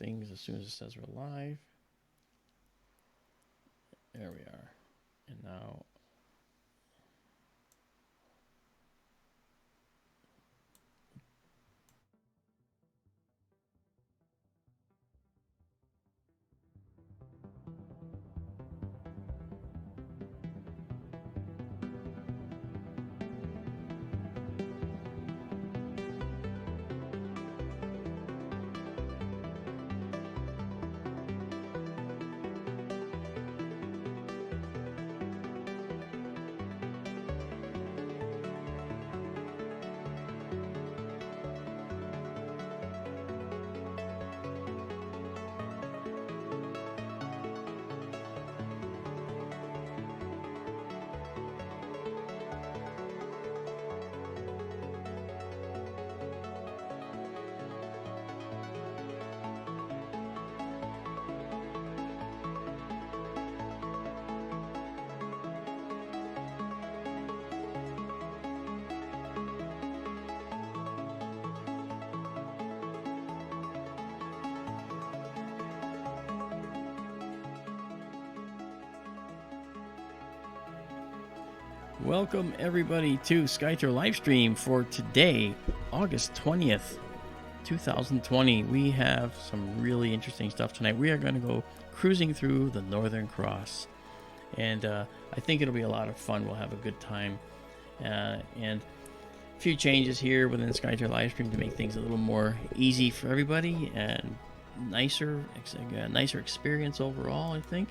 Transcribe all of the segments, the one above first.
things as soon as it says we're live. There we are. And now welcome everybody to SkyTour LiveStream for today, August 20th, 2020. We have some really interesting stuff tonight. We are going to go cruising through the Northern Cross, and I think it'll be a lot of fun. We'll have a good time, and a few changes here within SkyTour LiveStream to make things a little more easy for everybody and nicer experience overall, I think.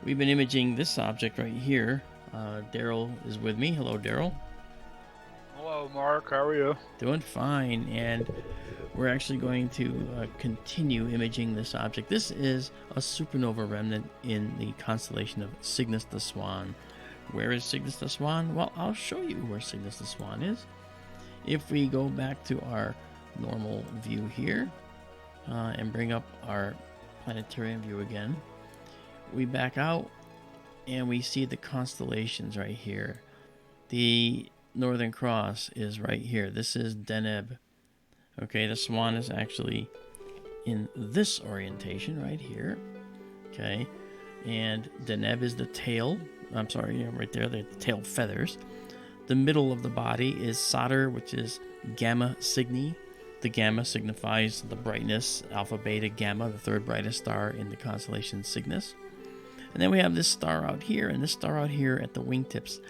We've been imaging this object right here. Daryl is with me. Hello, Daryl. Hello, Mark. How are you? Doing fine. And we're actually going to continue imaging this object. This is a supernova remnant in the constellation of Cygnus the Swan. Where is Cygnus the Swan? Well, I'll show you where Cygnus the Swan is. If we go back to our normal view here and bring up our planetarium view again, we back out and we see the constellations right here. The Northern Cross is right here. This is Deneb. Okay, the Swan is actually in this orientation right here. Okay, and Deneb is the tail. I'm sorry, right there, the tail feathers. The middle of the body is Solder, which is Gamma Cygni. The gamma signifies the brightness, Alpha, Beta, Gamma, the third brightest star in the constellation Cygnus. And then we have this star out here and this star out here at the wingtips.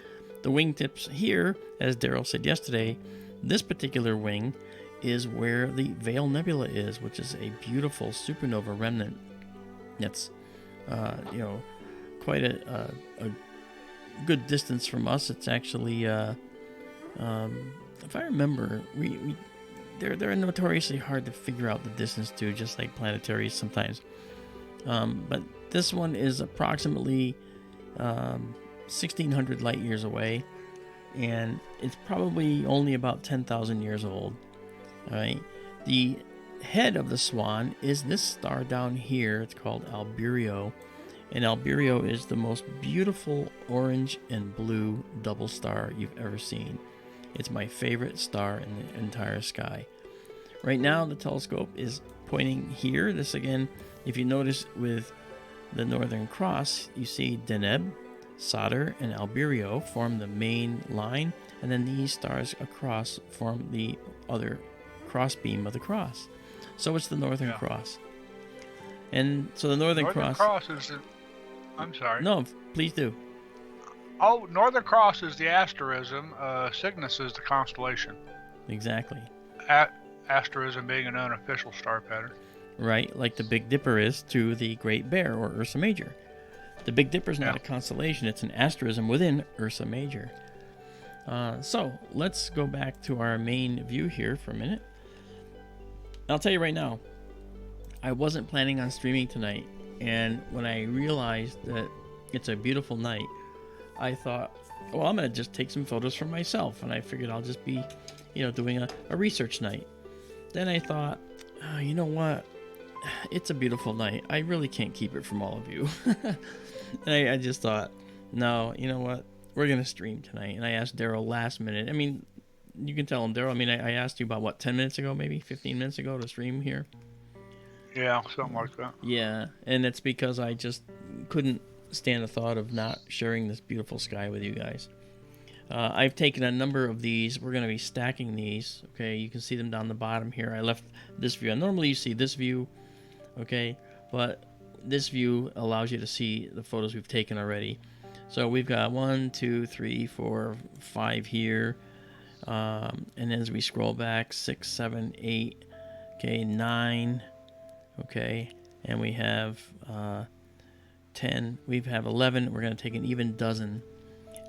The wingtips here, as Daryl said yesterday, this particular wing is where the Veil Nebula is, which is a beautiful supernova remnant. That's, quite a good distance from us. It's actually, if I remember, they're notoriously hard to figure out the distance to, just like planetaries sometimes. But this one is approximately 1,600 light years away, and it's probably only about 10,000 years old. All right. The head of the Swan is this star down here. It's called Albireo, and Albireo is the most beautiful orange and blue double star you've ever seen. It's my favorite star in the entire sky. Right now, the telescope is pointing here. This again, if you notice with the Northern Cross, you see Deneb, Solder, and Albireo form the main line, and then these stars across form the other crossbeam of the cross. So it's the Northern Cross. And so the Northern Cross is the... I'm sorry. No, please do. Oh, Northern Cross is the asterism. Cygnus is the constellation. Exactly. Asterism being an unofficial star pattern. Right, like the Big Dipper is to the Great Bear or Ursa Major. The Big Dipper is not a constellation, it's an asterism within Ursa Major. So let's go back to our main view here for a minute. I'll tell you right now, I wasn't planning on streaming tonight, and when I realized that it's a beautiful night, I thought, well, I'm going to just take some photos for myself, and I figured I'll just be, doing a research night. Then I thought, oh, you know what? It's a beautiful night. I really can't keep it from all of you. And I just thought, no, you know what? We're going to stream tonight. And I asked Daryl last minute. I mean, You can tell them, Daryl. I mean, I asked you about what, 10 minutes ago, maybe 15 minutes ago to stream here. Yeah, something like that. Yeah, and it's because I just couldn't stand the thought of not sharing this beautiful sky with you guys. I've taken a number of these. We're going to be stacking these. Okay, you can see them down the bottom here. I left this view. Normally you see this view, okay, but this view allows you to see the photos we've taken already. So we've got 1, 2, 3, 4, 5 here, and then as we scroll back, 6, 7, 8, okay, 9, okay, and we have 10. We have 11. We're going to take an even dozen,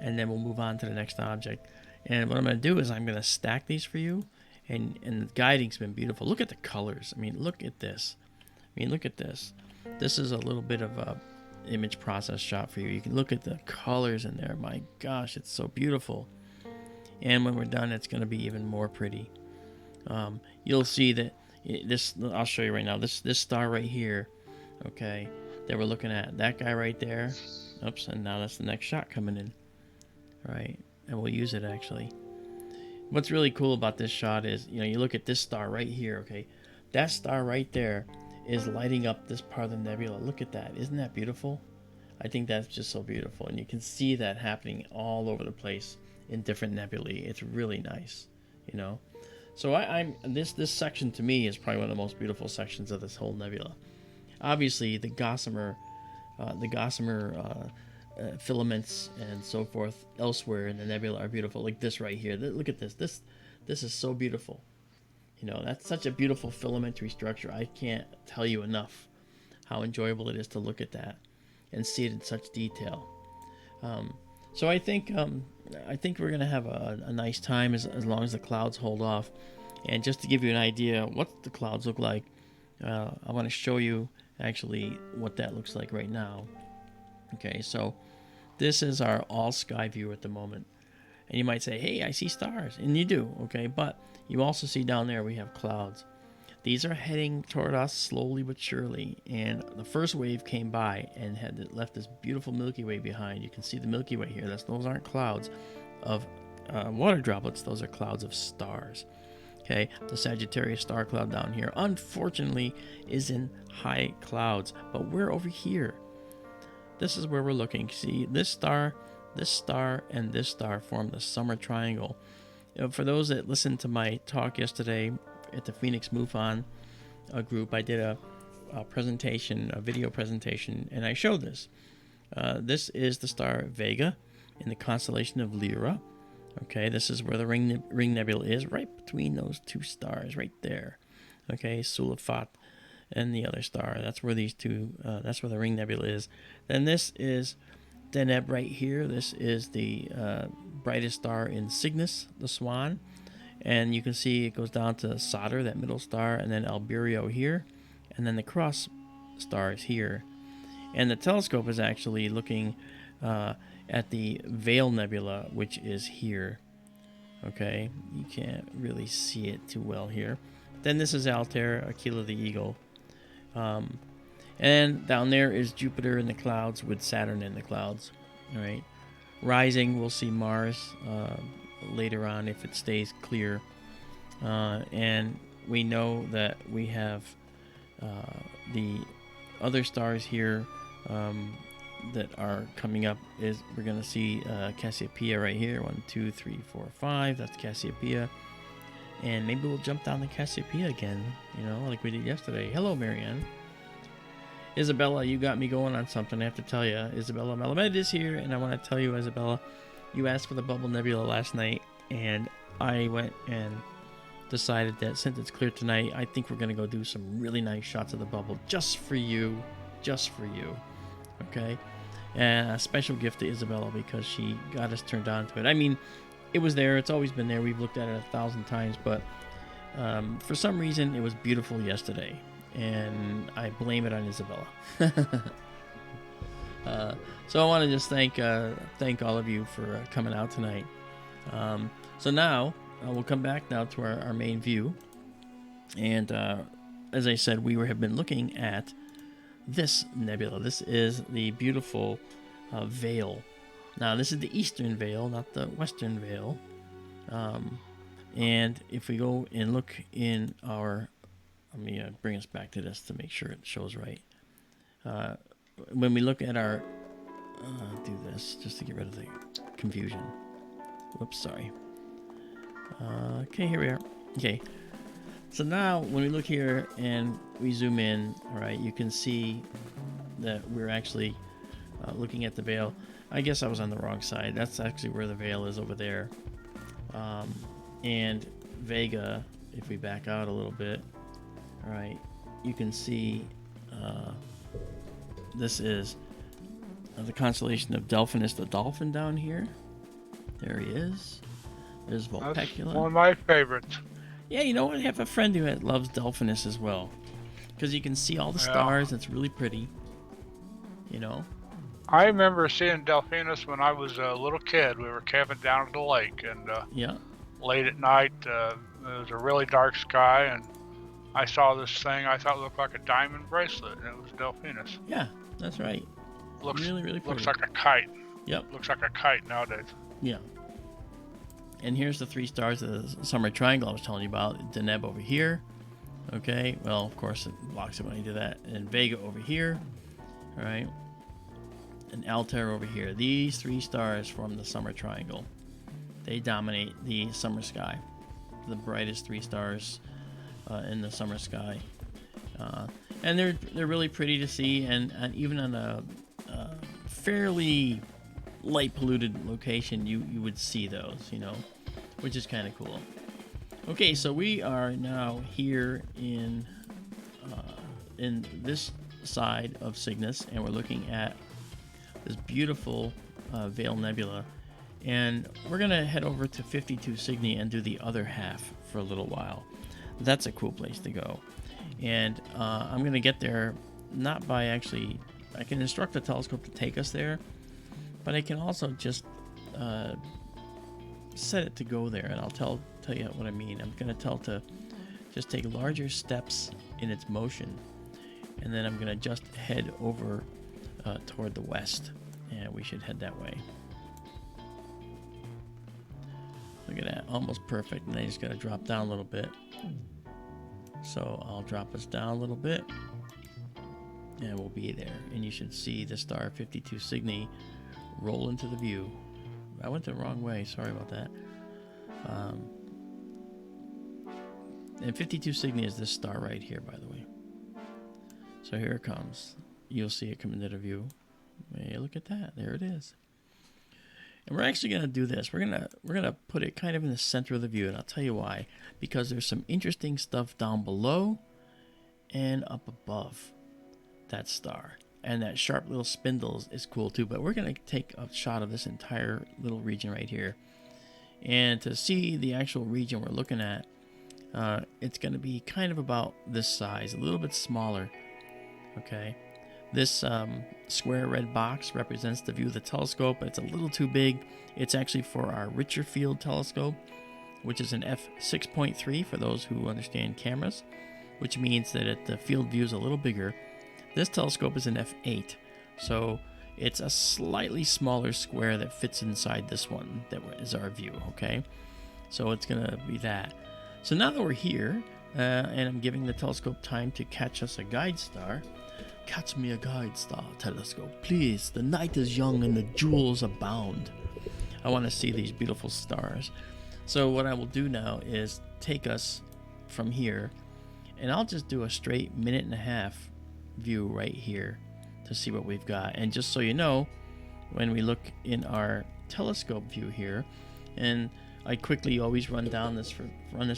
and then we'll move on to the next object. And what I'm going to do is I'm going to stack these for you, and the guiding's been beautiful. Look at the colors. I mean, look at this. I mean, look at this. This is a little bit of a image process shot for you. You can look at the colors in there. My gosh, it's so beautiful. And when we're done, it's going to be even more pretty. You'll see that this. I'll show you right now. This star right here, okay, that we're looking at. That guy right there. Oops, and now that's the next shot coming in. Right, and we'll use it actually. What's really cool about this shot is, you know, you look at this star right here, okay? That star right there is lighting up this part of the nebula. Look at that. Isn't that beautiful? I think that's just so beautiful, and you can see that happening all over the place in different nebulae. It's really nice, you know. So this section to me is probably one of the most beautiful sections of this whole nebula. Obviously, the gossamer filaments and so forth elsewhere in the nebula are beautiful. Like this right here. Look at this. This is so beautiful. You know, that's such a beautiful filamentary structure. I can't tell you enough how enjoyable it is to look at that and see it in such detail. So I think we're gonna have a nice time as long as the clouds hold off. And just to give you an idea what the clouds look like, I want to show you actually what that looks like right now. Okay, so this is our all sky view at the moment. And you might say, hey, I see stars. And you do, okay? But you also see down there we have clouds. These are heading toward us slowly but surely. And the first wave came by and had left this beautiful Milky Way behind. You can see the Milky Way here. Those aren't clouds of water droplets. Those are clouds of stars. Okay, the Sagittarius star cloud down here, unfortunately, is in high clouds. But we're over here. This is where we're looking. See, this star, and this star form the summer triangle. You know, for those that listened to my talk yesterday at the Phoenix MUFON group, I did a video presentation, and I showed this. This is the star Vega in the constellation of Lyra. Okay, this is where the ring nebula is, right between those two stars, right there. Okay, Sulafat and the other star. That's where these two. That's where the ring nebula is. Then this is Deneb right here. This is the brightest star in Cygnus, the Swan, and you can see it goes down to Solder, that middle star, and then Alberio here, and then the cross stars here. And the telescope is actually looking at the Veil Nebula, which is here. Okay, you can't really see it too well here. Then this is Altair, Aquila the Eagle. And down there is Jupiter in the clouds with Saturn in the clouds. All right. Rising, we'll see Mars later on if it stays clear. And we know that we have the other stars here that are coming up. We're going to see Cassiopeia right here. 1, 2, 3, 4, 5. That's Cassiopeia. And maybe we'll jump down to Cassiopeia again, you know, like we did yesterday. Hello, Marianne. Isabella, you got me going on something, I have to tell you. Isabella Malamed is here, and I want to tell you, Isabella, you asked for the Bubble Nebula last night, and I went and decided that since it's clear tonight, I think we're going to go do some really nice shots of the bubble just for you. Okay? And a special gift to Isabella because she got us turned on to it. I mean, it was there. It's always been there. We've looked at it 1,000 times, but for some reason, it was beautiful yesterday, and I blame it on Isabella. So I want to just thank all of you for coming out tonight. So now we'll come back now to our main view, and as I said, we have been looking at this nebula. This is the beautiful Veil. Now, this is the eastern veil, not the western veil. And if we go and look in our, let me bring us back to this to make sure it shows right. When we look at our, do this just to get rid of the confusion. Whoops, sorry. Okay, here we are. Okay, so now when we look here and we zoom in, all right, you can see that we're actually looking at the veil. I guess I was on the wrong side. That's actually where the veil is, over there. And Vega, if we back out a little bit, all right, you can see this is the constellation of Delphinus the dolphin down here. There he is. There's Vulpecula. That's one of my favorites. Yeah, you know what? I have a friend who loves Delphinus as well, because you can see all the stars. It's really pretty. You know. I remember seeing Delphinus when I was a little kid. We were camping down at the lake, and yeah, late at night, it was a really dark sky, and I saw this thing I thought looked like a diamond bracelet, and it was Delphinus. Yeah, that's right. Looks really, really pretty. Looks like a kite. Yep. Looks like a kite nowadays. Yeah. And here's the 3 stars of the summer triangle I was telling you about. Deneb over here. Okay. Well, of course, it blocks it when I do that. And Vega over here. All right. And Altair over here. These 3 stars form the summer triangle. They dominate the summer sky. The brightest 3 stars in the summer sky. And they're really pretty to see. And even on a fairly light polluted location, you would see those, you know, which is kind of cool. Okay, so we are now here in this side of Cygnus, and we're looking at this beautiful Veil Nebula, and we're gonna head over to 52 Cygni and do the other half for a little while. That's a cool place to go, and I'm gonna get there not by actually, I can instruct the telescope to take us there, but I can also just set it to go there, and I'll tell you what I mean. I'm going to tell it to just take larger steps in its motion, and then I'm going to just head over toward the west, and we should head that way. Look at that, almost perfect, and I just got to drop down a little bit. So I'll drop us down a little bit, and we'll be there, and you should see the star 52 Cygni roll into the view. I went the wrong way, sorry about that. And 52 Cygni is this star right here, by the way. So here it comes. You'll see it come into the view. Hey, look at that, there it is. And we're actually going to do this. We're gonna put it kind of in the center of the view, and I'll tell you why. Because there's some interesting stuff down below and up above that star. And that sharp little spindle is cool too, but we're going to take a shot of this entire little region right here. And to see the actual region we're looking at, it's going to be kind of about this size, a little bit smaller. Okay, this square red box represents the view of the telescope. It's a little too big. It's actually for our richer field telescope, which is an f6.3 for those who understand cameras, which means that the field view is a little bigger. This telescope is an f8, so it's a slightly smaller square that fits inside this one that is our view, okay? So it's going to be that. So now that we're here, and I'm giving the telescope time to catch us a guide star. Catch me a guide star, telescope, please. The night is young and the jewels abound. I want to see these beautiful stars. So what I will do now is take us from here, and I'll just do a straight 1.5-minute view right here to see what we've got. And just so you know, when we look in our telescope view here, and I quickly always run this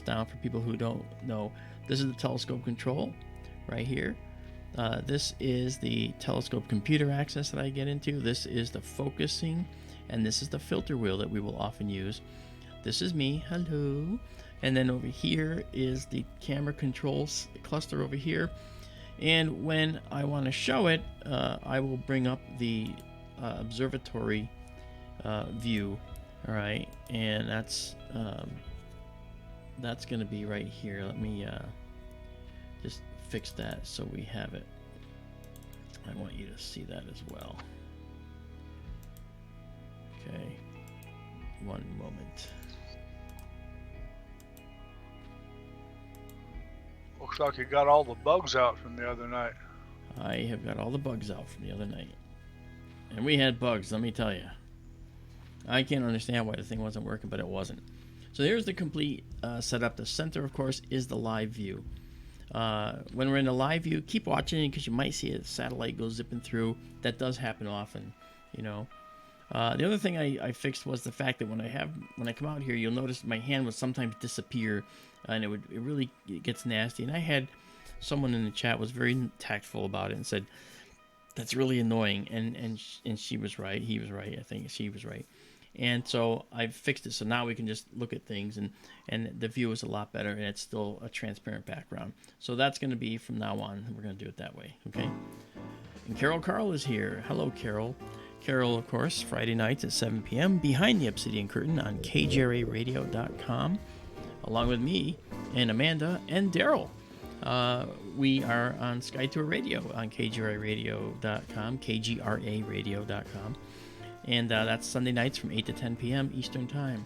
down for people who don't know, this is the telescope control right here. This is the telescope computer access that I get into. This is the focusing, and this is the filter wheel that we will often use. This is me, hello. And then over here is the camera controls cluster over here. And when I want to show it, I will bring up the observatory view. All right, and that's going to be right here. Let me just fix that so we have it. I want you to see that as well. Okay, one moment. Looks like you got all the bugs out from the other night. I have got all the bugs out from the other night. And we had bugs, let me tell you. I can't understand why the thing wasn't working, but it wasn't. So here's the complete setup. The center, of course, is the live view. When we're in the live view, keep watching it because you might see a satellite go zipping through. That does happen often, you know. The other thing I fixed was the fact that when I come out here, you'll notice my hand would sometimes disappear, and it really gets nasty. And I had someone in the chat was very tactful about it and said that's really annoying. And she was right. He was right. I think she was right. And so I fixed it, so now we can just look at things, and the view is a lot better, and it's still a transparent background. So that's going to be from now on. We're going to do it that way, okay? And Carol Carl is here. Hello, Carol. Carol, of course, Friday nights at 7 p.m. behind the Obsidian Curtain on kjraradio.com, along with me and Amanda and Daryl. We are on SkyTour Radio on kjraradio.com, kjraradio.com. And that's Sunday nights from 8 to 10 p.m. Eastern Time.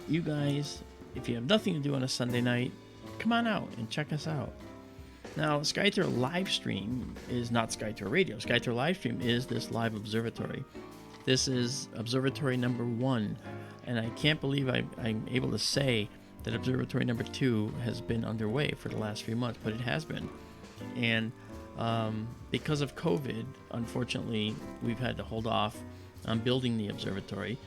You guys, if you have nothing to do on a Sunday night, come on out and check us out. Now, SkyTour LiveStream is not SkyTour Radio. SkyTour LiveStream is this live observatory. This is observatory number 1. And I can't believe I'm able to say that observatory number 2 has been underway for the last few months, but it has been. And because of COVID, unfortunately, we've had to hold off on building the observatory.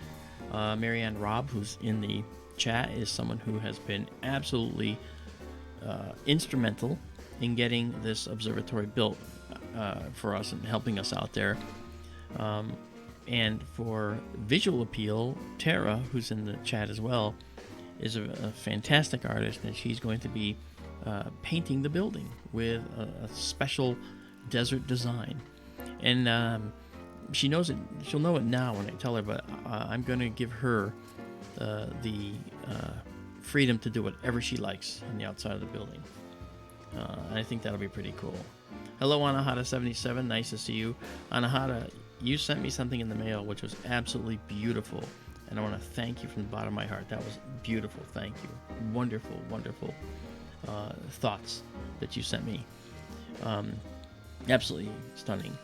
Marianne Robb, who's in the chat, is someone who has been absolutely instrumental in getting this observatory built for us and helping us out there. And for visual appeal, Tara, who's in the chat as well, is a fantastic artist, and she's going to be painting the building with a special desert design. And she knows it. She'll know it now when I tell her, but I'm going to give her the freedom to do whatever she likes on the outside of the building. I think that'll be pretty cool. Hello, Anahata77. Nice to see you. Anahata, you sent me something in the mail which was absolutely beautiful, and I want to thank you from the bottom of my heart. That was beautiful. Thank you. Wonderful, wonderful thoughts that you sent me. Absolutely stunning.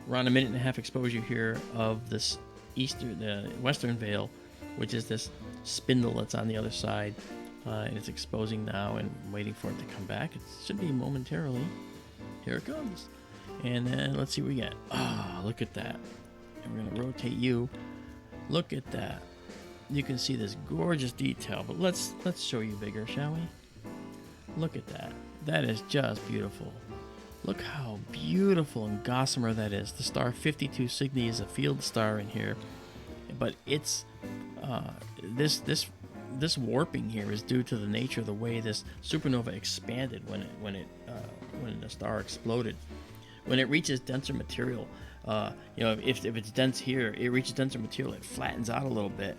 We're on a 1.5 minute exposure here of this western veil, which is this spindle that's on the other side, and it's exposing now and waiting for it to come back. It should be momentarily. Here it comes. And then let's see what we get. Look at that. And we're going to rotate you. Look at that. You can see this gorgeous detail, but let's show you bigger, shall we? Look at that. That is just beautiful. Look how beautiful and gossamer that is. The star 52 Cygni is a field star in here, but it's this warping here is due to the nature of the way this supernova expanded when the star exploded. When it reaches denser material, if it's dense here, it reaches denser material, it flattens out a little bit,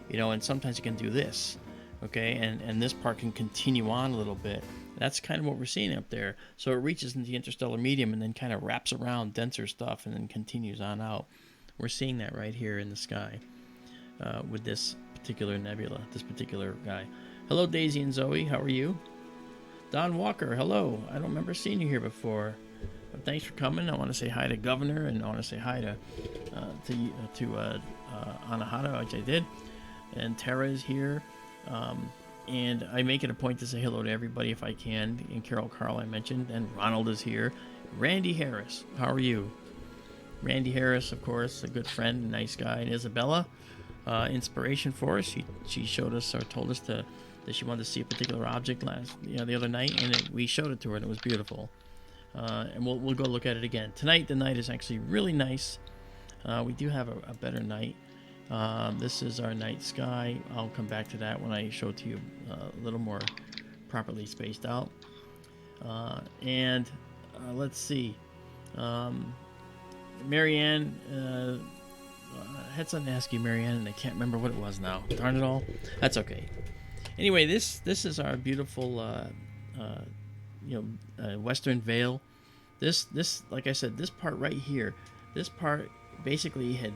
and sometimes it can do this, okay, and this part can continue on a little bit. That's kind of what we're seeing up there. So it reaches into the interstellar medium and then kind of wraps around denser stuff and then continues on out. We're seeing that right here in the sky with this particular nebula, this particular guy. Hello, Daisy and Zoe. How are you? Don Walker, hello. I don't remember seeing you here before, but thanks for coming. I want to say hi to Governor, and I want to say hi to Anahata, which I did. And Tara is here. And I make it a point to say hello to everybody if I can. And Carol Carl I mentioned, and Ronald is here. Randy Harris, how are you? Randy Harris, of course, a good friend, a nice guy. And Isabella, inspiration for us. She showed us or told us that she wanted to see a particular object the other night, and we showed it to her, and it was beautiful. And we'll go look at it again tonight. The night is actually really nice. We do have a better night. This is our night sky. I'll come back to that when I show it to you a little more properly spaced out. And let's see. Marianne, I had something to ask you, Marianne, and I can't remember what it was now. Darn it all. That's okay. Anyway, this is our beautiful western veil. This like I said, this part right here, this part basically had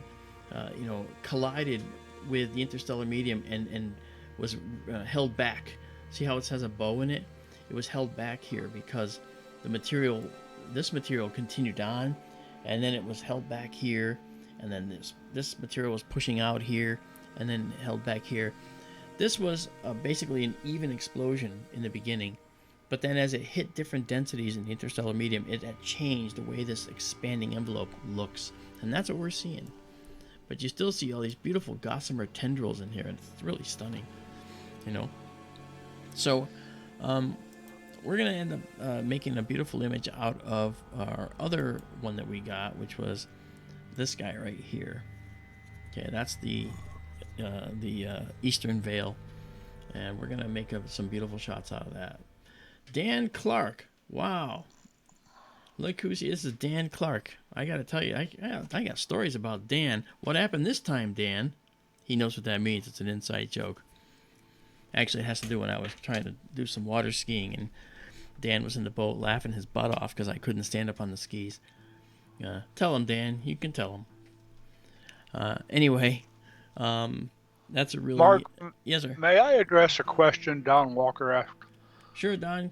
collided with the interstellar medium and was held back. See how it has a bow in it? It was held back here because the material, this material continued on, and then it was held back here, and then this material was pushing out here, and then held back here. This was basically an even explosion in the beginning, but then as it hit different densities in the interstellar medium, it had changed the way this expanding envelope looks, and that's what we're seeing. But you still see all these beautiful gossamer tendrils in here, and it's really stunning, you know. So we're going to end up making a beautiful image out of our other one that we got, which was this guy right here. Okay, that's the Eastern Veil, and we're going to make some beautiful shots out of that. Dan Clark, wow. Look who's here. This is Dan Clark. I got to tell you, I got stories about Dan. What happened this time, Dan? He knows what that means. It's an inside joke. Actually, it has to do when I was trying to do some water skiing, and Dan was in the boat laughing his butt off because I couldn't stand up on the skis. Tell him, Dan. You can tell him. Anyway, that's a really... Mark, yes, sir. May I address a question Don Walker asked? Sure, Don.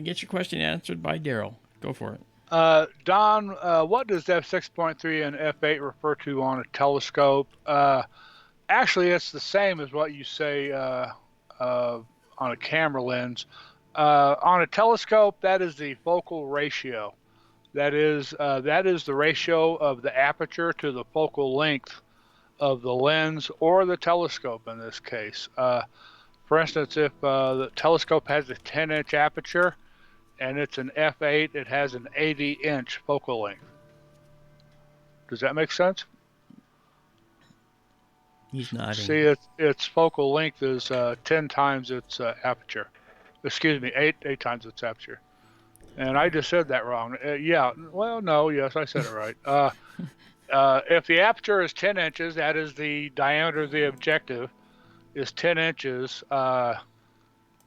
Get your question answered by Daryl. Go for it. Don, what does f6.3 and f8 refer to on a telescope? Actually, it's the same as what you say on a camera lens. On a telescope, that is the focal ratio. That is the ratio of the aperture to the focal length of the lens or the telescope in this case. For instance, if the telescope has a 10-inch aperture and it's an f8, it has an 80-inch focal length. Does that make sense? He's nodding. See, its focal length is 10 times its aperture. Excuse me, 8 times its aperture. And I just said that wrong. Yeah, well, no, yes, I said it right. If the aperture is 10 inches, that is the diameter of the objective, is 10 inches, and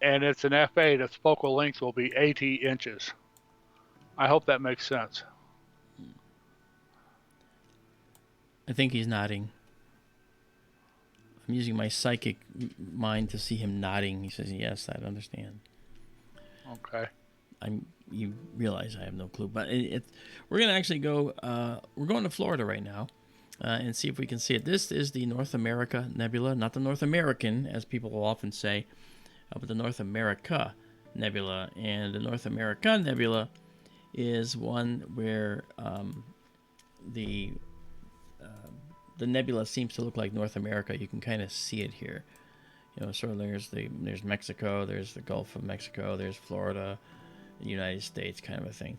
it's an f8, its focal length will be 80 inches. I hope that makes sense. I think he's nodding. I'm using my psychic mind to see him nodding. He says, yes, I understand. Okay. You realize I have no clue, but we're going to actually go, we're going to Florida right now and see if we can see it. This is the North America Nebula, not the North American, as people will often say, but the North America Nebula. And the North America Nebula is one where the nebula seems to look like North America. You can kind of see it here. You know, sort of there's Mexico, there's the Gulf of Mexico, there's Florida, the United States, kind of a thing.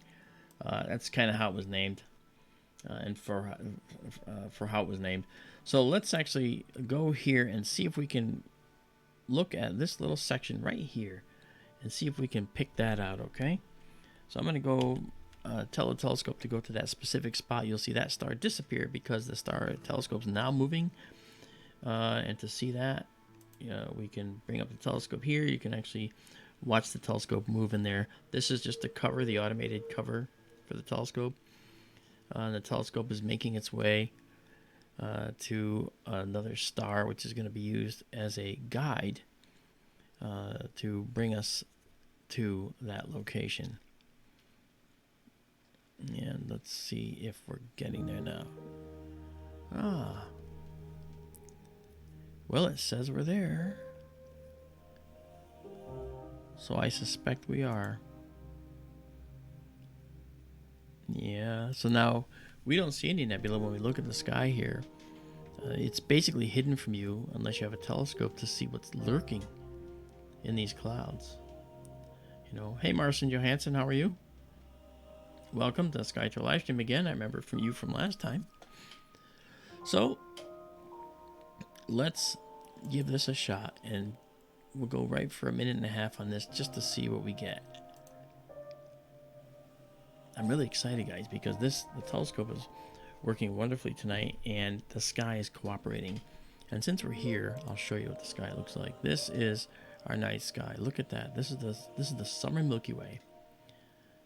That's kind of how it was named, and for how it was named. So let's actually go here and see if we can look at this little section right here and see if we can pick that out, okay? So I'm going to go tell the telescope to go to that specific spot. You'll see that star disappear because the telescope's now moving. And to see that, we can bring up the telescope here. You can actually watch the telescope move in there. This is just the cover, the automated cover for the telescope. The telescope is making its way to another star, which is going to be used as a guide to bring us to that location. And let's see if we're getting there now. Well, it says we're there. So I suspect we are. Yeah, so now we don't see any nebula when we look at the sky here. It's basically hidden from you unless you have a telescope to see what's lurking in these clouds. Hey Martian Johansson, how are you? Welcome to SkyTour LiveStream again. I remember from you from last time. So let's give this a shot, and we'll go right for a minute and a half on this just to see what we get. I'm really excited, guys, because the telescope is working wonderfully tonight, and the sky is cooperating. And since we're here, I'll show you what the sky looks like. This is our night sky. Look at that. This is the summer Milky Way,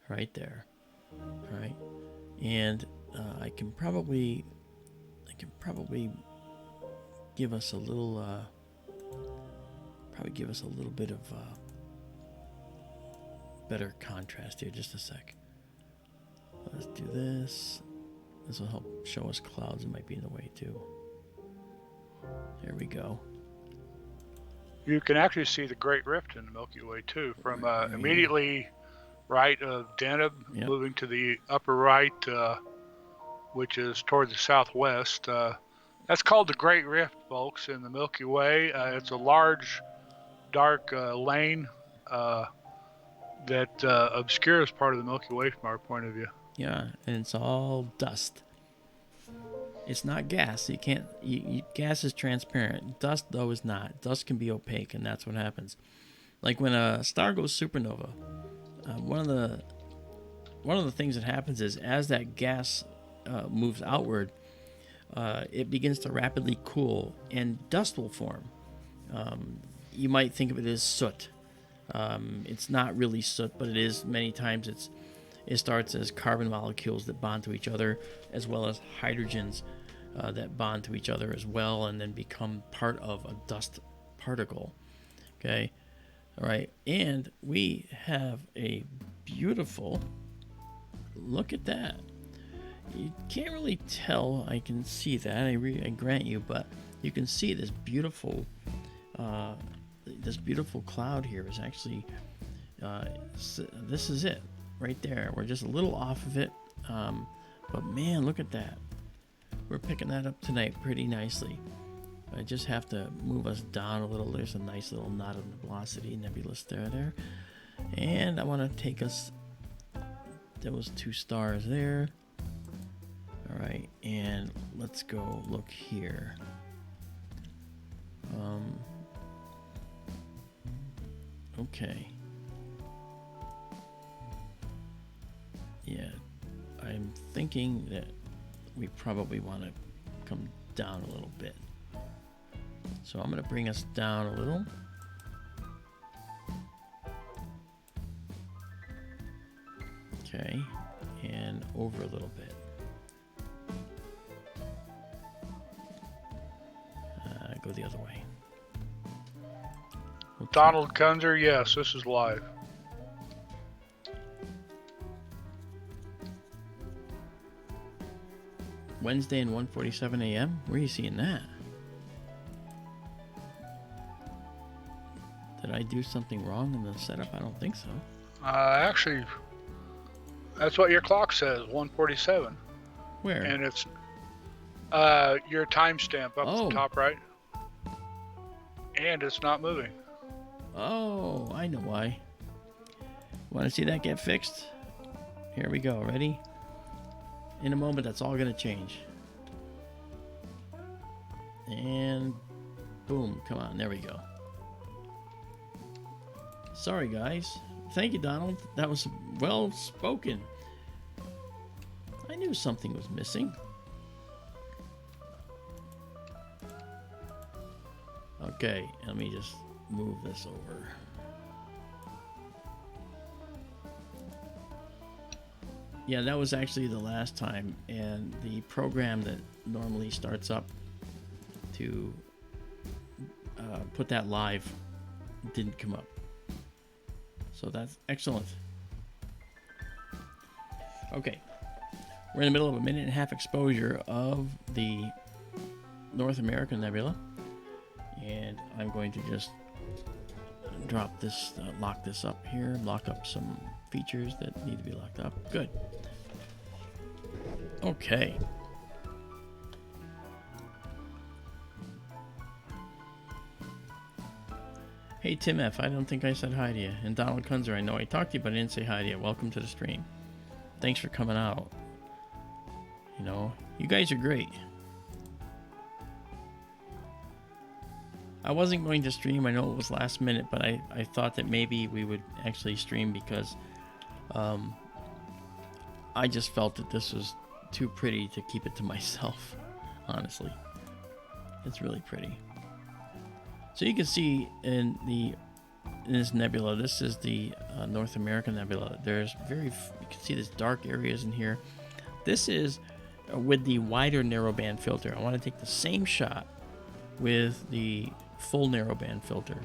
right there. All right, and I can probably give us a little bit of better contrast here. Just a sec. Let's do this. This will help show us clouds that might be in the way too. There we go. You can actually see the Great Rift in the Milky Way too, from immediately right of Deneb, moving to the upper right, which is toward the southwest. That's called the Great Rift, folks, in the Milky Way. It's a large, dark lane that obscures part of the Milky Way from our point of view. Yeah, and it's all dust. It's not gas. You can't. Gas is transparent. Dust, though, is not. Dust can be opaque, and that's what happens. Like when a star goes supernova, one of the things that happens is as that gas moves outward, it begins to rapidly cool, and dust will form. You might think of it as soot. It's not really soot, but it is. Many times it starts as carbon molecules that bond to each other, as well as hydrogens that bond to each other as well, and then become part of a dust particle. Okay, all right, and we have a beautiful. Look at that. You can't really tell. I can see that. I grant you, but you can see this beautiful. This beautiful cloud here is actually. This is it. Right there. We're just a little off of it. But man, look at that. We're picking that up tonight pretty nicely. I just have to move us down a little. There's a nice little knot of nebulosity, nebulous there. And I want to take us those two stars there. All right, and let's go look here. Okay. Yeah, I'm thinking that we probably want to come down a little bit. So I'm going to bring us down a little. Okay, and over a little bit. Go the other way. Okay. Donald Kunzer, yes, this is live. Wednesday and 1:47 a.m. Where are you seeing that? Did I do something wrong in the setup? I don't think so. Actually, that's what your clock says, 1:47. Where? And it's your timestamp up at the top right. And it's not moving. Oh, I know why. Want to see that get fixed? Here we go. Ready? In a moment, that's all going to change. And boom. Come on. There we go. Sorry, guys. Thank you, Donald. That was well spoken. I knew something was missing. Okay, let me just move this over. Yeah, that was actually the last time, and the program that normally starts up to put that live didn't come up. So that's excellent. Okay, we're in the middle of a 1.5-minute exposure of the North American Nebula, and I'm going to just drop this, lock this up here, lock up some features that need to be locked up. Good. Okay. Hey Tim F, I don't think I said hi to you. And Donald Kunzer, I know I talked to you, but I didn't say hi to you. Welcome to the stream. Thanks for coming out. You know, you guys are great. I wasn't going to stream. I know it was last minute, but I thought that maybe we would actually stream because I just felt that this was too pretty to keep it to myself, honestly. It's really pretty. So you can see in this nebula, this is the North American Nebula. There's you can see these dark areas in here. This is with the wider narrowband filter. I want to take the same shot with the full narrowband filter.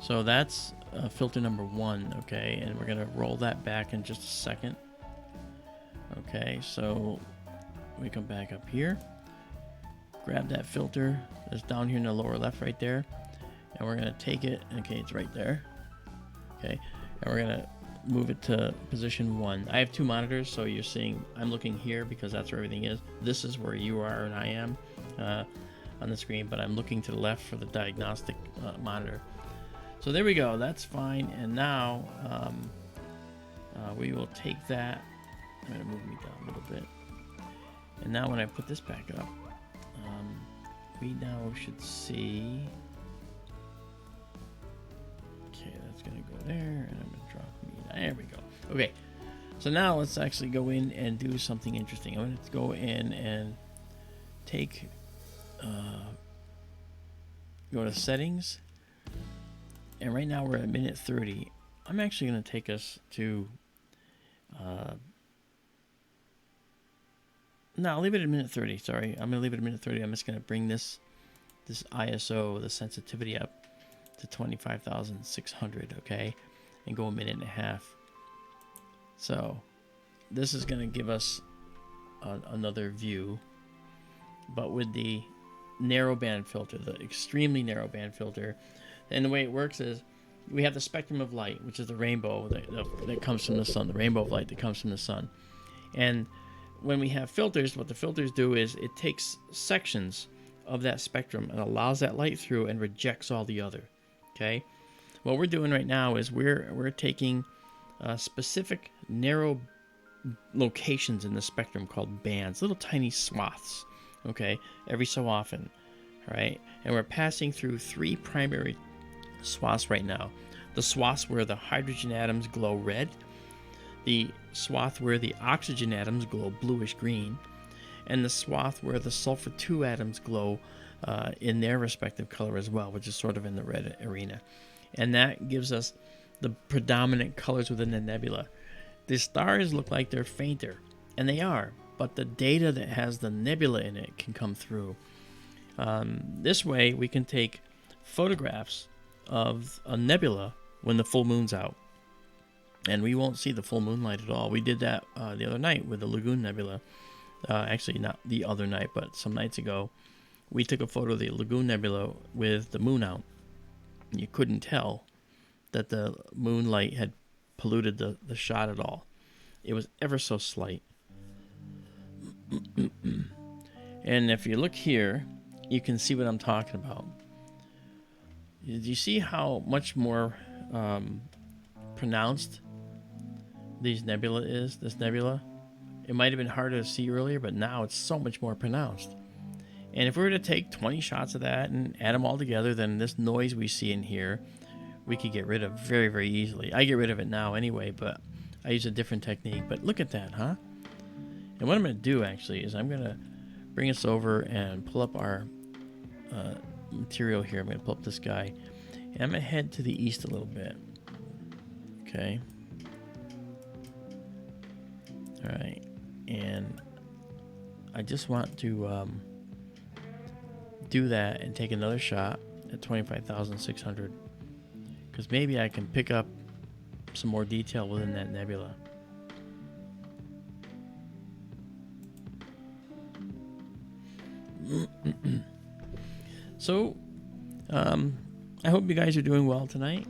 So that's filter number 1, okay, and we're gonna roll that back in just a second. Okay, so we come back up here, grab that filter that's down here in the lower left right there, and we're gonna take it, okay, it's right there, okay, and we're gonna move it to position 1. I have 2 monitors, so you're seeing I'm looking here because that's where everything is. This is where you are and I am on the screen, but I'm looking to the left for the diagnostic monitor. So there we go, that's fine. And now we will take that. I'm going to move me down a little bit. And now when I put this back up, we now should see. Okay, that's going to go there, and I'm going to drop me. There we go. Okay, so now let's actually go in and do something interesting. I'm going to go in and take, go to settings. And right now we're at minute 30. I'm actually going to take us to, no, I'll leave it at minute 30. Sorry, I'm going to leave it at minute 30. I'm just going to bring this ISO, the sensitivity up to 25,600, okay? And go a minute and a half. So this is going to give us another view, but with the narrow band filter, the extremely narrow band filter. And the way it works is we have the spectrum of light, which is the rainbow that comes from the sun, the rainbow of light that comes from the sun. And when we have filters, what the filters do is it takes sections of that spectrum and allows that light through and rejects all the other. Okay? What we're doing right now is we're taking specific narrow locations in the spectrum called bands, little tiny swaths, okay, every so often, right? And we're passing through 3 primary swaths right now. The swaths where the hydrogen atoms glow red, the swath where the oxygen atoms glow bluish green, and the swath where the sulfur 2 atoms glow in their respective color as well, which is sort of in the red arena. And that gives us the predominant colors within the nebula. The stars look like they're fainter, and they are, but the data that has the nebula in it can come through. This way we can take photographs of a nebula when the full moon's out, and we won't see the full moonlight at all. We did that the other night with the Lagoon Nebula. Actually, not the other night, but some nights ago. We took a photo of the Lagoon Nebula with the moon out. You couldn't tell that the moonlight had polluted the shot at all. It was ever so slight. And if you look here, you can see what I'm talking about. Do you see how much more pronounced this nebula is? It might have been harder to see earlier, but now it's so much more pronounced. And if we were to take 20 shots of that and add them all together, then this noise we see in here, we could get rid of very, very easily. I get rid of it now anyway, but I use a different technique. But look at that, huh? And what I'm going to do, actually, is I'm going to bring us over and pull up our material here. I'm going to pull up this guy. And I'm going to head to the east a little bit. Okay. All right. And I just want to do that and take another shot at 25,600. Because maybe I can pick up some more detail within that nebula. So, I hope you guys are doing well tonight.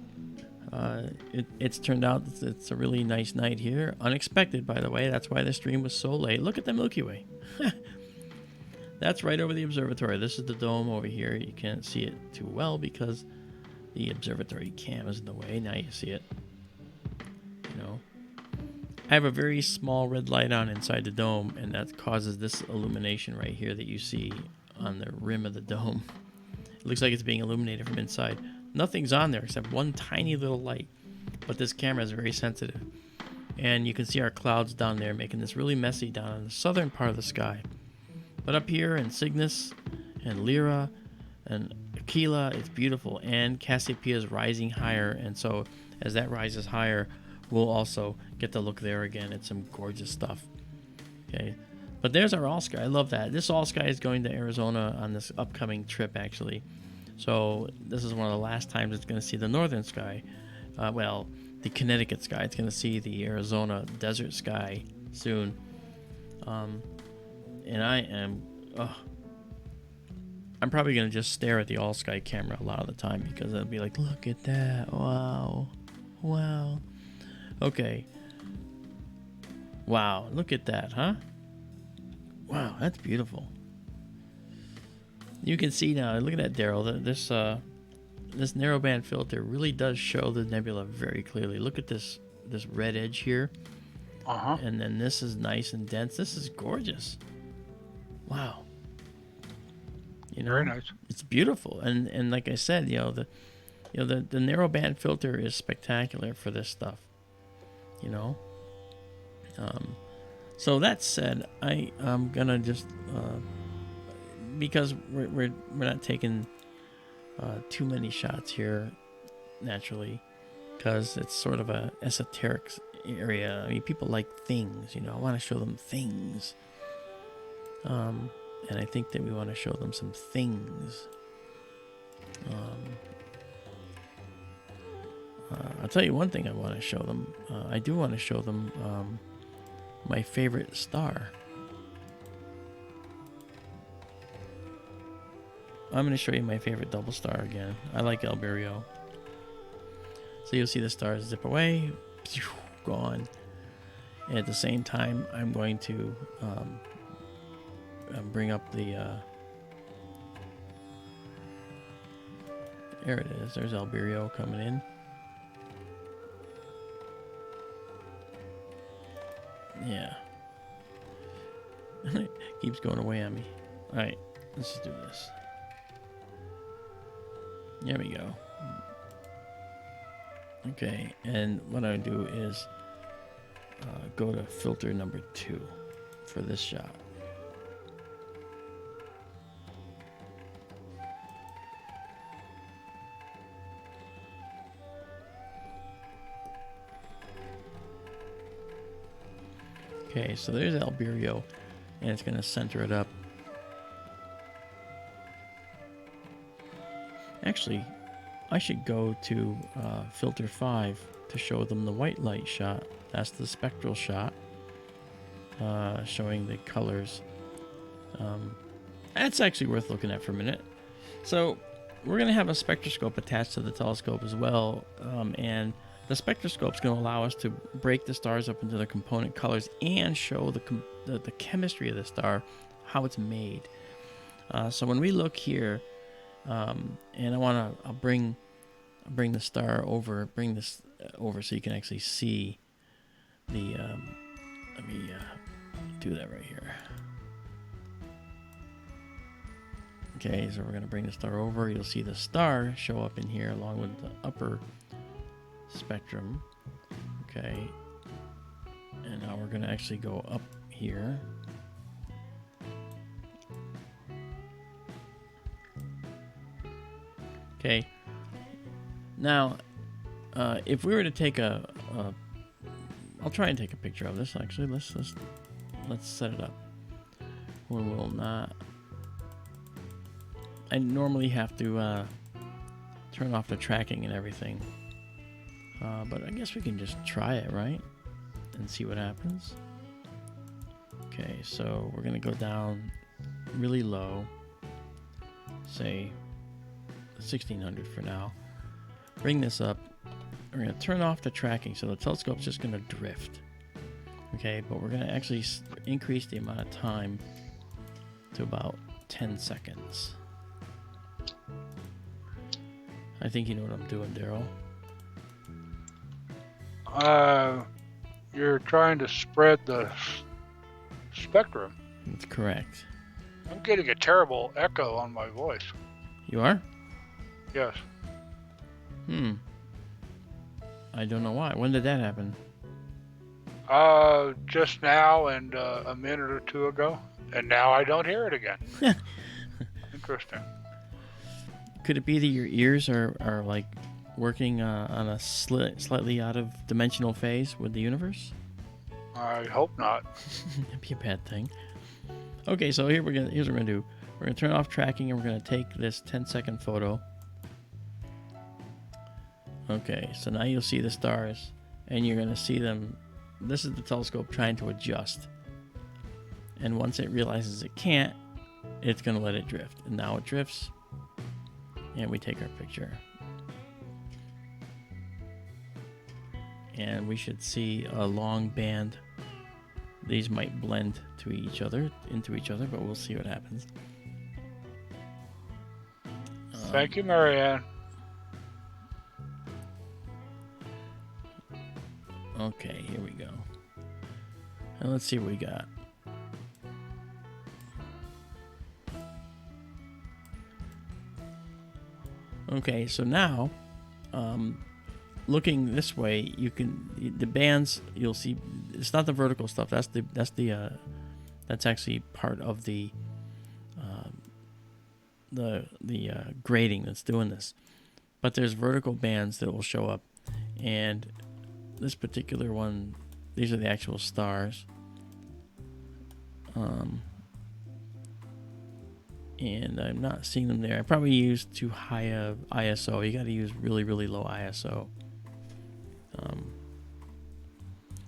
It's turned out it's a really nice night here. Unexpected, by the way. That's why the stream was so late. Look at the Milky Way. That's right over the observatory. This is the dome over here. You can't see it too well because the observatory cam is in the way. Now you see it. You know, I have a very small red light on inside the dome, and that causes this illumination right here that you see on the rim of the dome. It looks like it's being illuminated from inside. Nothing's on there except one tiny little light, but this camera is very sensitive. And you can see our clouds down there making this really messy down in the southern part of the sky. But up here in Cygnus and Lyra and Aquila, it's beautiful. And Cassiopeia is rising higher, and so as that rises higher, we'll also get to look there again at some gorgeous stuff. Okay, but there's our all sky. I love that. This all sky is going to Arizona on this upcoming trip, actually. So this is one of the last times it's going to see the northern sky. Well, the Connecticut sky. It's going to see the Arizona desert sky soon. And I'm probably going to just stare at the all sky camera a lot of the time because it'll be like, look at that. Wow. Wow. Okay. Wow. Look at that, huh? Wow, that's beautiful. You can see now, look at that, Daryl. This narrowband filter really does show the nebula very clearly. Look at this red edge here. And then this is nice and dense. This is gorgeous. Wow. You know, very nice. It's beautiful. And like I said, the narrowband filter is spectacular for this stuff. You know. So that said, I'm gonna just because we're not taking too many shots here naturally, because it's sort of a esoteric area. I mean, people like things, I want to show them things, and I think that we want to show them some things. I'll tell you one thing I want to show them. I do want to show them my favorite star. I'm going to show you my favorite double star again. I like Alberio. So you'll see the stars zip away, gone. And at the same time, I'm going to bring up the... there it is. There's Alberio coming in. Yeah. Keeps going away on me. Alright, let's just do this. There we go. Okay, and what I do is go to filter number 2 for this shot. Okay, so there's Alberio, and it's going to center it up. Actually, I should go to filter 5 to show them the white light shot. That's the spectral shot, showing the colors. That's actually worth looking at for a minute. So we're going to have a spectroscope attached to the telescope as well, and the spectroscope is going to allow us to break the stars up into their component colors and show the chemistry of the star, how it's made. So when we look here, and I'll bring the star over, bring this over so you can actually see the. Let me do that right here. Okay, so we're going to bring the star over. You'll see the star show up in here along with the upper spectrum. Okay, and now we're going to actually go up here. Okay, now if we were to take I'll try and take a picture of this. Actually, let's set it up. We will not. I normally have to turn off the tracking and everything, but I guess we can just try it, right? And see what happens. Okay, so we're gonna go down really low, say 1600 for now. Bring this up. We're gonna turn off the tracking, so the telescope's just gonna drift. Okay, but we're gonna actually increase the amount of time to about 10 seconds. I think you know what I'm doing, Daryl. You're trying to spread the spectrum. That's correct. I'm getting a terrible echo on my voice. You are? Yes. I don't know why. When did that happen? Just now and a minute or two ago. And now I don't hear it again. Interesting. Could it be that your ears are like working on a slightly out of dimensional phase with the universe? I hope not. That'd be a bad thing. Okay, so here's what we're gonna do. We're going to turn off tracking, and we're going to take this 10-second photo. Okay, so now you'll see the stars, and you're going to see them. This is the telescope trying to adjust. And once it realizes it can't, it's going to let it drift. And now it drifts, and we take our picture. And we should see a long band. These might blend to into each other, but we'll see what happens. Thank you, Marianne. Okay, here we go. And let's see what we got. Okay, so now, looking this way, you can the bands you'll see. It's not the vertical stuff. That's actually part of the grading that's doing this. But there's vertical bands that will show up, and this particular one, these are the actual stars. And I'm not seeing them there. I probably used too high a ISO. You got to use really, really low ISO.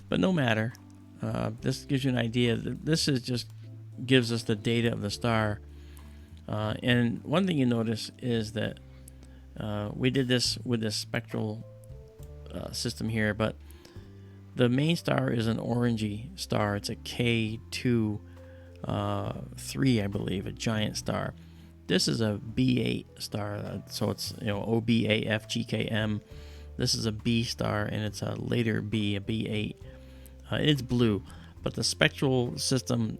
But no matter. This gives you an idea. This is just gives us the data of the star. And one thing you notice is that we did this with this spectral system here, but the main star is an orangey star. It's a K2 3, I believe, a giant star. This is a B8 star, so it's OBAFGKM. This is a B star, and it's a later B, a B8. It's blue, but the spectral system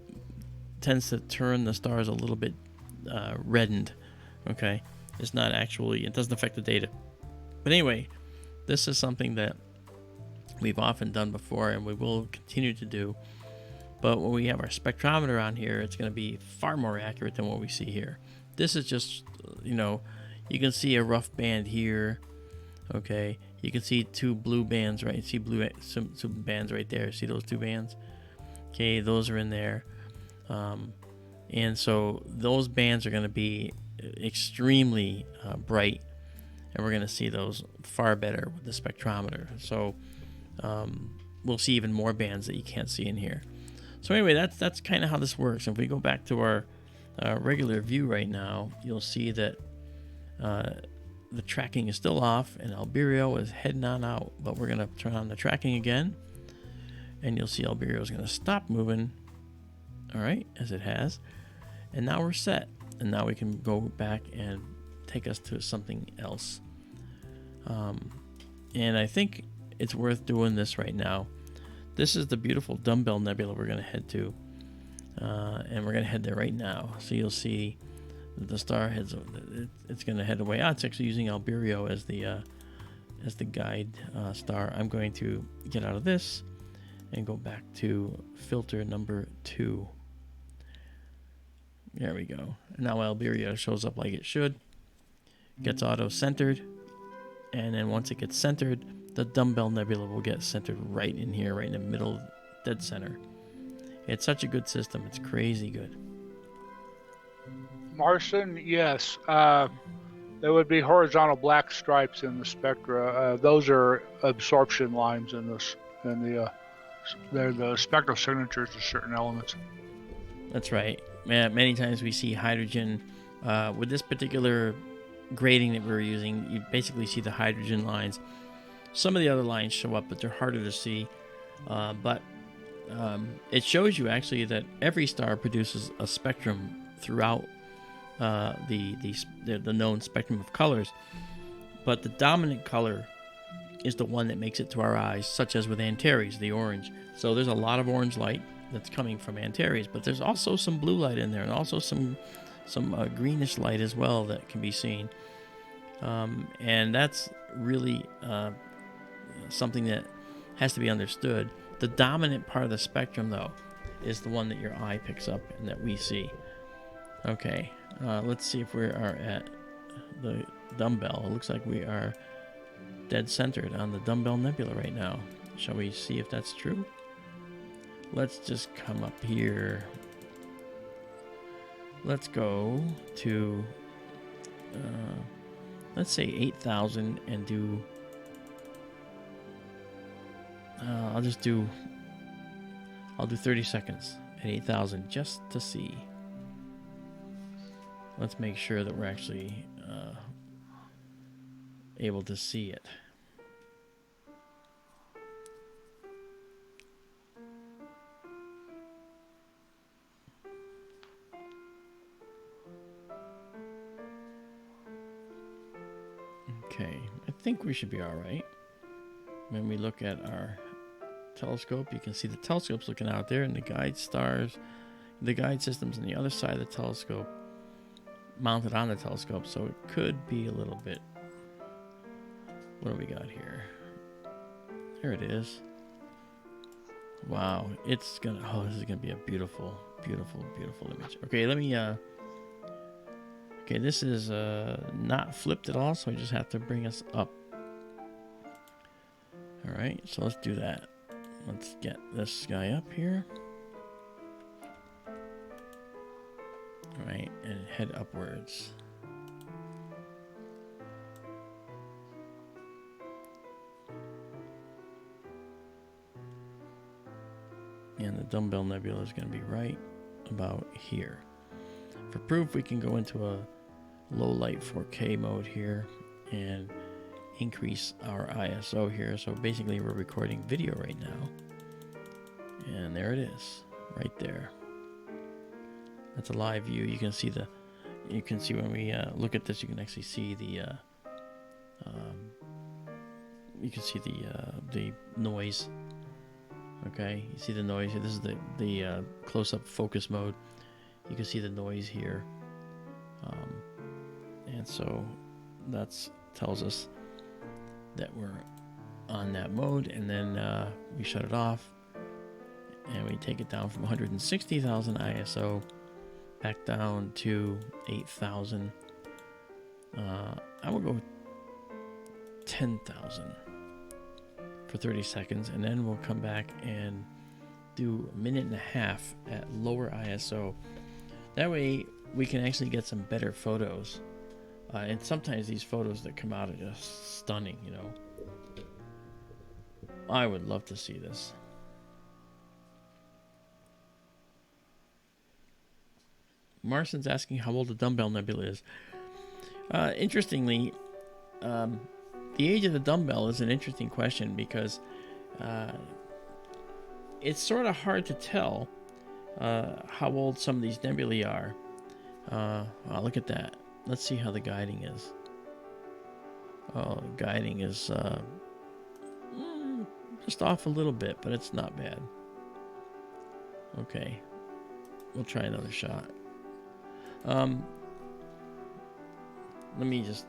tends to turn the stars a little bit reddened. Okay, it's not actually, it doesn't affect the data. But anyway, this is something that we've often done before, and we will continue to do. But when we have our spectrometer on here, it's going to be far more accurate than what we see here. This is just, you can see a rough band here. Okay, you can see two blue bands, right? See some bands right there. See those two bands? Okay, those are in there. And so those bands are going to be extremely bright, and we're going to see those far better with the spectrometer. So we'll see even more bands that you can't see in here. So anyway, that's kind of how this works. If we go back to our regular view right now, you'll see that the tracking is still off, and Albireo is heading on out. But we're going to turn on the tracking again, and you'll see Albireo is going to stop moving, all right, as it has. And now we're set, and now we can go back and take us to something else. And I think it's worth doing this right now. This is the beautiful Dumbbell Nebula we're going to head to, and we're going to head there right now. So you'll see that the star heads. It's going to head away. It's actually using Albireo as the guide star. I'm going to get out of this and go back to filter number 2. There we go. Now Albireo shows up like it should. Gets auto-centered, and then once it gets centered, the Dumbbell Nebula will get centered right in here, right in the middle, dead center. It's such a good system. It's crazy good. Martian, yes. There would be horizontal black stripes in the spectra. Those are absorption lines in this, they're the spectral signatures of certain elements. That's right. Many times we see hydrogen. With this particular grading that we're using, you basically see the hydrogen lines. Some of the other lines show up, but they're harder to see. But it shows you actually that every star produces a spectrum throughout the known spectrum of colors. But the dominant color is the one that makes it to our eyes, such as with Antares, the orange. So there's a lot of orange light that's coming from Antares, but there's also some blue light in there, and also some greenish light as well that can be seen. And that's really something that has to be understood. The dominant part of the spectrum, though, is the one that your eye picks up and that we see. Okay, let's see if we are at the dumbbell. It looks like we are dead centered on the Dumbbell Nebula right now. Shall we see if that's true? Let's just come up here. let's go to, let's say 8,000 and do, I'll do 30 seconds at 8,000 just to see. Let's make sure that we're actually able to see it. Okay, I think we should be all right. When we look at our telescope, you can see the telescope's looking out there, and the guide stars, the guide system's on the other side of the telescope, mounted on the telescope, so it could be a little bit. What do we got here? There it is. Wow, it's gonna, oh, this is gonna be a beautiful, beautiful, beautiful image. Okay, let me, okay, this is not flipped at all, so I just have to bring us up. All right, so let's do that. Let's get this guy up here. All right, and head upwards. And the dumbbell nebula is going to be right about here. For proof, we can go into a low light 4K mode here and increase our ISO here. So basically we're recording video right now. And there it is, right there. That's a live view. You can see when we look at this, you can actually see the the noise. Okay, you see the noise here. This is the close-up focus mode. You can see the noise here, and so that's tells us that we're on that mode. And then we shut it off, and we take it down from 160,000 ISO back down to 8,000. I will go 10,000 for 30 seconds, and then we'll come back and do a minute and a half at lower ISO. That way we can actually get some better photos. And sometimes these photos that come out are just stunning, you know. I would love to see this. Martian's asking how old the dumbbell nebula is. Interestingly, the age of the dumbbell is an interesting question because it's sort of hard to tell how old some of these nebulae are. Oh, look at that. Let's see how the guiding is. Oh, the guiding is just off a little bit, but it's not bad. Okay, we'll try another shot. Let me just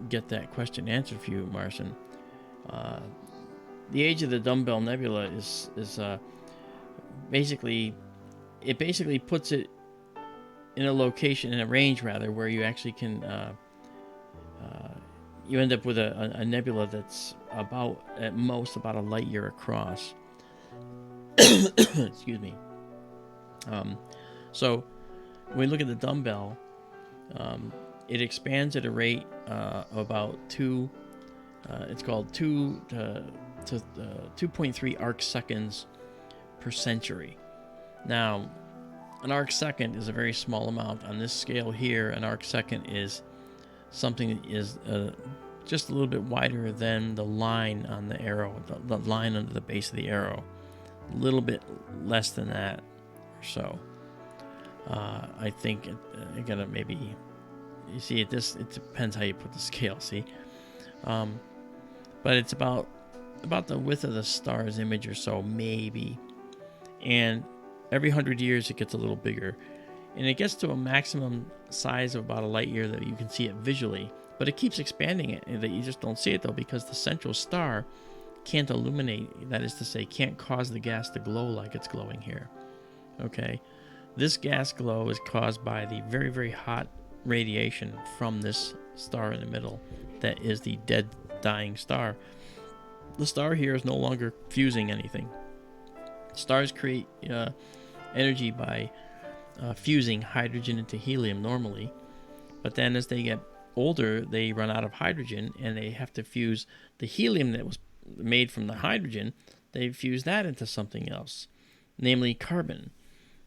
get that question answered for you, Martian. The age of the dumbbell nebula is basically puts it in a location, in a range rather, where you actually can you end up with a nebula that's about, at most, about a light year across. Excuse me. So when we look at the dumbbell, it expands at a rate of about it's called 2.3 arc seconds per century. Now, an arc second is a very small amount. On this scale here, an arc second is something that is just a little bit wider than the line on the arrow, the line under the base of the arrow. A little bit less than that or so. I think I gotta maybe, you see it depends how you put the scale, see? But it's about the width of the star's image or so, maybe. And every 100 years it gets a little bigger. And it gets to a maximum size of about a light year that you can see it visually. But it keeps expanding it, and that you just don't see it though, because the central star can't illuminate, that is to say, can't cause the gas to glow like it's glowing here. Okay? This gas glow is caused by the very, very hot radiation from this star in the middle that is the dead, dying star. The star here is no longer fusing anything. Stars create energy by fusing hydrogen into helium normally. But then as they get older, they run out of hydrogen and they have to fuse the helium that was made from the hydrogen. They fuse that into something else, namely carbon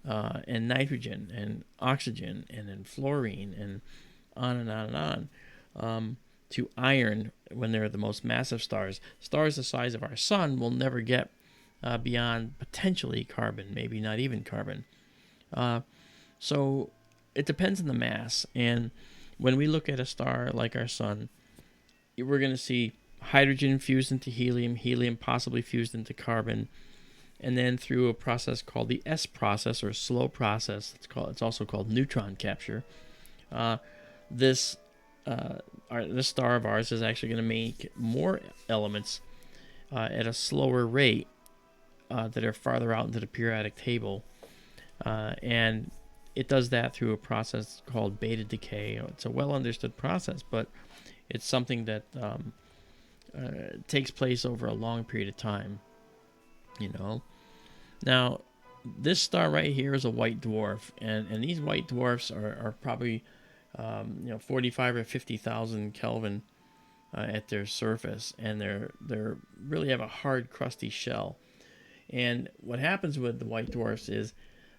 and nitrogen and oxygen and then fluorine and on and on and on, to iron when they're the most massive stars. Stars the size of our sun will never get beyond potentially carbon, maybe not even carbon. So it depends on the mass. And when we look at a star like our sun, we're going to see hydrogen fused into helium, helium possibly fused into carbon, and then through a process called the S process or slow process. It's also called neutron capture. This star of ours is actually going to make more elements at a slower rate that are farther out into the periodic table, and it does that through a process called beta decay. It's a well understood process, but it's something that takes place over a long period of time. Now this star right here is a white dwarf, and these white dwarfs are probably 45 or 50,000 Kelvin at their surface, and they're really have a hard crusty shell. And what happens with the white dwarfs is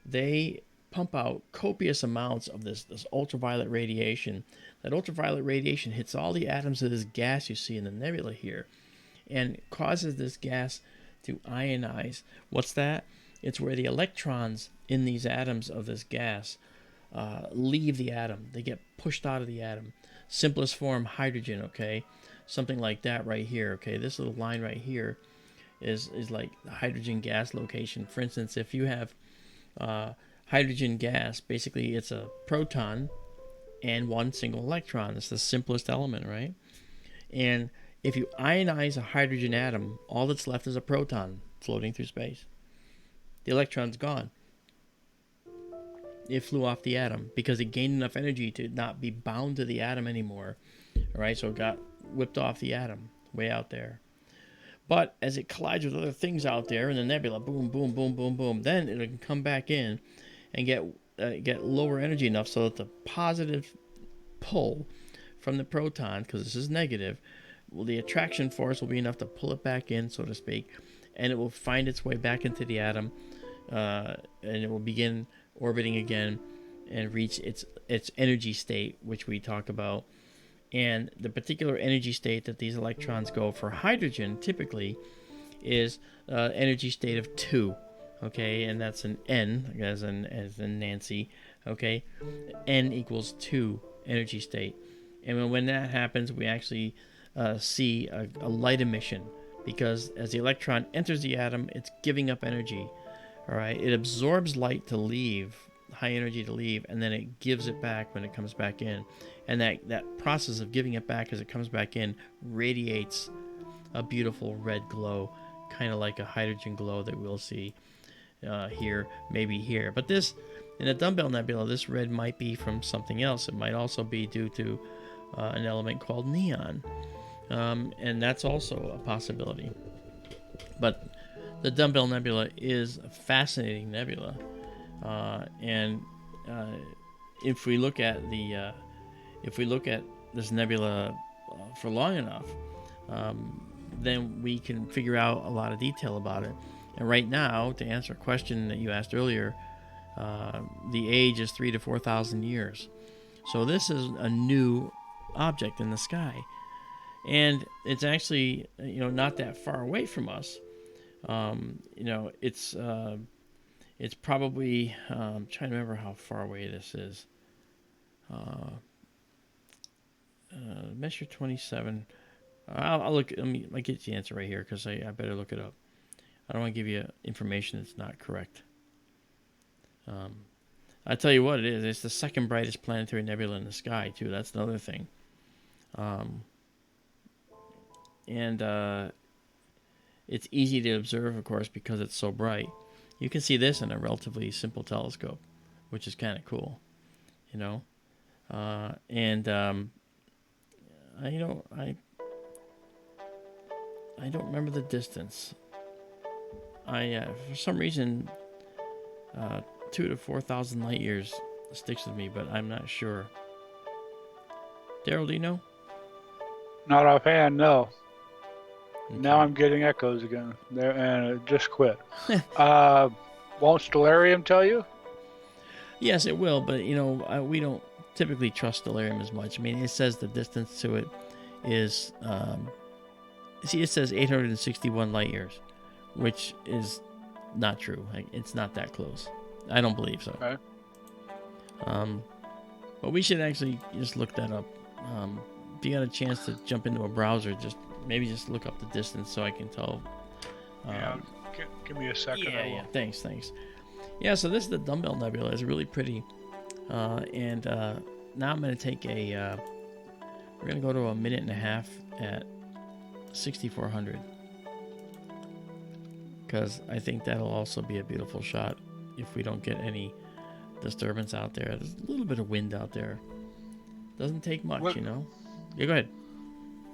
they pump out copious amounts of this ultraviolet radiation. That ultraviolet radiation hits all the atoms of this gas you see in the nebula here and causes this gas to ionize. What's that? It's where the electrons in these atoms of this gas leave the atom. They get pushed out of the atom. Simplest form, hydrogen, okay? Something like that right here, okay? This little line right here is like the hydrogen gas location. For instance, if you have hydrogen gas, basically it's a proton and one single electron. It's the simplest element, right? And if you ionize a hydrogen atom, all that's left is a proton floating through space. The electron's gone. It flew off the atom because it gained enough energy to not be bound to the atom anymore. All right, so it got whipped off the atom way out there. But as it collides with other things out there in the nebula, boom, boom, boom, boom, boom, then it can come back in and get lower energy enough so that the positive pull from the proton, because this is negative, the attraction force will be enough to pull it back in, so to speak, and it will find its way back into the atom, and it will begin orbiting again and reach its energy state, which we talk about. And the particular energy state that these electrons go for hydrogen typically is energy state of 2, okay, and that's an N as in Nancy, okay. N equals 2 energy state, and when that happens, we actually see a light emission, because as the electron enters the atom, it's giving up energy. All right, it absorbs light to leave, high energy to leave, and then it gives it back when it comes back in. And that process of giving it back as it comes back in radiates a beautiful red glow, kind of like a hydrogen glow that we'll see here, maybe here. But this, in a dumbbell nebula, this red might be from something else. It might also be due to an element called neon, and that's also a possibility. But the dumbbell nebula is a fascinating nebula, and if we look at this nebula for long enough, then we can figure out a lot of detail about it. And right now, to answer a question that you asked earlier, the age is 3,000 to 4,000 years. So this is a new object in the sky, and it's actually not that far away from us. It's probably I'm trying to remember how far away this is. Measure 27. I'll look. I'll get the answer right here, because I better look it up. I don't want to give you information that's not correct. I tell you what it is. It's the second brightest planetary nebula in the sky too. That's another thing. And it's easy to observe, of course, because it's so bright. You can see this in a relatively simple telescope, which is kind of cool, I don't remember the distance. For some reason, 2 to 4,000 light years sticks with me, but I'm not sure. Daryl, do you know? Not offhand, no. Okay. Now I'm getting echoes again there, and it just quit. Won't Stellarium tell you? Yes, it will, but we don't typically trust Stellarium as much. I mean, it says the distance to it is, it says 861 light years, which is not true. Like, it's not that close. I don't believe so. Okay. But we should actually just look that up. If you got a chance to jump into a browser, maybe just look up the distance so I can tell. Yeah, give me a second. Yeah, thanks. Yeah, so this is the Dumbbell Nebula. It's really pretty. And now I'm going to take we're going to go to a minute and a half at 6,400. Because I think that'll also be a beautiful shot if we don't get any disturbance out there. There's a little bit of wind out there. Doesn't take much, Yeah, go ahead.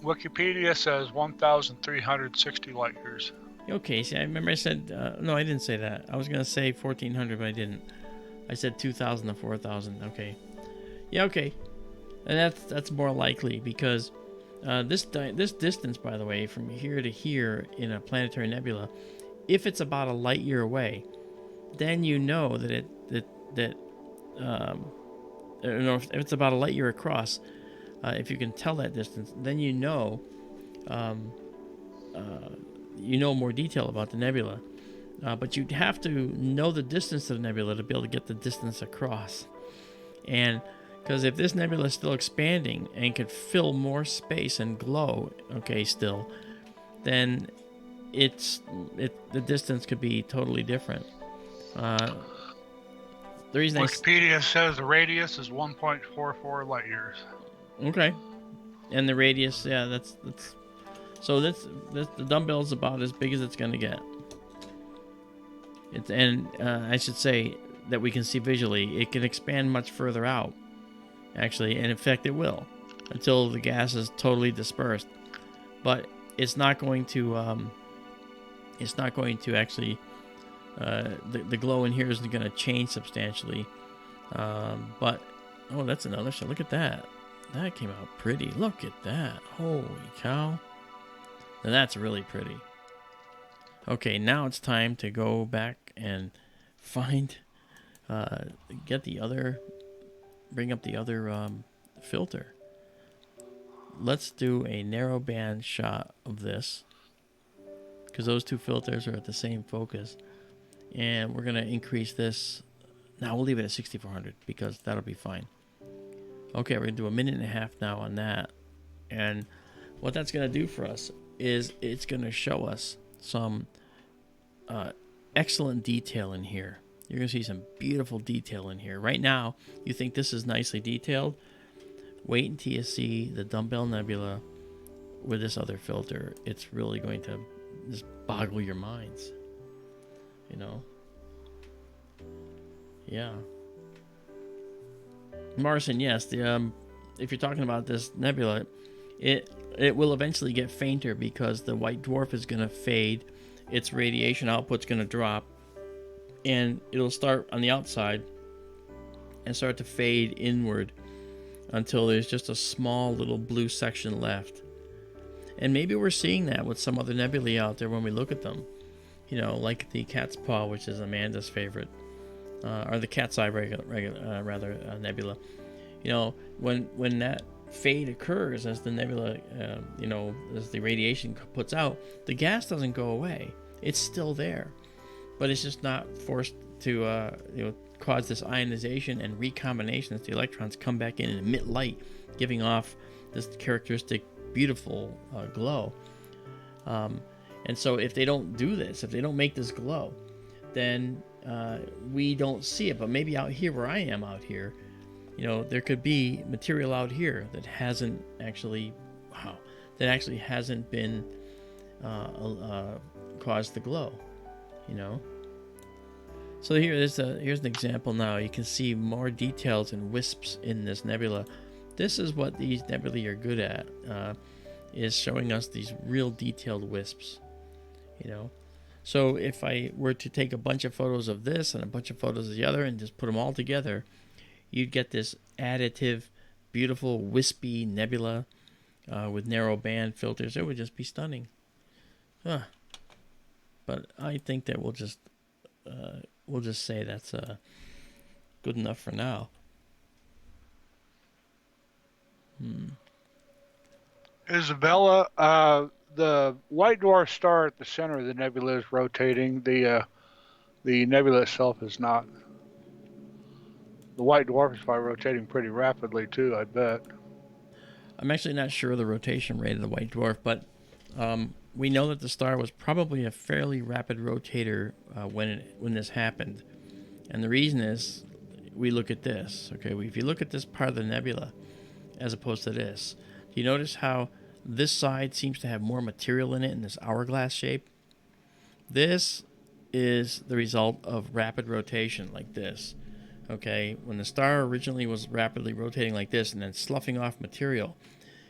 Wikipedia says 1,360 light years. Okay, see, I remember I said, no, I didn't say that. I was going to say 1,400, but I didn't. I said 2,000 to 4,000. Okay. Yeah, okay. And that's more likely because this distance, by the way, from here to here in a planetary nebula, if it's about a light year away, then you know that if it's about a light year across, if you can tell that distance, then you know more detail about the nebula. But you'd have to know the distance of the nebula to be able to get the distance across. And because if this nebula is still expanding and could fill more space and glow, still, then the distance could be totally different. The reason Wikipedia says the radius is 1.44 light years. Okay, and the radius, yeah, that's so the dumbbell's about as big as it's gonna get. I should say that we can see visually, it can expand much further out, actually, and in fact it will, until the gas is totally dispersed. But it's not going to actually. The glow in here isn't going to change substantially. But that's another shot. Look at that. That came out pretty. Look at that. Holy cow. Now that's really pretty. Okay, now it's time to go back and find, bring up the other filter. Let's do a narrow band shot of this, because those two filters are at the same focus. And we're going to increase this. Now we'll leave it at 6,400 because that'll be fine. Okay, we're going to do a minute and a half now on that. And what that's going to do for us is it's going to show us some excellent detail in here. You're going to see some beautiful detail in here. Right now, you think this is nicely detailed. Wait until you see the Dumbbell Nebula with this other filter. It's really going to just boggle your minds. Yeah. Martian, yes. If you're talking about this nebula, it will eventually get fainter because the white dwarf is going to fade, its radiation output's going to drop, and it'll start on the outside and start to fade inward until there's just a small little blue section left. And maybe we're seeing that with some other nebulae out there when we look at them. Like the cat's paw, which is Amanda's favorite, or the cat's eye nebula. When that fade occurs as the nebula, as the radiation puts out, the gas doesn't go away. It's still there, but it's just not forced to cause this ionization and recombination as the electrons come back in and emit light, giving off this characteristic beautiful glow. And so if they don't do this, if they don't make this glow, then we don't see it. But maybe out here where I am out here, there could be material out here that hasn't actually, hasn't been caused the glow, So here's an example now. You can see more details and wisps in this nebula. This is what these nebulae are good at, is showing us these real detailed wisps. So if I were to take a bunch of photos of this and a bunch of photos of the other and just put them all together, you'd get this additive, beautiful, wispy nebula with narrow band filters. It would just be stunning. Huh. But I think that we'll just say that's good enough for now. Isabella, the white dwarf star at the center of the nebula is rotating. The nebula itself is not. The white dwarf is probably rotating pretty rapidly too, I bet. I'm actually not sure of the rotation rate of the white dwarf, but we know that the star was probably a fairly rapid rotator when this happened. And the reason is, we look at this. Okay, if you look at this part of the nebula, as opposed to this, do you notice how this side seems to have more material in it in this hourglass shape? This is the result of rapid rotation like this. Okay, when the star originally was rapidly rotating like this and then sloughing off material,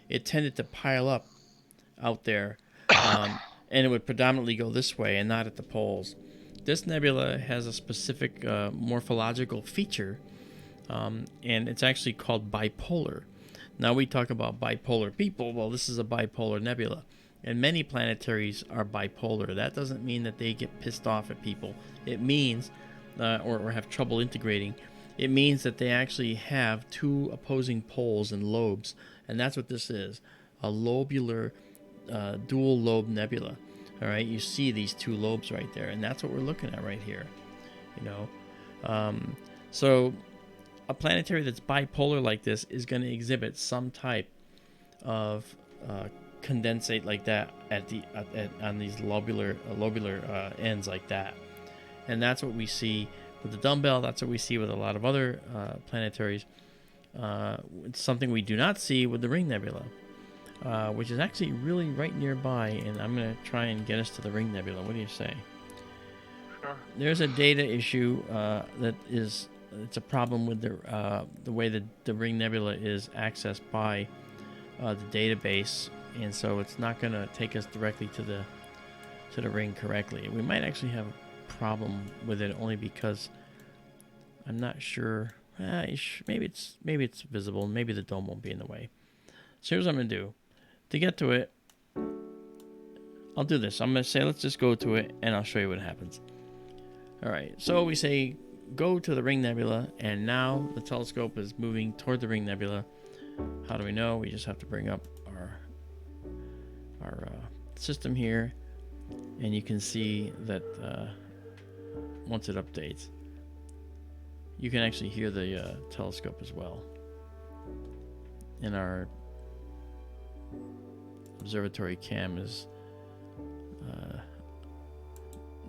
it tended to pile up out there, and it would predominantly go this way and not at the poles. This nebula has a specific morphological feature, and it's actually called bipolar. Now we talk about bipolar people. Well, this is a bipolar nebula, and many planetaries are bipolar. That doesn't mean that they get pissed off at people. It means, or have trouble integrating. It means that they actually have two opposing poles and lobes, and that's what this is, a lobular dual lobe nebula. All right, you see these two lobes right there, and that's what we're looking at right here. So a planetary that's bipolar like this is going to exhibit some type of condensate like that on these lobular ends like that, and that's what we see with the dumbbell. That's what we see with a lot of other planetaries. It's something we do not see with the Ring Nebula, which is actually really right nearby, and I'm going to try and get us to the Ring Nebula. What do you say? Sure. There's a data issue it's a problem with the way that the Ring Nebula is accessed by the database, and so it's not going to take us directly to the ring correctly. We might actually have a problem with it only because I'm not sure. Maybe it's visible. Maybe the dome won't be in the way. So here's what I'm going to do. To get to it, I'll do this. I'm going to say let's just go to it, and I'll show you what happens. All right. So we say go to the Ring Nebula, and now the telescope is moving toward the Ring Nebula. How do we know? We just have to bring up our system here, and you can see that once it updates, you can actually hear the telescope as well. And our observatory cam is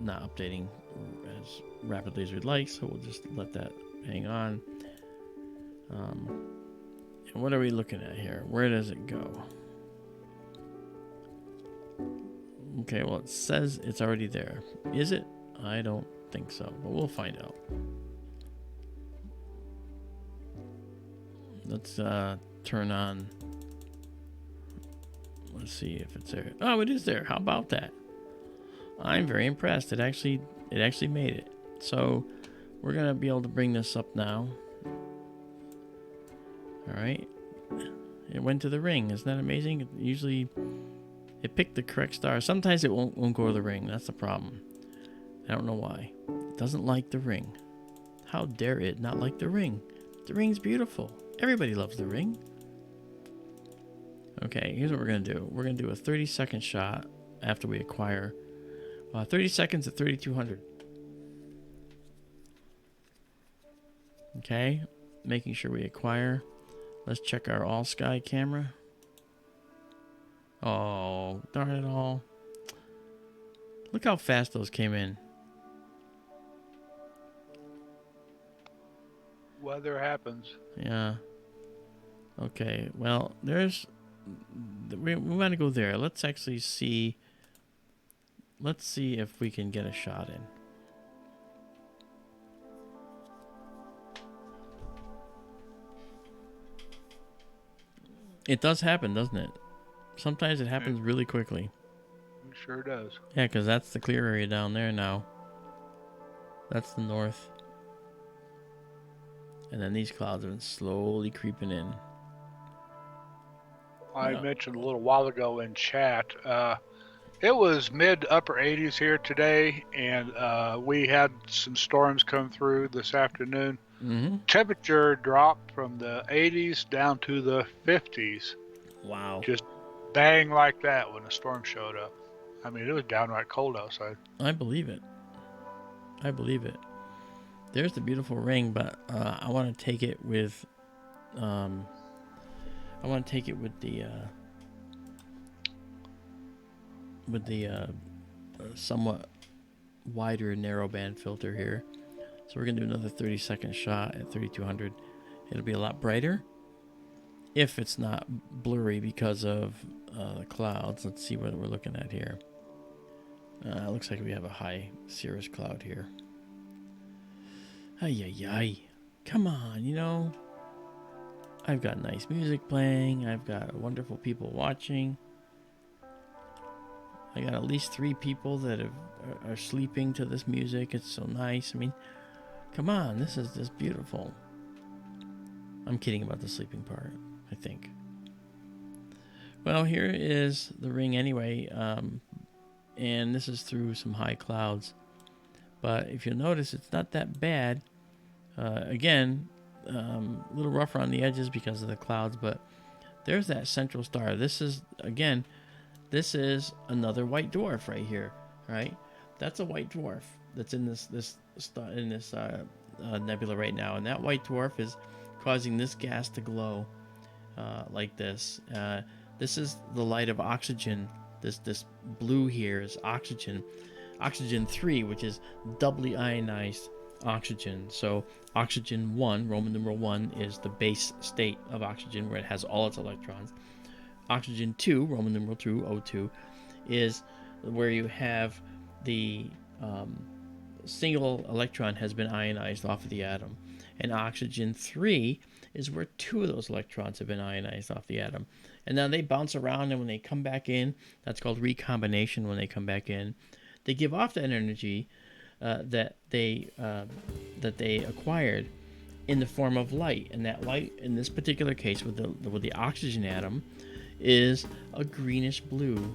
not updating as rapidly as we'd like, so we'll just let that hang on. And what are we looking at here? Where does it go? Okay, well, it says it's already there. Is it? I don't think so, but we'll find out. Let's turn on. Let's see if it's there. Oh, it is there. How about that? I'm very impressed. It actually made it. So we're gonna be able to bring this up now. All right. It went to the ring. Isn't that amazing? It picked the correct star. Sometimes it won't go to the ring. That's the problem. I don't know why. It doesn't like the ring. How dare it not like the ring? The ring's beautiful. Everybody loves the ring. Okay, here's what we're going to do. We're going to do a 30-second shot after we acquire 30 seconds at 3200. Okay, making sure we acquire. Let's check our all-sky camera. Oh, darn it all. Look how fast those came in. Weather happens. Yeah. Okay, well, we want to go there. Let's actually see. Let's see if we can get a shot in. It does happen, doesn't it? Sometimes it happens really quickly. It sure does. Yeah, because that's the clear area down there now. That's the north. And then these clouds have been slowly creeping in. I mentioned a little while ago in chat, it was mid to upper 80s here today, and we had some storms come through this afternoon. Mm-hmm. Temperature dropped from the 80s down to the 50s. Wow. Just bang like that when a storm showed up. I mean, it was downright cold outside. I believe it. I believe it. There's the beautiful ring, but I want to take it with the somewhat wider narrowband filter here. So we're gonna do another 30-second shot at 3200. It'll be a lot brighter if it's not blurry because of the clouds. Let's see what we're looking at here. Looks like we have a high cirrus cloud here. Ay, ay, ay. Come on, you know. I've got nice music playing. I've got wonderful people watching. I got at least 3 people that are sleeping to this music. It's so nice. I mean, come on. This is just beautiful. I'm kidding about the sleeping part, I think. Well, here is the ring anyway. And this is through some high clouds. But if you'll notice, it's not that bad. Again, a little rougher on the edges because of the clouds, but there's that central star. This is another white dwarf right here, right? That's a white dwarf that's in this nebula right now, and that white dwarf is causing this gas to glow like this. This is the light of oxygen. This blue here is oxygen 3, which is doubly ionized oxygen. So oxygen 1, Roman numeral 1, is the base state of oxygen where it has all its electrons. Oxygen 2, Roman numeral 2, O2, is where you have the single electron has been ionized off of the atom. And oxygen 3 is where 2 of those electrons have been ionized off the atom. And now they bounce around, and when they come back in, that's called recombination. When they come back in, they give off that energy that they acquired in the form of light. And that light, in this particular case, with the oxygen atom, is a greenish blue.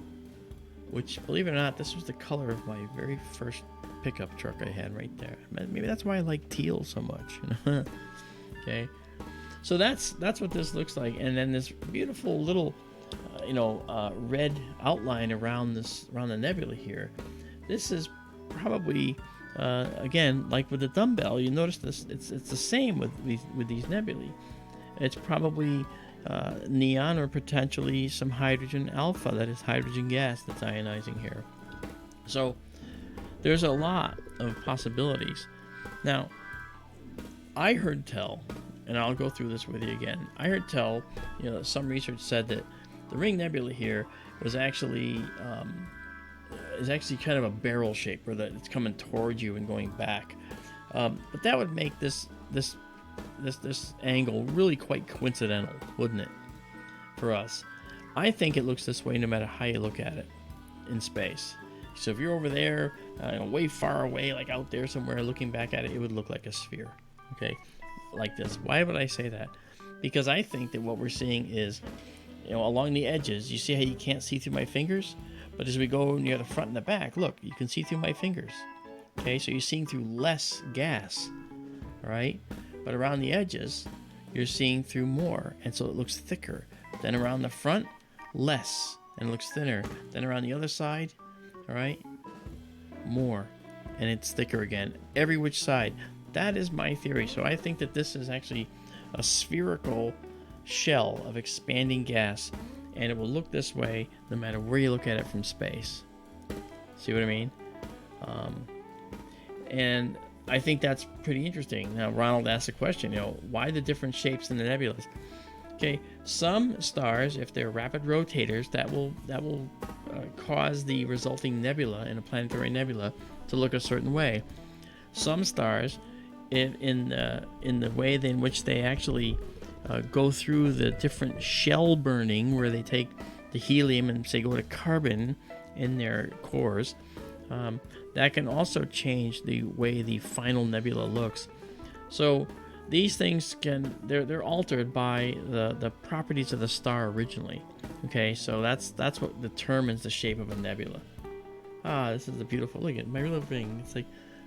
Which, believe it or not, this was the color of my very first pickup truck I had right there. Maybe that's why I like teal so much. Okay, so that's what this looks like, and then this beautiful little, red outline around the nebula here. This is probably, again, like with the dumbbell. You notice this. It's the same with these nebulae. It's probably neon or potentially some hydrogen alpha, that is hydrogen gas that's ionizing here. So there's a lot of possibilities. Now, I heard tell, and I'll go through this with you again. I heard tell, some research said that the ring nebula here was actually kind of a barrel shape, where it's coming towards you and going back. But that would make this angle really quite coincidental, wouldn't it, for us? I think it looks this way no matter how you look at it in space. So if you're over there, way far away, like out there somewhere, looking back at it, it would look like a sphere, okay, like this. Why would I say that? Because I think that what we're seeing is, along the edges, you see how you can't see through my fingers? But as we go near the front and the back, look, you can see through my fingers, okay? So you're seeing through less gas, all right? But around the edges, you're seeing through more, and so it looks thicker. Then around the front, less, and it looks thinner. Then around the other side, all right, more, and it's thicker again. Every which side. That is my theory. So I think that this is actually a spherical shell of expanding gas, and it will look this way no matter where you look at it from space. See what I mean? And I think that's pretty interesting. Now, Ronald asked a question, why the different shapes in the nebulas? Okay, some stars, if they're rapid rotators, that will cause the resulting nebula in a planetary nebula to look a certain way. Some stars, in the way in which they actually go through the different shell burning, where they take the helium and say go to carbon in their cores. That can also change the way the final nebula looks. So these things they're altered by the properties of the star originally. Okay, so that's what determines the shape of a nebula. This is a beautiful, look at my little ring. It's like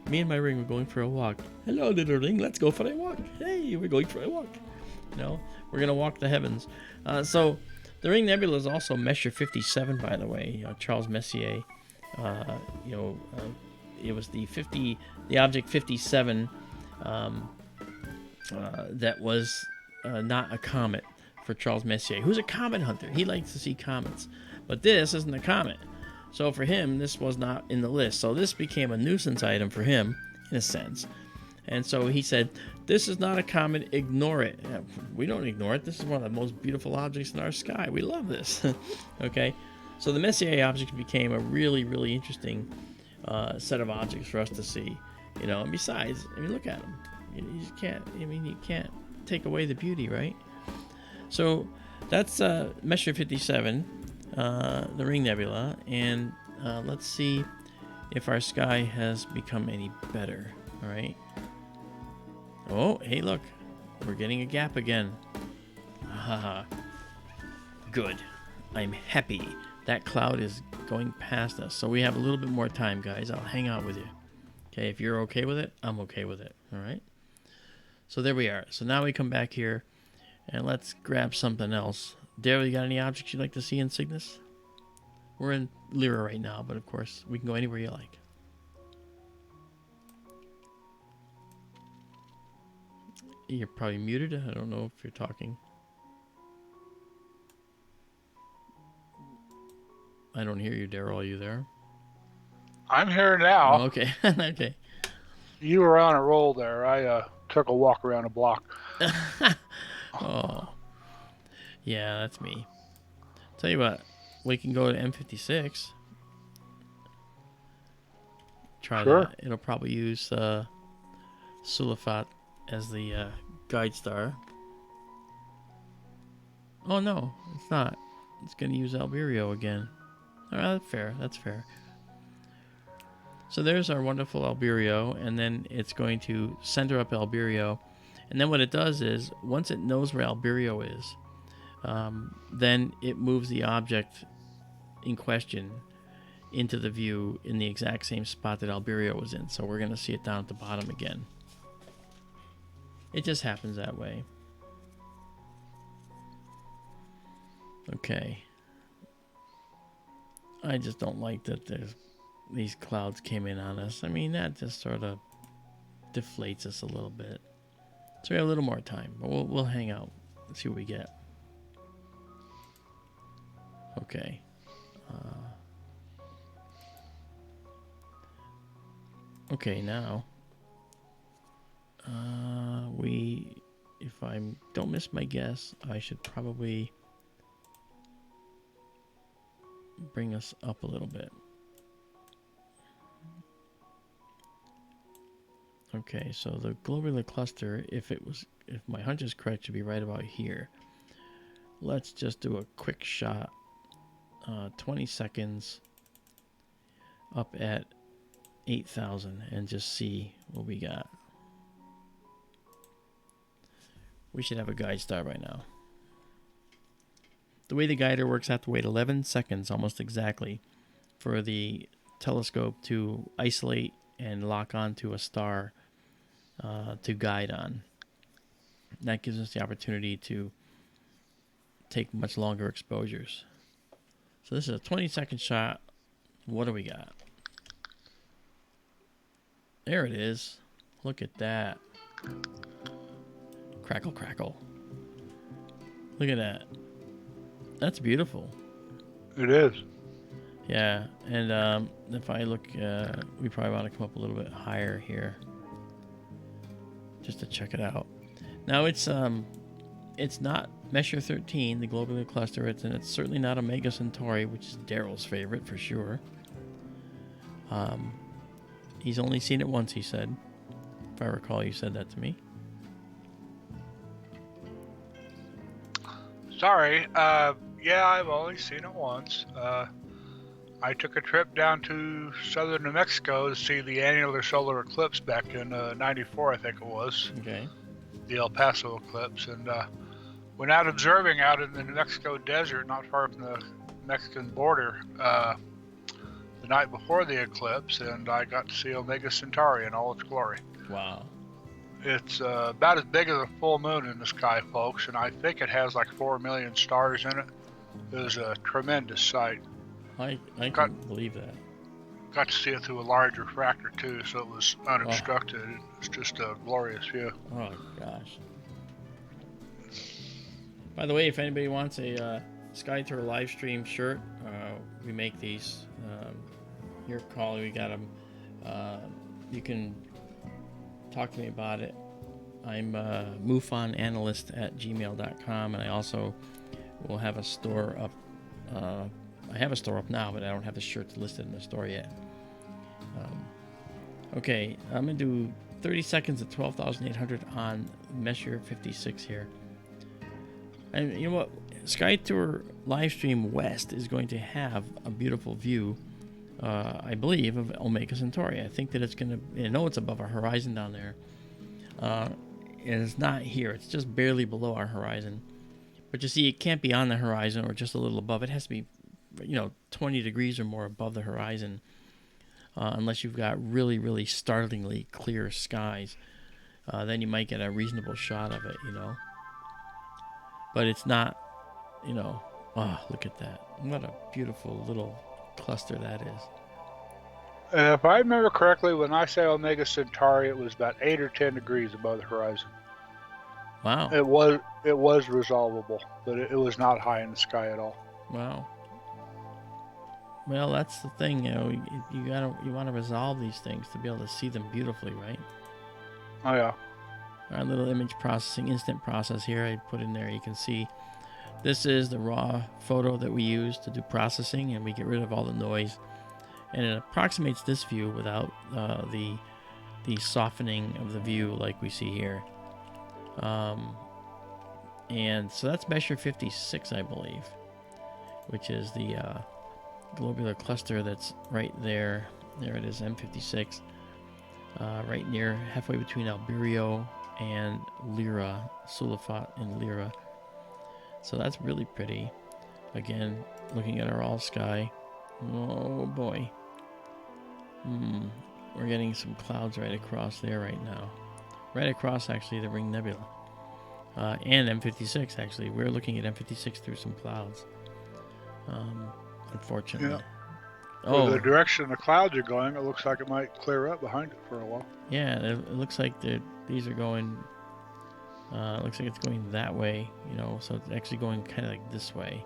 me and my ring were going for a walk. Hello, little ring, let's go for a walk. Hey, we're going for a walk. We're gonna walk the heavens. So the ring nebula is also Messier 57, by the way. Charles Messier. It was the object 57 that was not a comet for Charles Messier, who's a comet hunter. He likes to see comets, but this isn't a comet. So for him, this was not in the list. So this became a nuisance item for him, in a sense. And so he said, this is not a comet, ignore it. We don't ignore it. This is one of the most beautiful objects in our sky. We love this. Okay? So the Messier object became a really, really interesting set of objects for us to see. And besides, look at them. You just can't, you can't take away the beauty, right? So that's Messier 57, the Ring Nebula, and let's see if our sky has become any better. All right. Oh, hey, look, we're getting a gap again. Good. I'm happy. That cloud is going past us, so we have a little bit more time, guys. I'll hang out with you. Okay, if you're okay with it, I'm okay with it. All right. So there we are. So now we come back here, and let's grab something else. Daryl, you got any objects you'd like to see in Cygnus? We're in Lyra right now, but of course, we can go anywhere you like. You're probably muted. I don't know if you're talking. I don't hear you, Daryl. Are you there? I'm here now. Oh, okay. Okay. You were on a roll there. I took a walk around the block. Oh. Yeah, that's me. Tell you what, we can go to M56. Try that. It'll probably use Sulafat as the guide star. Oh no, it's not. It's going to use Alberio again. All right, that's fair. That's fair. So there's our wonderful Alberio, and then it's going to center up Alberio. And then what it does is, once it knows where Alberio is, then it moves the object in question into the view in the exact same spot that Alberio was in. So we're going to see it down at the bottom again. It just happens that way. Okay. I just don't like that these clouds came in on us. That just sort of deflates us a little bit. So we have a little more time, but we'll hang out and see what we get. Okay. Okay, now if I don't miss my guess, I should probably bring us up a little bit. Okay, so the globular cluster, if my hunch is correct, should be right about here. Let's just do a quick shot, 20 seconds up at 8,000 and just see what we got. We should have a guide star by now. The way the guider works, I have to wait 11 seconds almost exactly for the telescope to isolate and lock onto a star to guide on. That gives us the opportunity to take much longer exposures. So this is a 20-second shot. What do we got? There it is. Look at that. Crackle, crackle. Look at that. That's beautiful. It is. Yeah, and if I look, we probably want to come up a little bit higher here, just to check it out. Now it's not Messier 13, the globular cluster. It's certainly not Omega Centauri, which is Daryl's favorite for sure. He's only seen it once, he said. If I recall, you said that to me. Sorry. Yeah, I've only seen it once. I took a trip down to southern New Mexico to see the annular solar eclipse back in '94, I think it was, Okay. the El Paso eclipse, and went out observing out in the New Mexico desert, not far from the Mexican border, the night before the eclipse, and I got to see Omega Centauri in all its glory. Wow. It's about as big as a full moon in the sky, folks, and I think it has like 4 million stars in it. It was a tremendous sight. I can believe that. Got to see it through a large refractor too, so it was unobstructed. It was just a glorious view. Oh gosh. By the way, if anybody wants a SkyTour LiveStream shirt, we make these. Your call, we got them. You can talk to me about it. I'm mufonanalyst@gmail.com, and I also will have a store up. I have a store up now, but I don't have the shirts listed in the store yet. Okay, I'm going to do 30 seconds at 12,800 on Messier 56 here. And you know what? SkyTour LiveStream West is going to have a beautiful view, I believe, of Omega Centauri. I think that it's going to... I know it's above our horizon down there. And it's not here. It's just barely below our horizon. But you see, it can't be on the horizon or just a little above. It has to be, 20 degrees or more above the horizon, unless you've got really, really startlingly clear skies. Then you might get a reasonable shot of it, But it's not, oh, look at that. What a beautiful little cluster that is. And if I remember correctly, when I say Omega Centauri, it was about 8 or 10 degrees above the horizon. Wow. It was resolvable, but it was not high in the sky at all. Wow. Well, that's the thing, you want to resolve these things to be able to see them beautifully, right? Oh yeah. Our little image processing, instant process here, I put in there. You can see this is the raw photo that we use to do processing, and we get rid of all the noise, and it approximates this view without the softening of the view like we see here. And so that's Messier 56, I believe, which is the globular cluster that's right there. There it is, M56, right near, halfway between Albireo and Lyra, Sulfat and Lyra. So that's really pretty. Again, looking at our all sky. Oh boy. We're getting some clouds right across there right now. Right across, actually, the Ring Nebula. And M56, actually. We're looking at M56 through some clouds. Unfortunately. Yeah. Oh, the direction the clouds are going, it looks like it might clear up behind it for a while. Yeah, it looks like these are going. It looks like it's going that way, so it's actually going kind of like this way.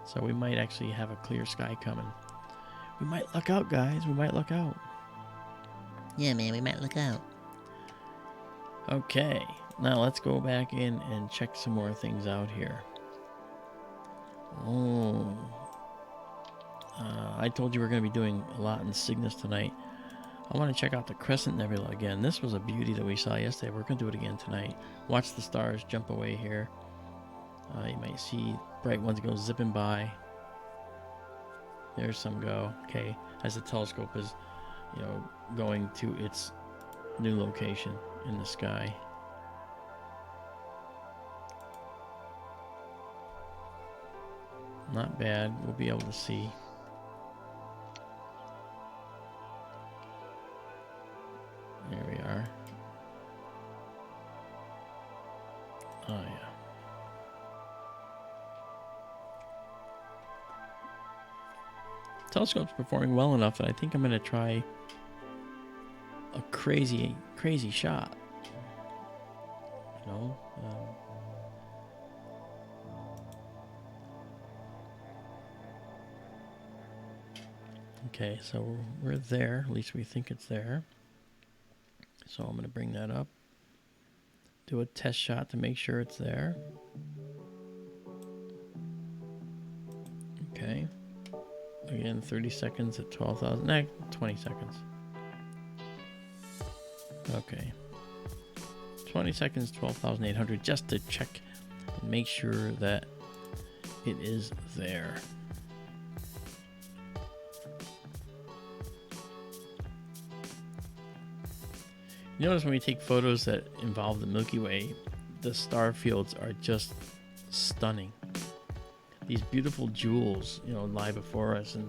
So we might actually have a clear sky coming. We might luck out, guys. We might luck out. Yeah, man, we might look out. Okay, now let's go back in and check some more things out here. Oh. I told you we're going to be doing a lot in Cygnus tonight. I want to check out the Crescent Nebula again. This was a beauty that we saw yesterday. We're going to do it again tonight. Watch the stars jump away here. You might see bright ones go zipping by. There's some go. Okay, as the telescope is, going to its new location in the sky. Not bad. We'll be able to see. There we are. Oh, yeah. Telescope's performing well enough that I think I'm going to try a crazy, crazy shot. Okay, so we're there. At least we think it's there. So I'm going to bring that up. Do a test shot to make sure it's there. Okay. Again, 30 seconds at 12,000. 20 seconds. Okay. 20 seconds, 12,800, just to check and make sure that it is there. You notice when we take photos that involve the Milky Way, the star fields are just stunning. These beautiful jewels, lie before us, and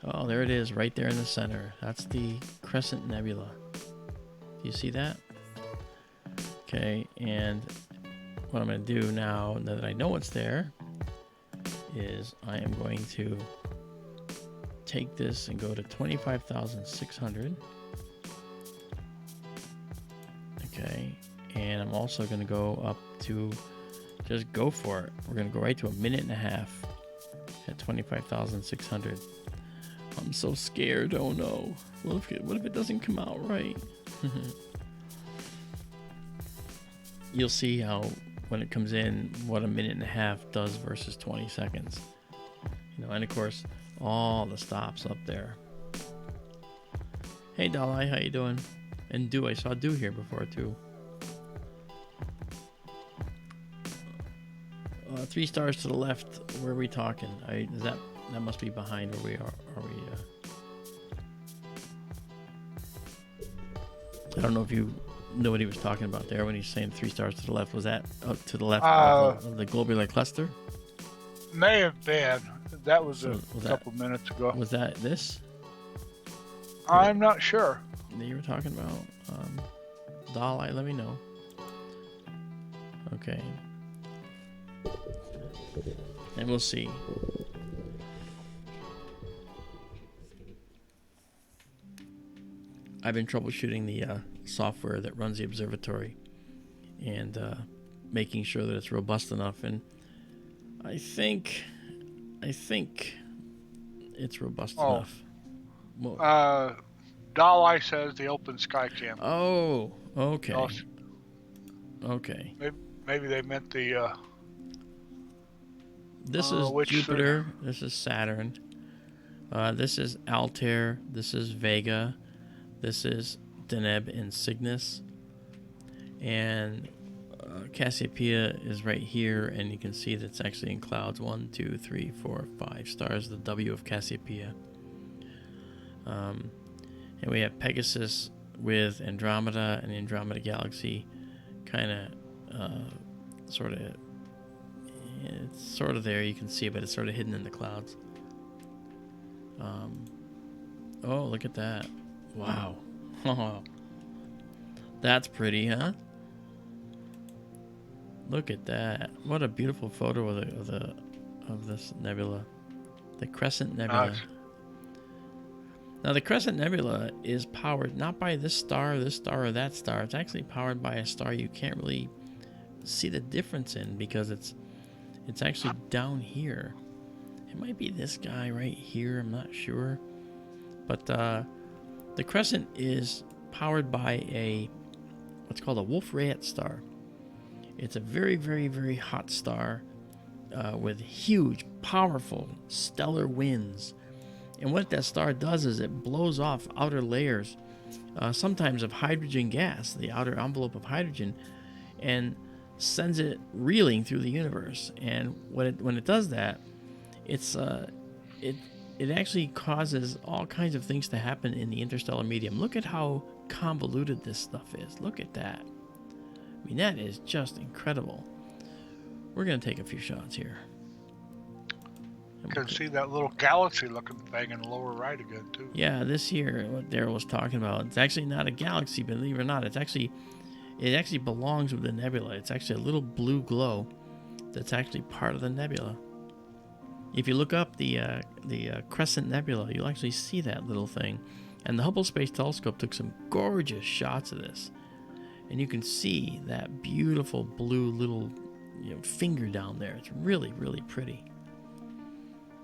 oh, there it is, right there in the center. That's the Crescent Nebula. Do you see that? Okay, and what I'm going to do now that I know it's there is I am going to take this and go to 25,600. Okay, and I'm also going to go up to, just go for it. We're going to go right to 1.5 minutes at 25,600. I'm so scared. Oh no. What if it doesn't come out right? You'll see how when it comes in, what 1.5 minutes does versus 20 seconds. And of course, all the stops up there. Hey Dalai, how you doing? And I saw Do here before too. 3 stars to the left. Where are we talking? That must be behind where we are. I don't know if you know what he was talking about there when he's saying 3 stars to the left. Was that up to the left of the globular cluster? May have been. That was a couple minutes ago. Was that this? I'm not sure. That you were talking about? Dalai, let me know. Okay. And we'll see. I've been troubleshooting the software that runs the observatory and making sure that it's robust enough, and I think it's robust enough. Well, Dalai says the open sky cam. Oh, okay. Okay. Maybe they meant the. This is Jupiter. This is Saturn. This is Altair. This is Vega. This is Deneb and Cygnus. And Cassiopeia is right here, and you can see that it's actually in clouds. 1, 2, 3, 4, 5 stars. The W of Cassiopeia. And we have Pegasus with Andromeda, and the Andromeda Galaxy kind of sort of, it's sort of there, you can see it, but it's sort of hidden in the clouds. Oh, look at that. Wow. That's pretty, huh? Look at that. What a beautiful photo of this nebula. The Crescent Nebula. Now, the Crescent Nebula is powered not by this star, or that star. It's actually powered by a star you can't really see the difference in because it's actually down here. It might be this guy right here. I'm not sure. But the Crescent is powered by what's called a Wolf-Rayet star. It's a very, very, very hot star with huge, powerful, stellar winds. And what that star does is it blows off outer layers, sometimes of hydrogen gas, the outer envelope of hydrogen, and sends it reeling through the universe. And when it does that, it actually causes all kinds of things to happen in the interstellar medium. Look at how convoluted this stuff is. Look at that. I mean, that is just incredible. We're going to take a few shots here. You can see that little galaxy-looking thing in the lower right again, too. Yeah, this here, what Daryl was talking about, it's actually not a galaxy, believe it or not. It actually belongs with the nebula. It's actually a little blue glow that's actually part of the nebula. If you look up the Crescent Nebula, you'll actually see that little thing. And the Hubble Space Telescope took some gorgeous shots of this. And you can see that beautiful blue little finger down there. It's really, really pretty.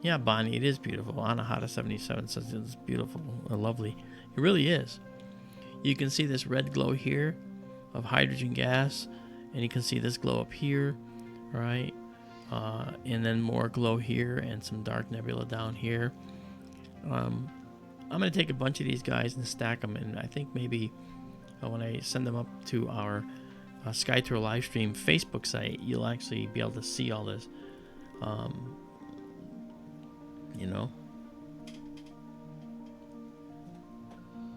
Yeah, Bonnie, it is beautiful. Anahata77 says it's beautiful, lovely. It really is. You can see this red glow here of hydrogen gas, and you can see this glow up here, right? And then more glow here, and some dark nebula down here. I'm going to take a bunch of these guys and stack them, and I think maybe when I send them up to our SkyTour LiveStream Facebook site, you'll actually be able to see all this.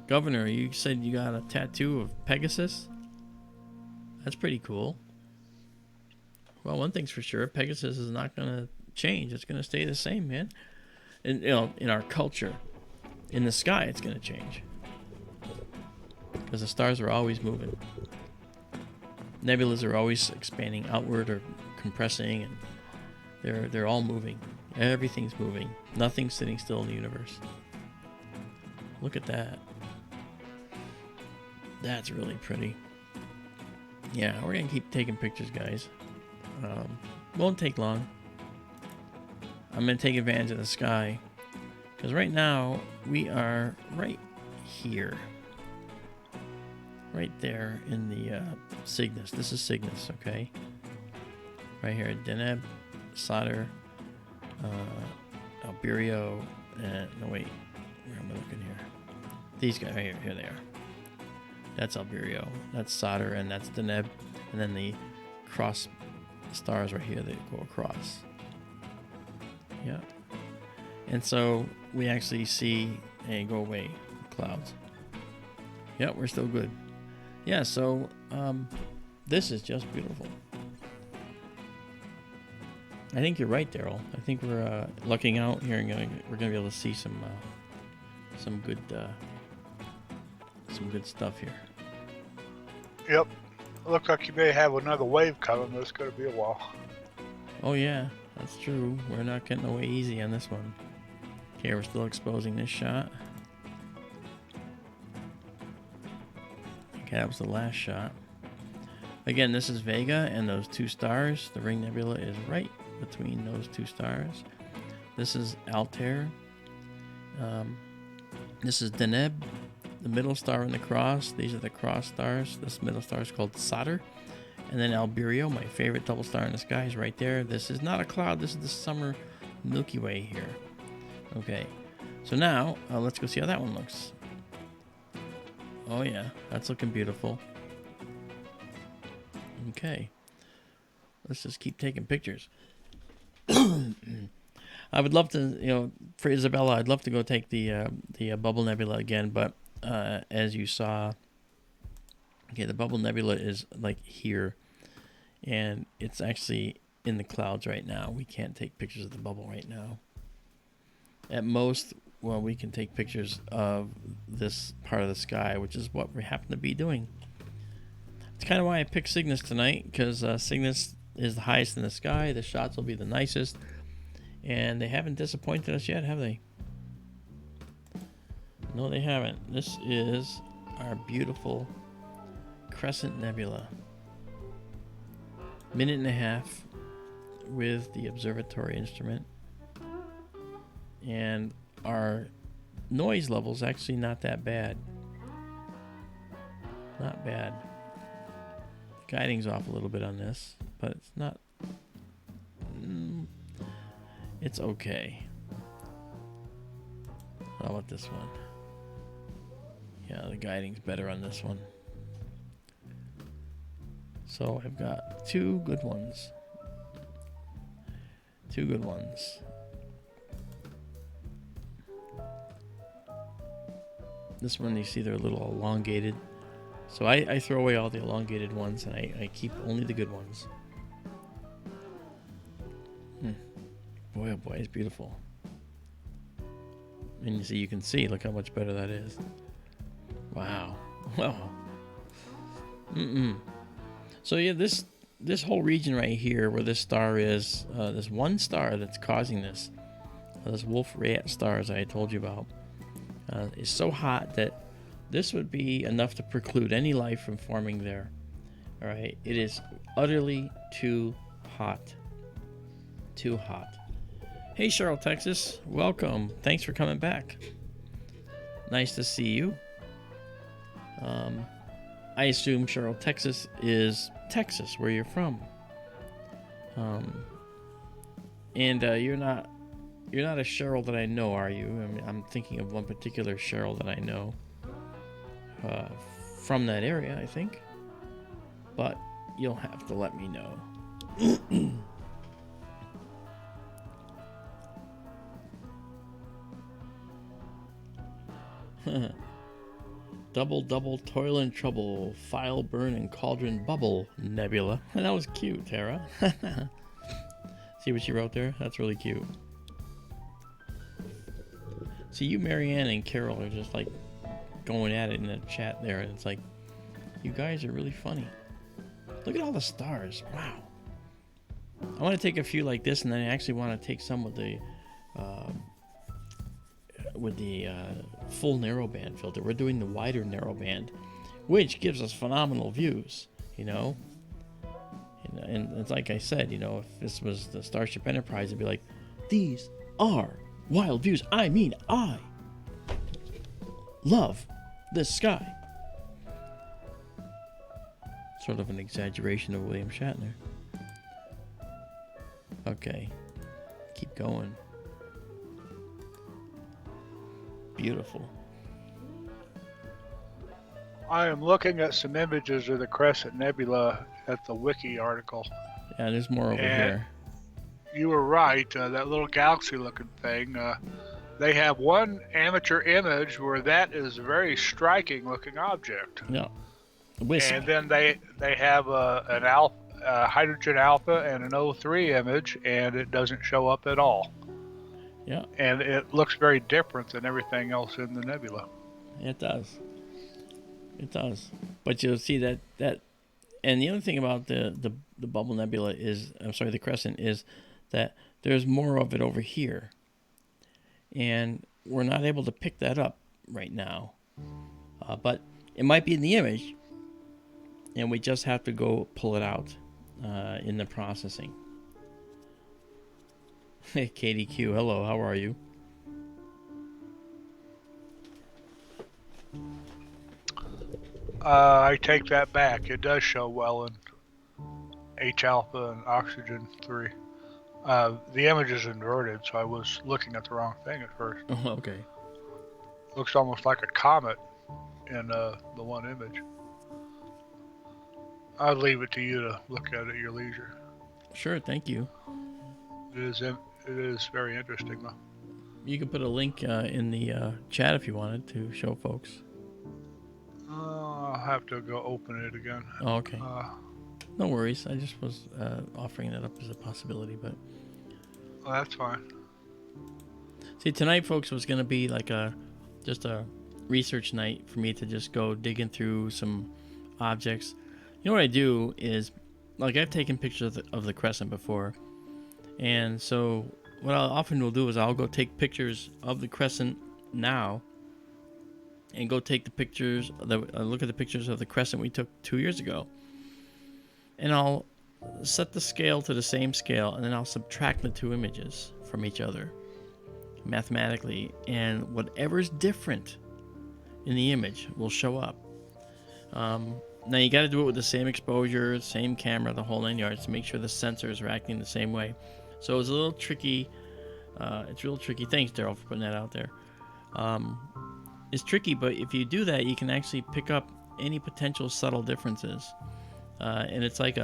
Governor, you said you got a tattoo of Pegasus? That's pretty cool. Well, one thing's for sure, Pegasus is not going to change. It's going to stay the same, man. And, you know, in our culture, in the sky, it's going to change. Because the stars are always moving. Nebulas are always expanding outward or compressing, and they're all moving. Everything's moving. Nothing's sitting still in the universe. Look at that. That's really pretty. Yeah, we're gonna keep taking pictures, guys. Won't take long. I'm gonna take advantage of the sky, because right now we are right here, right there in the Cygnus. This is Cygnus, okay? Right here at Deneb, Solder, Alberio, and no wait, where am I looking here? These guys right here. Here they are. That's Alberio, that's Solder, and that's Deneb, and then the cross stars right here that go across. Yeah. And so we actually see a go away clouds. Yeah, we're still good. Yeah, so this is just beautiful. I think you're right, Daryl. I think we're lucking out here, and we're gonna be able to see some good stuff here. Yep. Looks like you may have another wave coming, but it's going to be a while. Oh yeah, that's true. We're not getting away easy on this one. Okay, we're still exposing this shot. Okay, that was the last shot. Again, this is Vega and those two stars. The Ring Nebula is right between those two stars. This is Altair. This is Deneb, the middle star and the cross. These are the cross stars. This middle star is called Solder. And then Alberio, my favorite double star in the sky, is right there. This is not a cloud. This is the summer Milky Way here. Okay, so now let's go see how that one looks. Oh yeah, that's looking beautiful. Okay, let's just keep taking pictures. I would love to, for Isabella, I'd love to go take the Bubble Nebula again, but as you saw, okay, the Bubble Nebula is like here, and it's actually in the clouds right now. We can't take pictures of the bubble right now. At most, well, we can take pictures of this part of the sky, which is what we happen to be doing. It's kind of why I picked Cygnus tonight, because Cygnus is the highest in the sky. The shots will be the nicest, and they haven't disappointed us yet, have they? No, they haven't. This is our beautiful Crescent Nebula. Minute and a half with the observatory instrument. And our noise level is actually not that bad. Not bad. Guiding's off a little bit on this, but it's not... it's okay. How about this one? Yeah, the guiding's better on this one. So I've got two good ones. Two good ones. This one, you see they're a little elongated. So I throw away all the elongated ones, and I keep only the good ones. Boy, oh boy, it's beautiful. And you can see, look how much better that is. Wow. Wow. So yeah, this whole region right here where this star is, this one star that's causing this Wolf-Rayet stars I told you about, is so hot that this would be enough to preclude any life from forming there. All right, it is utterly too hot. Too hot. Hey, Cheryl, Texas, welcome. Thanks for coming back. Nice to see you. I assume Cheryl, Texas is Texas, where you're from. And you're not a Cheryl that I know, are you? I mean, I'm thinking of one particular Cheryl that I know from that area, I think. But you'll have to let me know. Double, toil and trouble, file burn and cauldron bubble nebula. That was cute, Tara. See what she wrote there? That's really cute. See, you, Marianne, and Carol are just like going at it in the chat there, and it's like, you guys are really funny. Look at all the stars. Wow. I want to take a few like this, and then I actually want to take some with the full narrowband filter. We're doing the wider narrowband, which gives us phenomenal views, you know. And it's like I said, you know, if this was the Starship Enterprise, it'd be like, these are wild views. I mean, I love this sky. Sort of an exaggeration of William Shatner. Okay, keep going. Beautiful. I am looking at some images of the Crescent Nebula at the Wiki article. Yeah, there's more over here. You were right. That little galaxy-looking thing. They have one amateur image where that is a very striking-looking object. Yeah. Wisp. And then they have an hydrogen alpha and an O3 image, and it doesn't show up at all. Yeah. And it looks very different than everything else in the nebula. It does. It does. But you'll see that and the other thing about the bubble nebula is, I'm sorry, the crescent, is that there's more of it over here. And we're not able to pick that up right now. But it might be in the image, and we just have to go pull it out in the processing. Hey, Katie Q, hello, how are you? I take that back. It does show well in H alpha and oxygen 3. The image is inverted, so I was looking at the wrong thing at first. Oh, okay. Looks almost like a comet in the one image. I'll leave it to you to look at your leisure. Sure, thank you. It is very interesting, though. You can put a link in the chat if you wanted to show folks. I'll have to go open it again. Oh, okay. No worries. I just was offering that up as a possibility, but... Oh, that's fine. See, tonight, folks, was going to be like just a research night for me to just go digging through some objects. You know what I do is, like, I've taken pictures of the crescent before, and so what I often will do is I'll go take pictures of the crescent now, and go take the pictures, look at the pictures of the crescent we took 2 years ago, and I'll set the scale to the same scale, and then I'll subtract the two images from each other mathematically, and whatever's different in the image will show up. Now you got to do it with the same exposure, same camera, the whole 9 yards, to make sure the sensors are acting the same way. So it's a little tricky. It's real tricky. Thanks, Daryl, for putting that out there. It's tricky, but if you do that, you can actually pick up any potential subtle differences. And it's like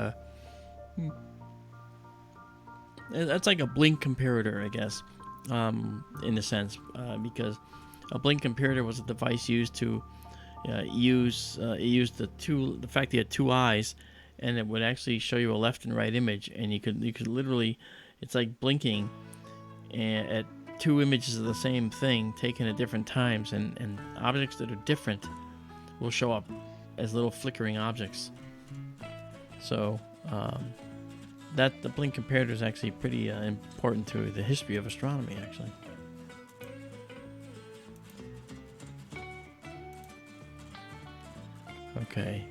that's like a blink comparator, I guess, in a sense, because a blink comparator was a device used to it used the fact that you had two eyes, and it would actually show you a left and right image, and you could literally, it's like blinking at two images of the same thing taken at different times, and objects that are different will show up as little flickering objects. So that the blink comparator is actually pretty important to the history of astronomy, actually. Okay,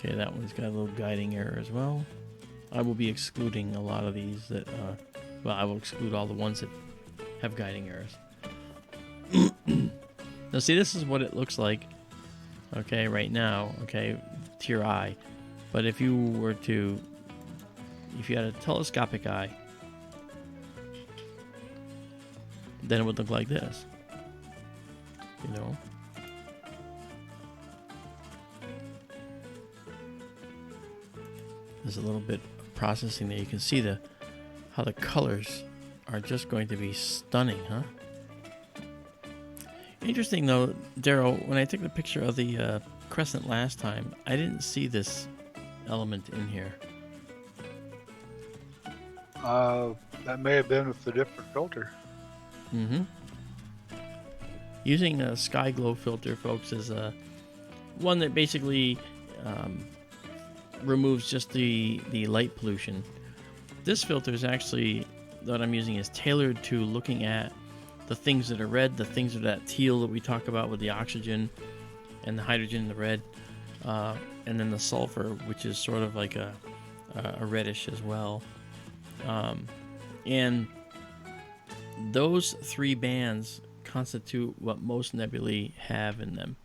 that one's got a little guiding error as well. I will be excluding a lot of these that, well, I will exclude all the ones that have guiding errors. Now, see, this is what it looks like, okay, right now, okay, to your eye. But if you had a telescopic eye, then it would look like this, you know? There's a little bit of processing there. You can see how the colors are just going to be stunning, huh? Interesting though, Daryl, when I took the picture of the crescent last time, I didn't see this element in here. That may have been with a different filter. Mm-hmm. Using a sky glow filter, folks, is one that basically removes just the light pollution. This filter is actually, that I'm using, is tailored to looking at the things that are red, the things that are that teal that we talk about with the oxygen and the hydrogen in the red, and then the sulfur, which is sort of like a reddish as well. And those three bands constitute what most nebulae have in them.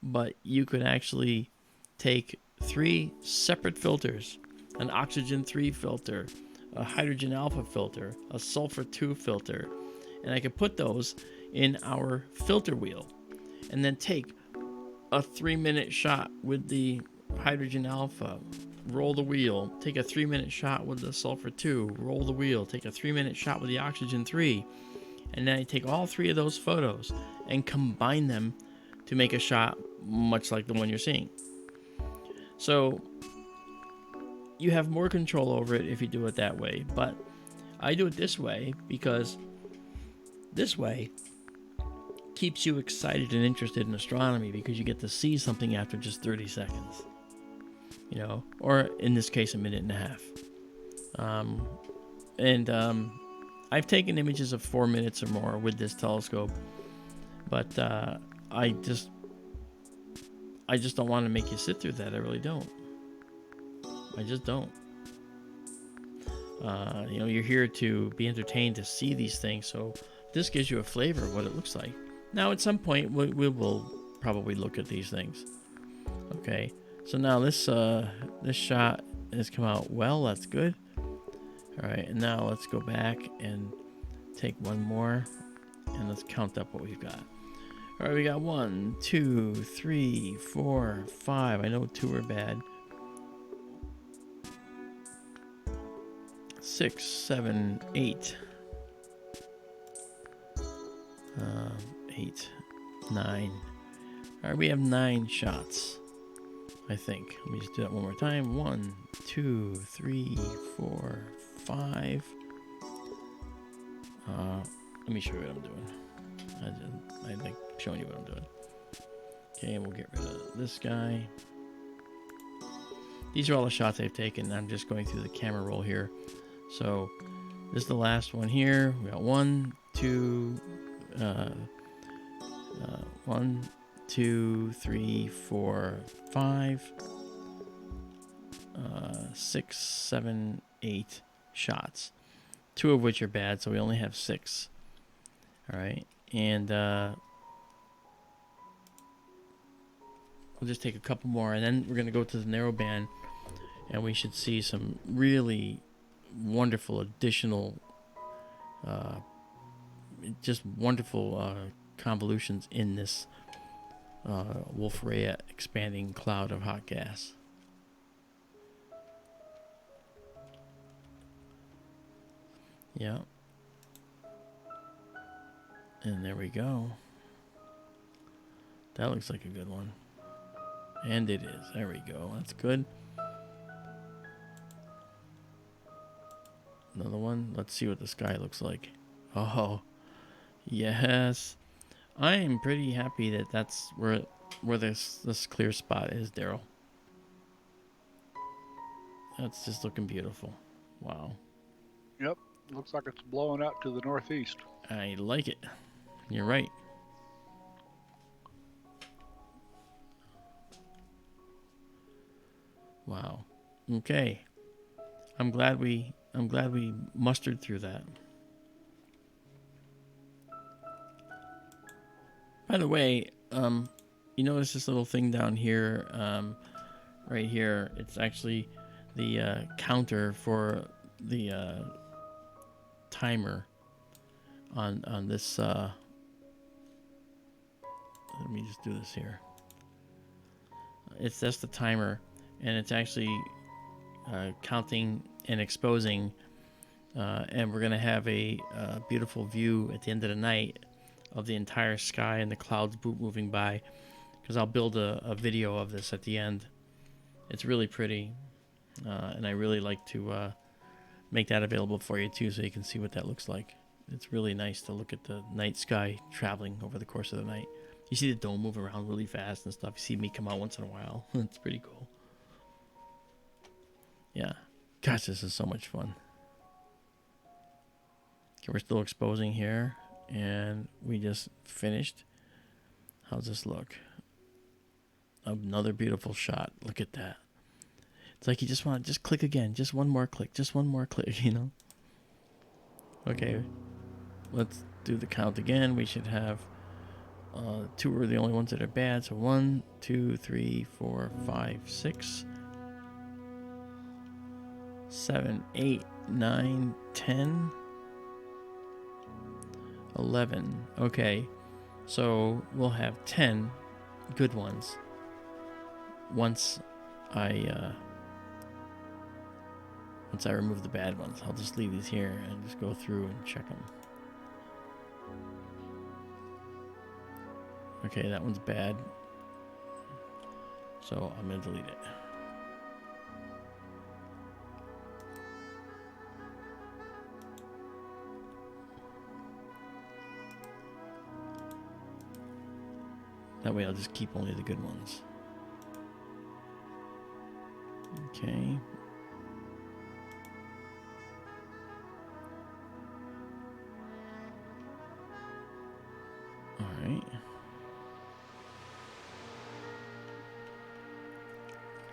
But you could actually take three separate filters, an oxygen 3 filter, a hydrogen alpha filter, a sulfur 2 filter, and I could put those in our filter wheel and then take a 3-minute shot with the hydrogen alpha, roll the wheel, take a 3-minute shot with the sulfur 2, roll the wheel, take a 3-minute shot with the oxygen 3, and then I take all three of those photos and combine them to make a shot much like the one you're seeing. So you have more control over it if you do it that way, but I do it this way because this way keeps you excited and interested in astronomy, because you get to see something after just 30 seconds, you know, or in this case, a minute and a half. I've taken images of 4 minutes or more with this telescope, but I just don't want to make you sit through that. I really don't. I just don't. You know, you're here to be entertained, to see these things, so this gives you a flavor of what it looks like. Now, at some point, we will probably look at these things. Okay, so now this shot has come out well. That's good. All right, and now let's go back and take one more, and let's count up what we've got. All right, we got 1, 2, 3, 4, 5. I know 2 are bad. 6, 7, 8. 8, 9. All right, we have 9 shots, I think. Let me just do that one more time. 1, 2, 3, 4, 5. Let me show you what I'm doing. I like showing you what I'm doing. Okay, and we'll get rid of this guy. These are all the shots I've taken. I'm just going through the camera roll here. So this is the last one here. We got 1, 2, 1, 2, 3, 4, 5, 6, 7, 8 shots. 2 of which are bad, so we only have 6. All right, and we'll just take a couple more, and then we're going to go to the narrow band, and we should see some really wonderful additional, just wonderful convolutions in this Wolf-Rayet expanding cloud of hot gas. Yeah. And there we go. That looks like a good one. And it is. There we go. That's good. Another one. Let's see what the sky looks like. Oh, yes. I am pretty happy that that's where this clear spot is, Daryl. That's just looking beautiful. Wow. Yep. Looks like it's blowing out to the northeast. I like it. You're right. Wow. Okay. I'm glad we mustered through that. By the way, you notice this little thing down here, right here. It's actually the counter for the timer on this. Let me just do this here. That's the timer, and it's actually counting and exposing, and we're gonna have a beautiful view at the end of the night of the entire sky and the clouds moving by, because I'll build a video of this at the end. It's really pretty, and I really like to make that available for you too, so you can see what that looks like. It's really nice to look at the night sky traveling over the course of the night. You see the dome move around really fast and stuff. You see me come out once in a while. It's pretty cool. Yeah. Gosh, this is so much fun. Okay, we're still exposing here, and we just finished. How's this look? Another beautiful shot. Look at that. It's like you just want to just click again. Just one more click. Just one more click, you know? Okay. Let's do the count again. We should have 2 are the only ones that are bad. So 1, 2, 3, 4, 5, 6, 7, 8, 9, 10, 11. Okay. So we'll have 10 good ones once I remove the bad ones. I'll just leave these here and just go through and check them. Okay, that one's bad, so I'm gonna delete it. That way I'll just keep only the good ones. Okay. All right.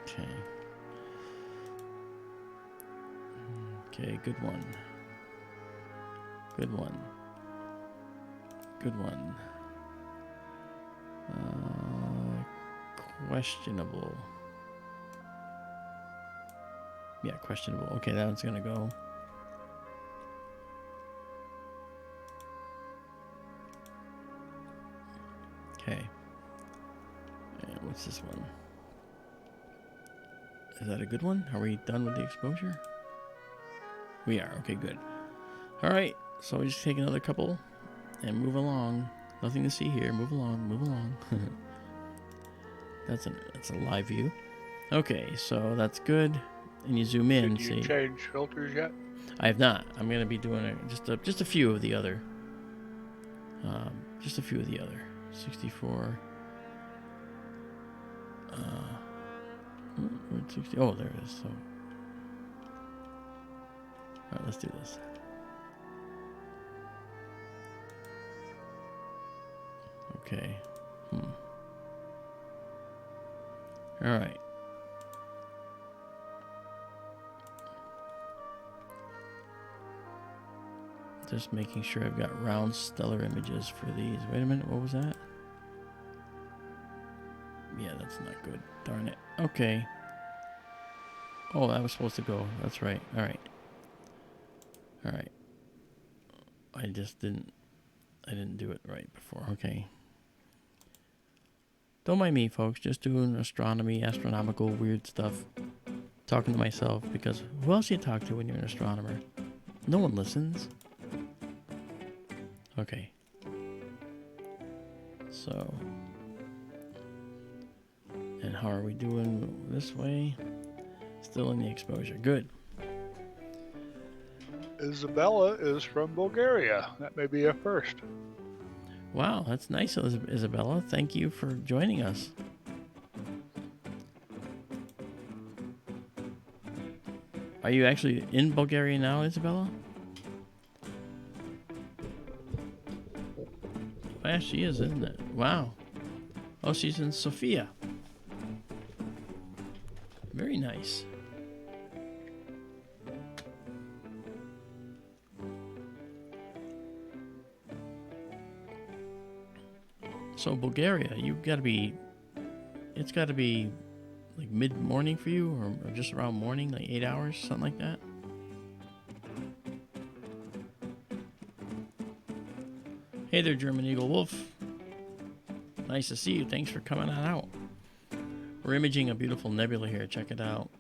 Okay. Okay, good one. Good one. Good one. Questionable. Yeah, questionable. Okay, that one's gonna go. Okay. And what's this one? Is that a good one? Are we done with the exposure? We are. Okay, good. All right. So we just take another couple and move along. Nothing to see here. Move along. Move along. That's a live view. Okay, so that's good. And you zoom in. Did you change filters yet? I have not. I'm gonna be doing just a few of the other. Just a few of the other. 64. 60. Oh, there it is. So, all right, let's do this. Okay. All right. Just making sure I've got round stellar images for these. Wait a minute, what was that? Yeah, that's not good. Darn it. Okay. Oh, that was supposed to go. That's right. All right. All right. I didn't do it right before. Okay. Don't mind me, folks. Just doing astronomy, astronomical, weird stuff. Talking to myself, because who else you talk to when you're an astronomer? No one listens. Okay. So. And how are we doing this way? Still in the exposure. Good. Isabella is from Bulgaria. That may be a first. Wow, that's nice, Isabella. Thank you for joining us. Are you actually in Bulgaria now, Isabella? Oh, yeah, she is, isn't it? Wow. Oh, she's in Sofia. Very nice. So Bulgaria, it's got to be like mid-morning for you, or just around morning, like 8 hours, something like that. Hey there, German Eagle Wolf. Nice to see you. Thanks for coming on out. We're imaging a beautiful nebula here. Check it out.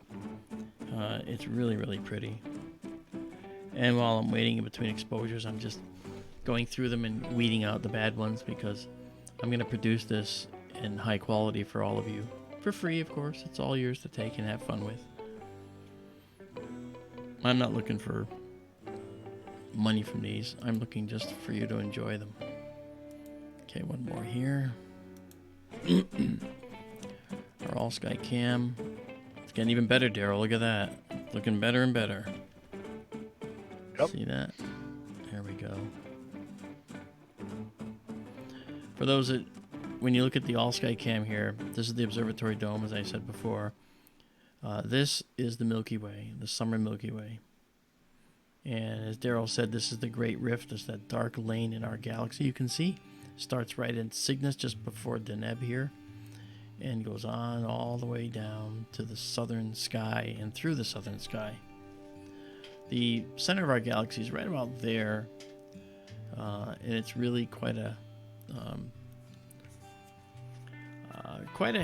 It's really, really pretty. And while I'm waiting in between exposures, I'm just going through them and weeding out the bad ones, because I'm going to produce this in high quality for all of you. For free, of course. It's all yours to take and have fun with. I'm not looking for money from these. I'm looking just for you to enjoy them. Okay, one more here. Our all sky cam. It's getting even better, Daryl. Look at that. Looking better and better. Yep. See that? There we go. For those that, when you look at the all sky cam here, this is the observatory dome, as I said before. This is the Milky Way, the summer Milky Way. And as Daryl said, this is the Great Rift. It's that dark lane in our galaxy. You can see starts right in Cygnus, just before Deneb here, and goes on all the way down to the southern sky and through the southern sky. The center of our galaxy is right about there, and it's really quite a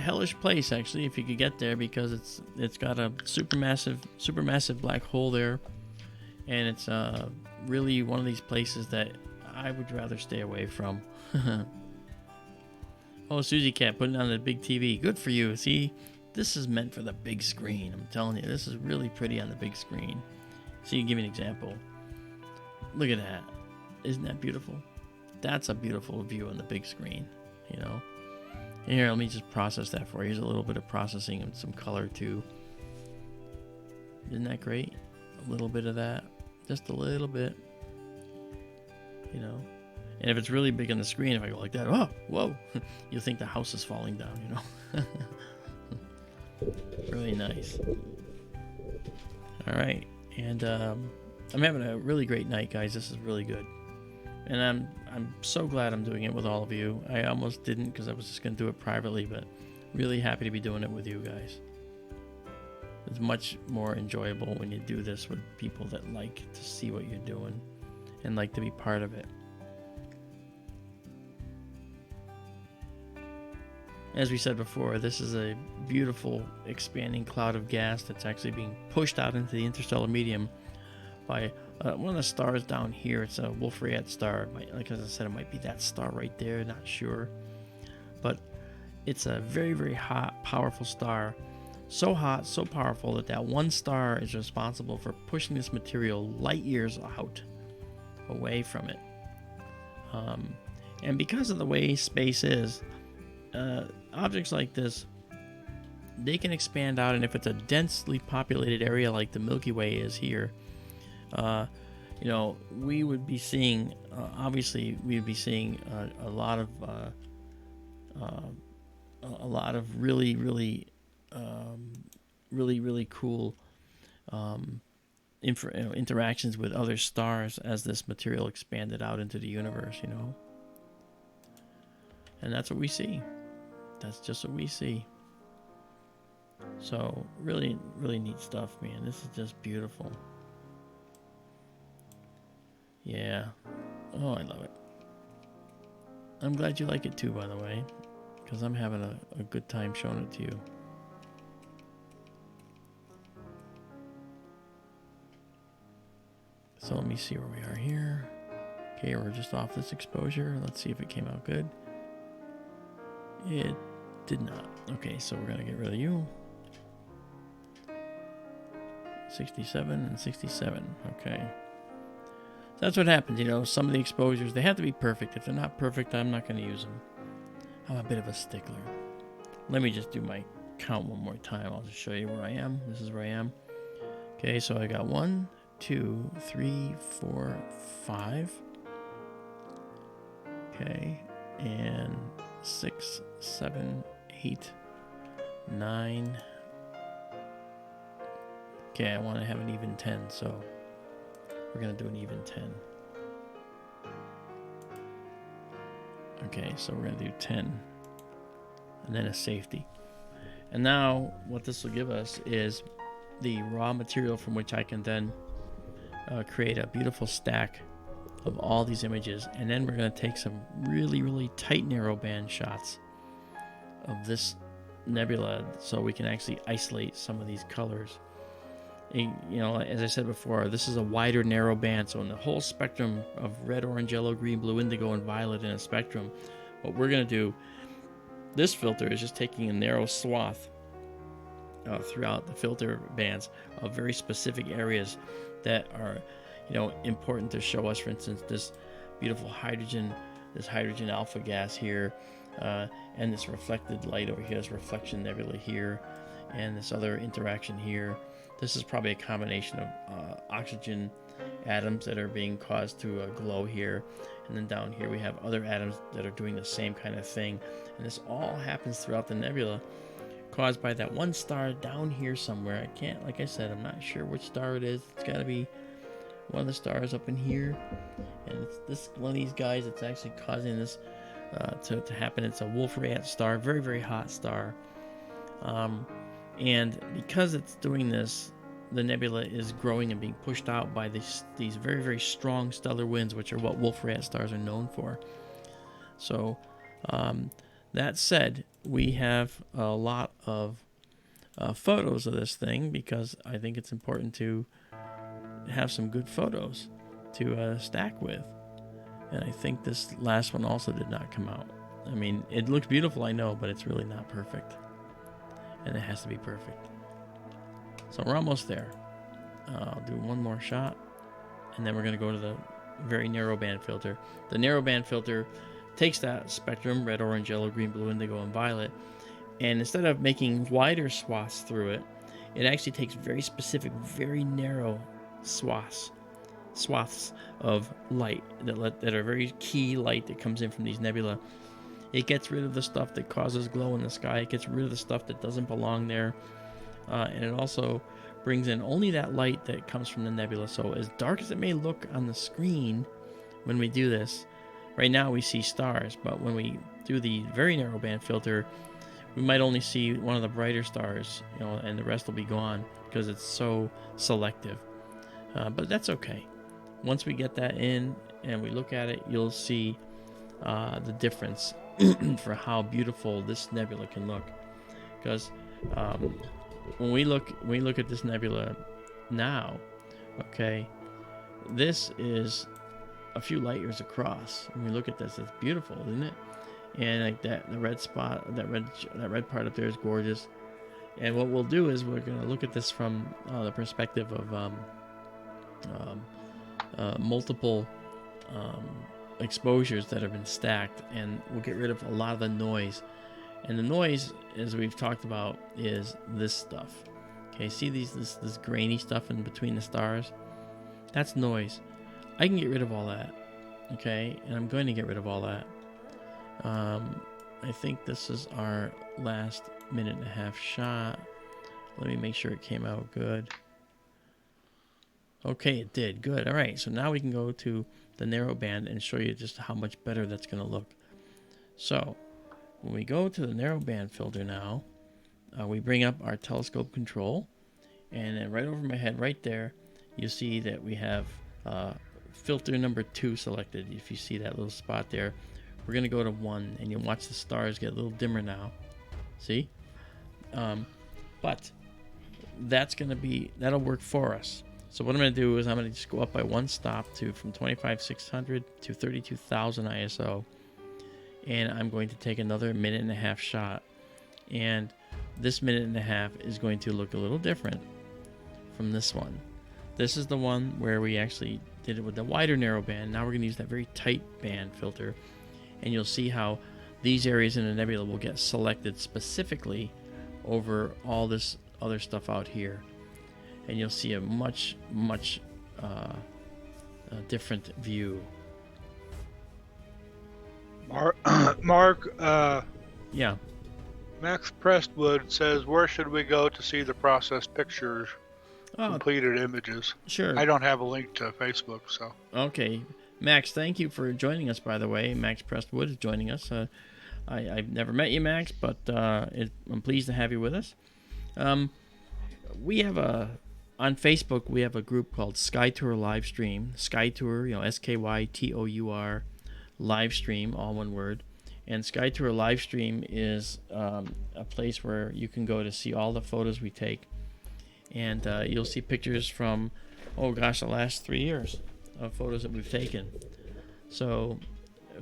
hellish place, actually, if you could get there, because it's got a supermassive black hole there, and it's really one of these places that I would rather stay away from. Oh, Susie Cat putting on the big TV. Good for you. See, this is meant for the big screen. I'm telling you, this is really pretty on the big screen. See, give me an example. Look at that. Isn't that beautiful? That's a beautiful view on the big screen, you know. And here, let me just process that for you. Here's a little bit of processing and some color too. Isn't that great? A little bit of that. Just a little bit. You know. And if it's really big on the screen, if I go like that, oh, whoa, you'll think the house is falling down, you know. Really nice. All right. And I'm having a really great night, guys. This is really good. And I'm so glad I'm doing it with all of you. I almost didn't, because I was just going to do it privately, but really happy to be doing it with you guys. It's much more enjoyable when you do this with people that like to see what you're doing and like to be part of it. As we said before, this is a beautiful expanding cloud of gas that's actually being pushed out into the interstellar medium by one of the stars down here. It's a Wolf-Rayet star. Like as I said, it might be that star right there, not sure. But it's a very, very hot, powerful star. So hot, so powerful that one star is responsible for pushing this material light years out, away from it. And because of the way space is, objects like this, they can expand out, and if it's a densely populated area like the Milky Way is here, you know, we would be seeing, obviously, we would be seeing a lot of really, really, really cool interactions with other stars as this material expanded out into the universe, you know. And that's what we see. That's just what we see. So, really, really neat stuff, man. This is just beautiful. Yeah. Oh, I love it. I'm glad you like it too, by the way, because I'm having a good time showing it to you. So let me see where we are here. Okay, we're just off this exposure. Let's see if it came out good. It did not. Okay, so we're going to get rid of you. 67 and 67. Okay. So that's what happens, you know. Some of the exposures, they have to be perfect. If they're not perfect, I'm not going to use them. I'm a bit of a stickler. Let me just do my count one more time. I'll just show you where I am. This is where I am. Okay, so I got 1, 2, 3, 4, 5. Okay, and 6, 7, 8, 9. Okay, I want to have an even 10, so we're going to do an even 10. Okay, so we're going to do 10, and then a safety. And now what this will give us is the raw material from which I can then create a beautiful stack of all these images, and then we're going to take some really, really tight narrowband shots of this nebula so we can actually isolate some of these colors as I said before, this is a wider, narrow band. So in the whole spectrum of red, orange, yellow, green, blue, indigo, and violet in a spectrum, what we're going to do, this filter is just taking a narrow swath throughout the filter bands of very specific areas that are, important to show us. For instance, this beautiful hydrogen alpha gas here, and this reflected light over here, this reflection nebula here, and this other interaction here. This is probably a combination of oxygen atoms that are being caused to glow here, and then down here we have other atoms that are doing the same kind of thing, and this all happens throughout the nebula, caused by that one star down here somewhere. Like I said, I'm not sure which star it is. It's got to be one of the stars up in here, and it's this one of these guys that's actually causing this to happen. It's a Wolf-Rayet star, very, very hot star, and because it's doing this, the nebula is growing and being pushed out by these very, very strong stellar winds, which are what Wolf-Rayet stars are known for. So that said, we have a lot of photos of this thing, because I think it's important to have some good photos to stack with. And I think this last one also did not come out. I mean, it looks beautiful, I know, but it's really not perfect. And it has to be perfect. So we're almost there. I'll do one more shot, and then we're going to go to the very narrow band filter. The narrow band filter takes that spectrum, red, orange, yellow, green, blue, indigo, and violet, and instead of making wider swaths through it, it actually takes very specific, very narrow swaths of light that are very key light that comes in from these nebula. It gets rid of the stuff that causes glow in the sky. It gets rid of the stuff that doesn't belong there. And it also brings in only that light that comes from the nebula. So as dark as it may look on the screen when we do this, right now we see stars, but when we do the very narrow band filter, we might only see one of the brighter stars, and the rest will be gone because it's so selective. But that's okay. Once we get that in and we look at it, you'll see the difference for how beautiful this nebula can look. Because when we look at this nebula now, okay, this is a few light years across. When we look at this, it's beautiful, isn't it? And like that, the red spot, that red part up there is gorgeous. And what we'll do is we're gonna look at this from the perspective of multiple exposures that have been stacked, and we'll get rid of a lot of the noise. And the noise, as we've talked about, is this stuff. Okay, see this grainy stuff in between the stars? That's noise. I can get rid of all that. Okay, and I'm going to get rid of all that. I think this is our last minute and a half shot. Let me make sure it came out good. Okay, it did. Good. All right, so now we can go to the narrow band and show you just how much better that's going to look. So when we go to the narrow band filter now, we bring up our telescope control, and then right over my head right there, you see that we have filter number 2 selected. If you see that little spot there, we're going to go to 1, and you'll watch the stars get a little dimmer now. See? But that'll work for us. So what I'm going to do is I'm going to just go up by one stop from 25,600 to 32,000 ISO. And I'm going to take another minute and a half shot. And this minute and a half is going to look a little different from this one. This is the one where we actually did it with the wider narrow band. Now we're going to use that very tight band filter. And you'll see how these areas in the nebula will get selected specifically over all this other stuff out here. And you'll see a much different view. Mark, yeah. Max Prestwood says, where should we go to see the processed pictures, completed images? Sure. I don't have a link to Facebook, so. Okay. Max, thank you for joining us, by the way. Max Prestwood is joining us. I've never met you, Max, but I'm pleased to have you with us. We have on Facebook, we have a group called SkyTour LiveStream. SkyTour, SKYTOUR LiveStream, all one word. And SkyTour LiveStream is a place where you can go to see all the photos we take. And you'll see pictures from, oh gosh, the last 3 years of photos that we've taken. So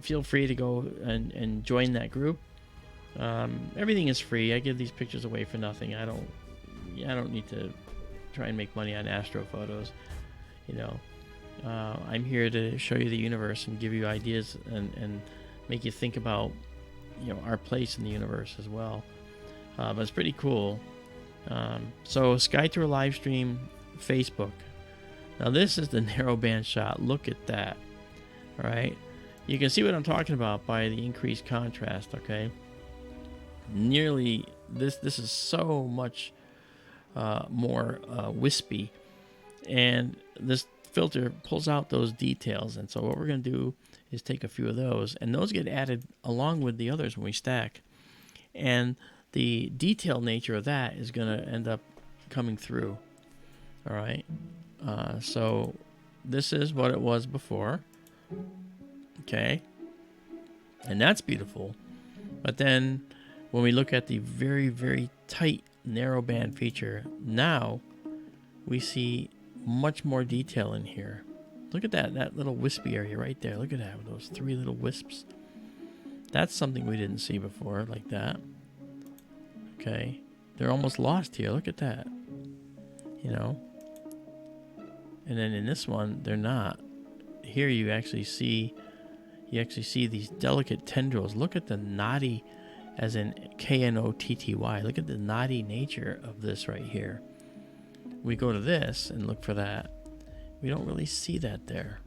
feel free to go and join that group. Everything is free. I give these pictures away for nothing. I don't need to try and make money on astro photos. You know, I'm here to show you the universe and give you ideas and make you think about, you know, our place in the universe as well. But it's pretty cool. So SkyTour LiveStream Facebook. Now this is the narrowband shot. Look at that. All right, you can see what I'm talking about by the increased contrast. Okay, nearly this is so much more wispy, and this filter pulls out those details. And so what we're going to do is take a few of those, and those get added along with the others when we stack, and the detailed nature of that is going to end up coming through. All right, so this is what it was before. Okay, and that's beautiful. But then when we look at the very, very tight narrowband feature, now we see much more detail in here. Look at that little wispy area right there. Look at that, with those 3 little wisps. That's something we didn't see before, like that. Okay, they're almost lost here. Look at that. You know, and then in this one, they're not. Here you actually see these delicate tendrils. Look at the knotty, as in Knotty. Look at the knotty nature of this right here. We go to this and look for that. We don't really see that there.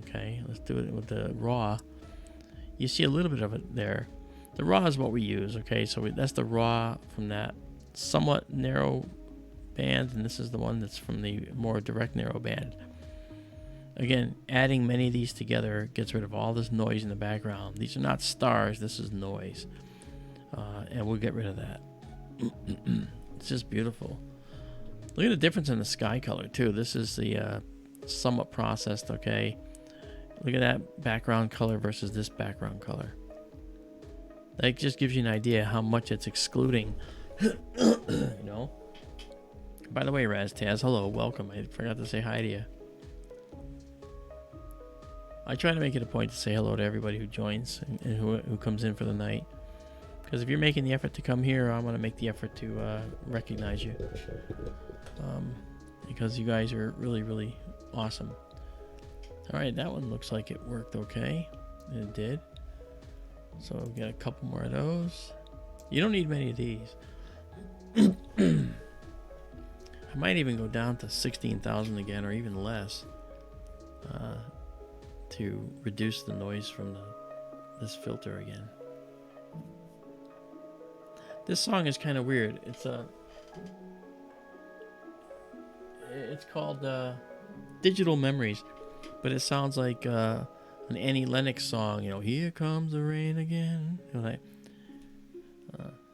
Okay, let's do it with the raw. You see a little bit of it there. The raw is what we use. Okay, so that's the raw from that somewhat narrow band, and this is the one that's from the more direct narrow band. Again, adding many of these together gets rid of all this noise in the background. These are not stars, this is noise. And we'll get rid of that. It's just beautiful. Look at the difference in the sky color too. This is the somewhat processed, okay? Look at that background color versus this background color. That just gives you an idea how much it's excluding. You know? By the way, Raztaz, hello, welcome. I forgot to say hi to you. I try to make it a point to say hello to everybody who joins and who comes in for the night. Because if you're making the effort to come here, I'm going to make the effort to recognize you. Because you guys are really, really awesome. Alright, that one looks like it worked okay. And it did. So we've got a couple more of those. You don't need many of these. I might even go down to 16,000 again, or even less. To reduce the noise from this filter again. This song is kind of weird. It's called Digital Memories, but it sounds like an Annie Lennox song. You know, here comes the rain again. You know,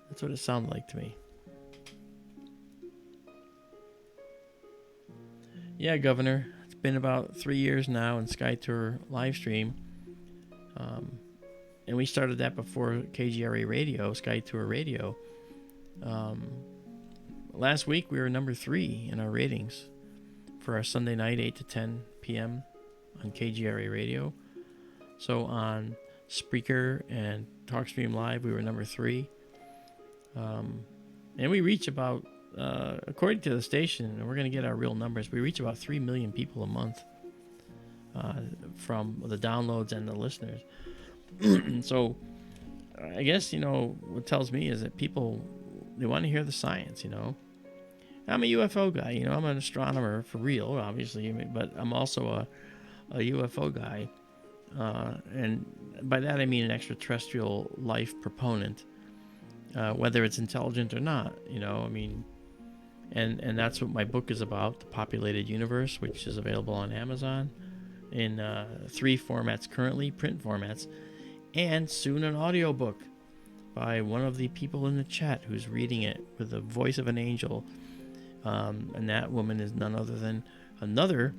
that's what it sounded like to me. Yeah, Governor. It's been about 3 years now in SkyTour LiveStream. And we started that before KGRA Radio, SkyTour Radio. Last week we were number 3 in our ratings for our Sunday night, 8 to 10 p.m. on KGRA Radio. So on Spreaker and TalkStream Live, we were number 3. And we reach about, according to the station, and we're going to get our real numbers, we reach about 3 million people a month from the downloads and the listeners. So I guess, you know, what tells me is that people, they want to hear the science, you know. I'm a UFO guy, you know. I'm an astronomer for real, obviously, but I'm also a UFO guy. And by that I mean an extraterrestrial life proponent, whether it's intelligent or not, you know. I mean, and that's what my book is about, The Populated Universe, which is available on Amazon in 3 formats currently, print formats, and soon an audiobook by one of the people in the chat who's reading it with the voice of an angel. And that woman is none other than another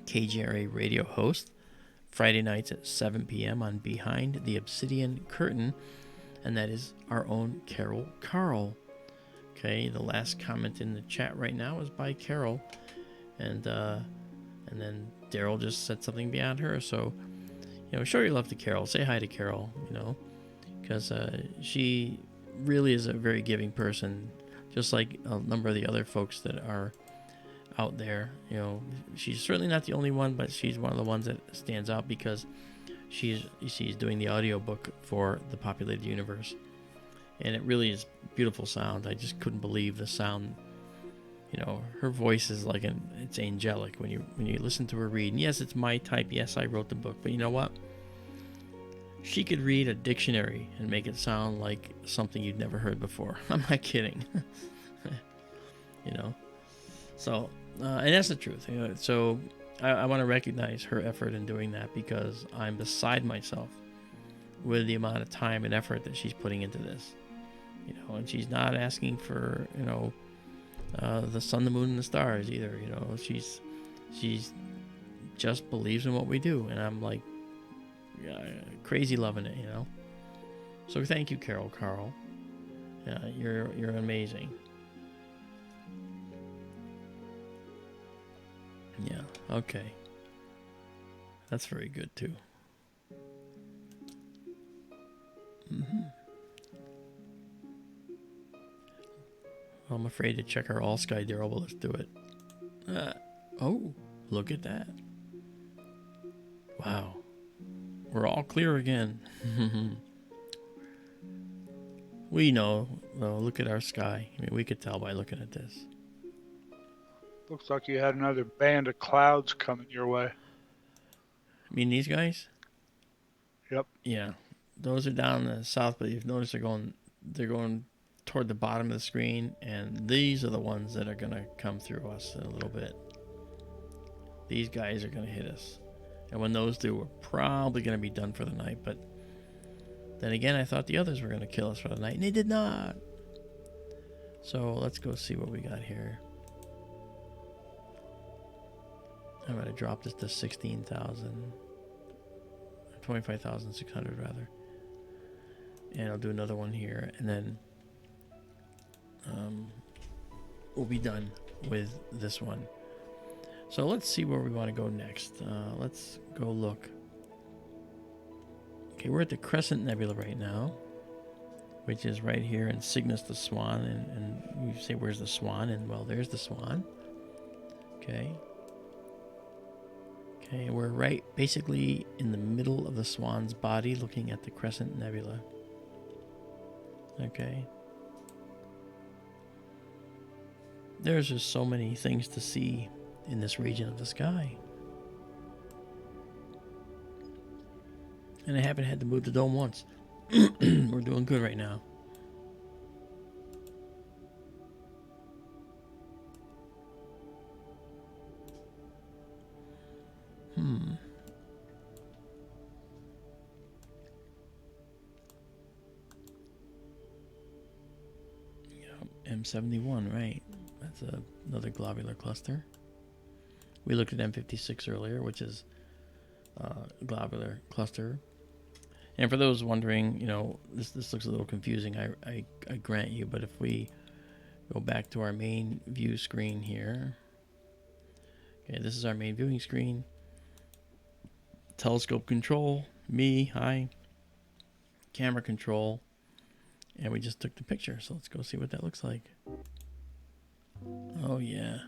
KGRA radio host, Friday nights at 7 p.m. on Behind the Obsidian Curtain, and that is our own Carol Carl. Okay, the last comment in the chat right now is by Carol, and then Daryl just said something beyond her. So, show your love to Carol. Say hi to Carol. Because she really is a very giving person, just like a number of the other folks that are out there. She's certainly not the only one, but she's one of the ones that stands out because she's doing the audiobook for the Populated Universe, and it really is beautiful sound. I just couldn't believe the sound. Her voice is like it's angelic when you listen to her read. And yes, it's my type. Yes, I wrote the book, but you know what? She could read a dictionary and make it sound like something you'd never heard before. I'm not kidding. So, and that's the truth. So I want to recognize her effort in doing that, because I'm beside myself with the amount of time and effort that she's putting into this. And she's not asking for, the sun, the moon, and the stars either. She's just believes in what we do, and I'm like crazy loving it. So thank you, Carol. You're amazing. Yeah. Okay. That's very good too. I'm afraid to check our all sky, Daryl, but let's do it. Oh, look at that. Wow. We're all clear again. We know. Well, look at our sky. I mean, we could tell by looking at this. Looks like you had another band of clouds coming your way. I mean, these guys? Yep. Yeah. Those are down in the south, but you've noticed they're going toward the bottom of the screen, and these are the ones that are going to come through us in a little bit. These guys are going to hit us. And when those do, we're probably going to be done for the night. But then again, I thought the others were going to kill us for the night, and they did not. So let's go see what we got here. I'm going to drop this to 25,600 rather. And I'll do another one here, and then we'll be done with this one. So let's see where we want to go next. Let's go look. Okay, we're at the Crescent Nebula right now, which is right here in Cygnus the Swan. And you say, where's the Swan? And well, there's the Swan. Okay. Okay, we're right basically in the middle of the Swan's body, looking at the Crescent Nebula. Okay. There's just so many things to see in this region of the sky. And I haven't had to move the dome once. We're doing good right now. M71, right. That's another globular cluster. We looked at M56 earlier, which is a globular cluster. And for those wondering, this looks a little confusing, I grant you, but if we go back to our main view screen here. Okay, this is our main viewing screen. Telescope control, me, hi. Camera control. And we just took the picture, so let's go see what that looks like. Oh yeah,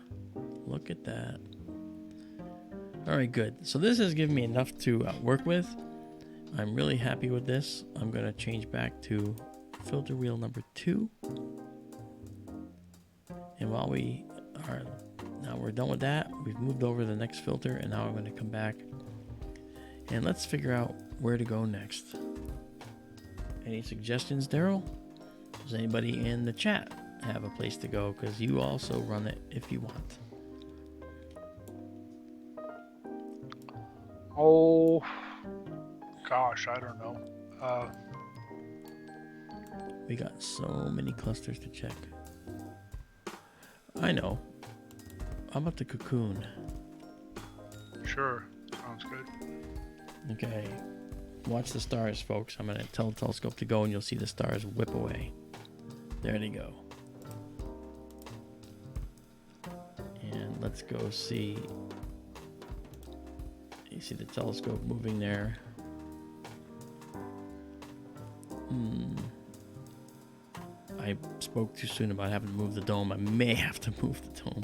look at that. All right, good. So this has given me enough to work with. I'm really happy with this. I'm going to change back to filter wheel number 2. And while we're done with that, we've moved over to the next filter, and now I'm going to come back and let's figure out where to go next. Any suggestions, Daryl? Does anybody in the chat have a place to go? Because you also run it if you want. Oh, gosh, I don't know. We got so many clusters to check. I know. How about the cocoon? Sure, sounds good. Okay. Watch the stars, folks. I'm going to tell the telescope to go, and you'll see the stars whip away. There they go. let's go see. You see the telescope moving there. I spoke too soon about having to move the dome. I may have to move the dome.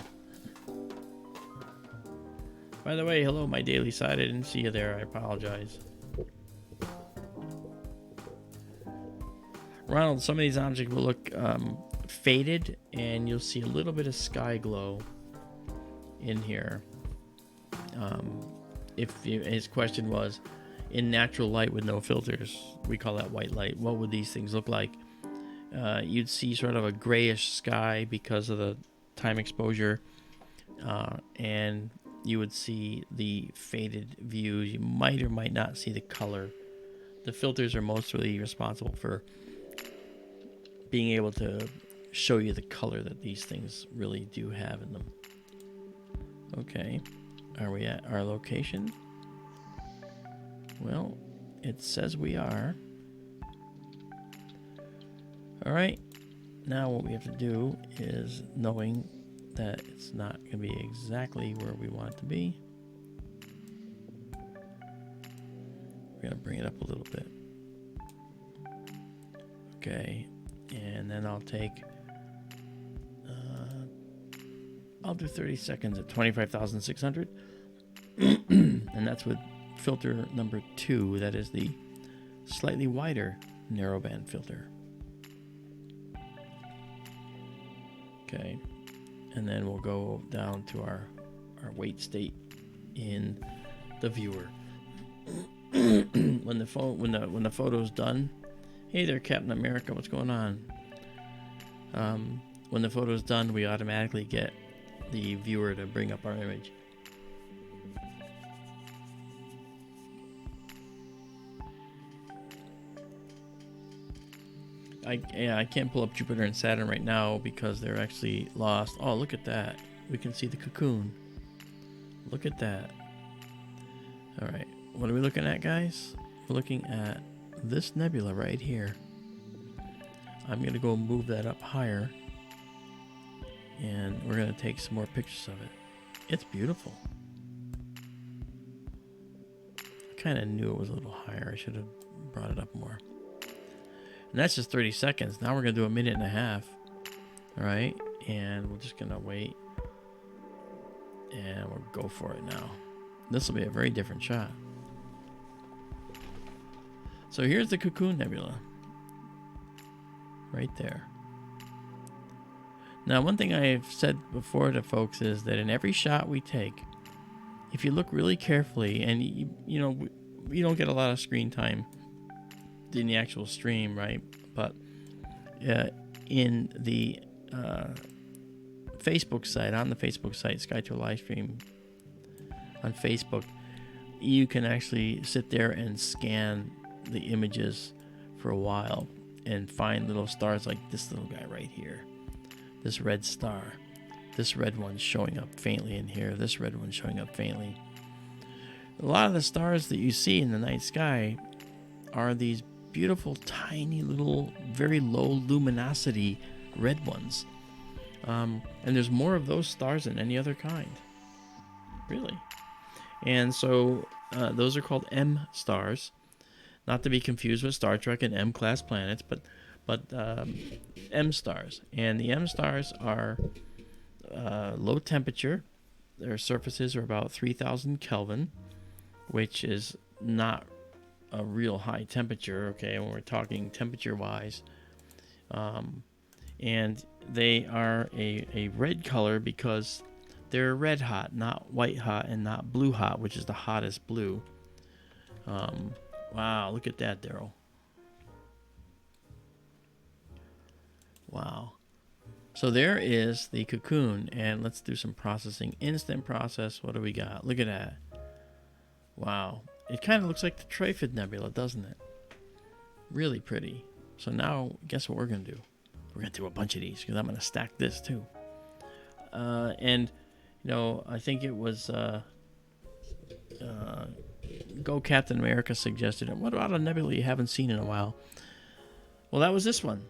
By the way, hello, my daily side. I didn't see you there. I apologize. Ronald, some of these objects will look faded, and you'll see a little bit of sky glow in here. His question was, in natural light with no filters, we call that white light, what would these things look like? You'd see sort of a grayish sky because of the time exposure, and you would see the faded views. You might or might not see the color. The filters are mostly responsible for being able to show you the color that these things really do have in them. Okay, are we at our location? Well, it says we are. All right, now what we have to do is, knowing that it's not going to be exactly where we want it to be, we're going to bring it up a little bit. Okay, and then I'll take, I'll do 30 seconds at 25,600. And that's with filter number 2. That is the slightly wider narrowband filter. Okay, and then we'll go down to our weight state in the viewer. when the photo's done, hey there, Captain America, what's going on? When the photo's done, we automatically get the viewer to bring up our image. I can't pull up Jupiter and Saturn right now because they're actually lost. Oh, look at that. We can see the cocoon. Look at that. All right. What are we looking at, guys? We're looking at this nebula right here. I'm going to go move that up higher. And we're going to take some more pictures of it. It's beautiful. I kind of knew it was a little higher. I should have brought it up more. And that's just 30 seconds. Now we're going to do a minute and a half. All right. And we're just going to wait. And we'll go for it now. This will be a very different shot. So here's the Cocoon Nebula. Right there. Now, one thing I've said before to folks is that in every shot we take, if you look really carefully, and you know, we don't get a lot of screen time in the actual stream, right? But in the Facebook site, on the Facebook site, SkyTour LiveStream on Facebook, you can actually sit there and scan the images for a while and find little stars like this little guy right here. This red star. This red one's showing up faintly in here. This red one's showing up faintly. A lot of the stars that you see in the night sky are these beautiful, tiny little, very low luminosity red ones. And there's more of those stars than any other kind. Really. And so those are called M stars. Not to be confused with Star Trek and M-class planets, but M stars. And the M stars are low temperature. Their surfaces are about 3,000 Kelvin, which is not a real high temperature, okay, when we're talking temperature-wise. And they are a red color because they're red hot, not white hot and not blue hot, which is the hottest blue. Wow, look at that, Daryl. Wow. So there is the cocoon, and let's do some processing. Instant process, what do we got? Look at that. Wow. It kind of looks like the Trifid Nebula, doesn't it? Really pretty. So now, guess what we're going to do? We're going to do a bunch of these, because I'm going to stack this too. And, you know, I think it was Go Captain America suggested it. What about a nebula you haven't seen in a while? Well, that was this one,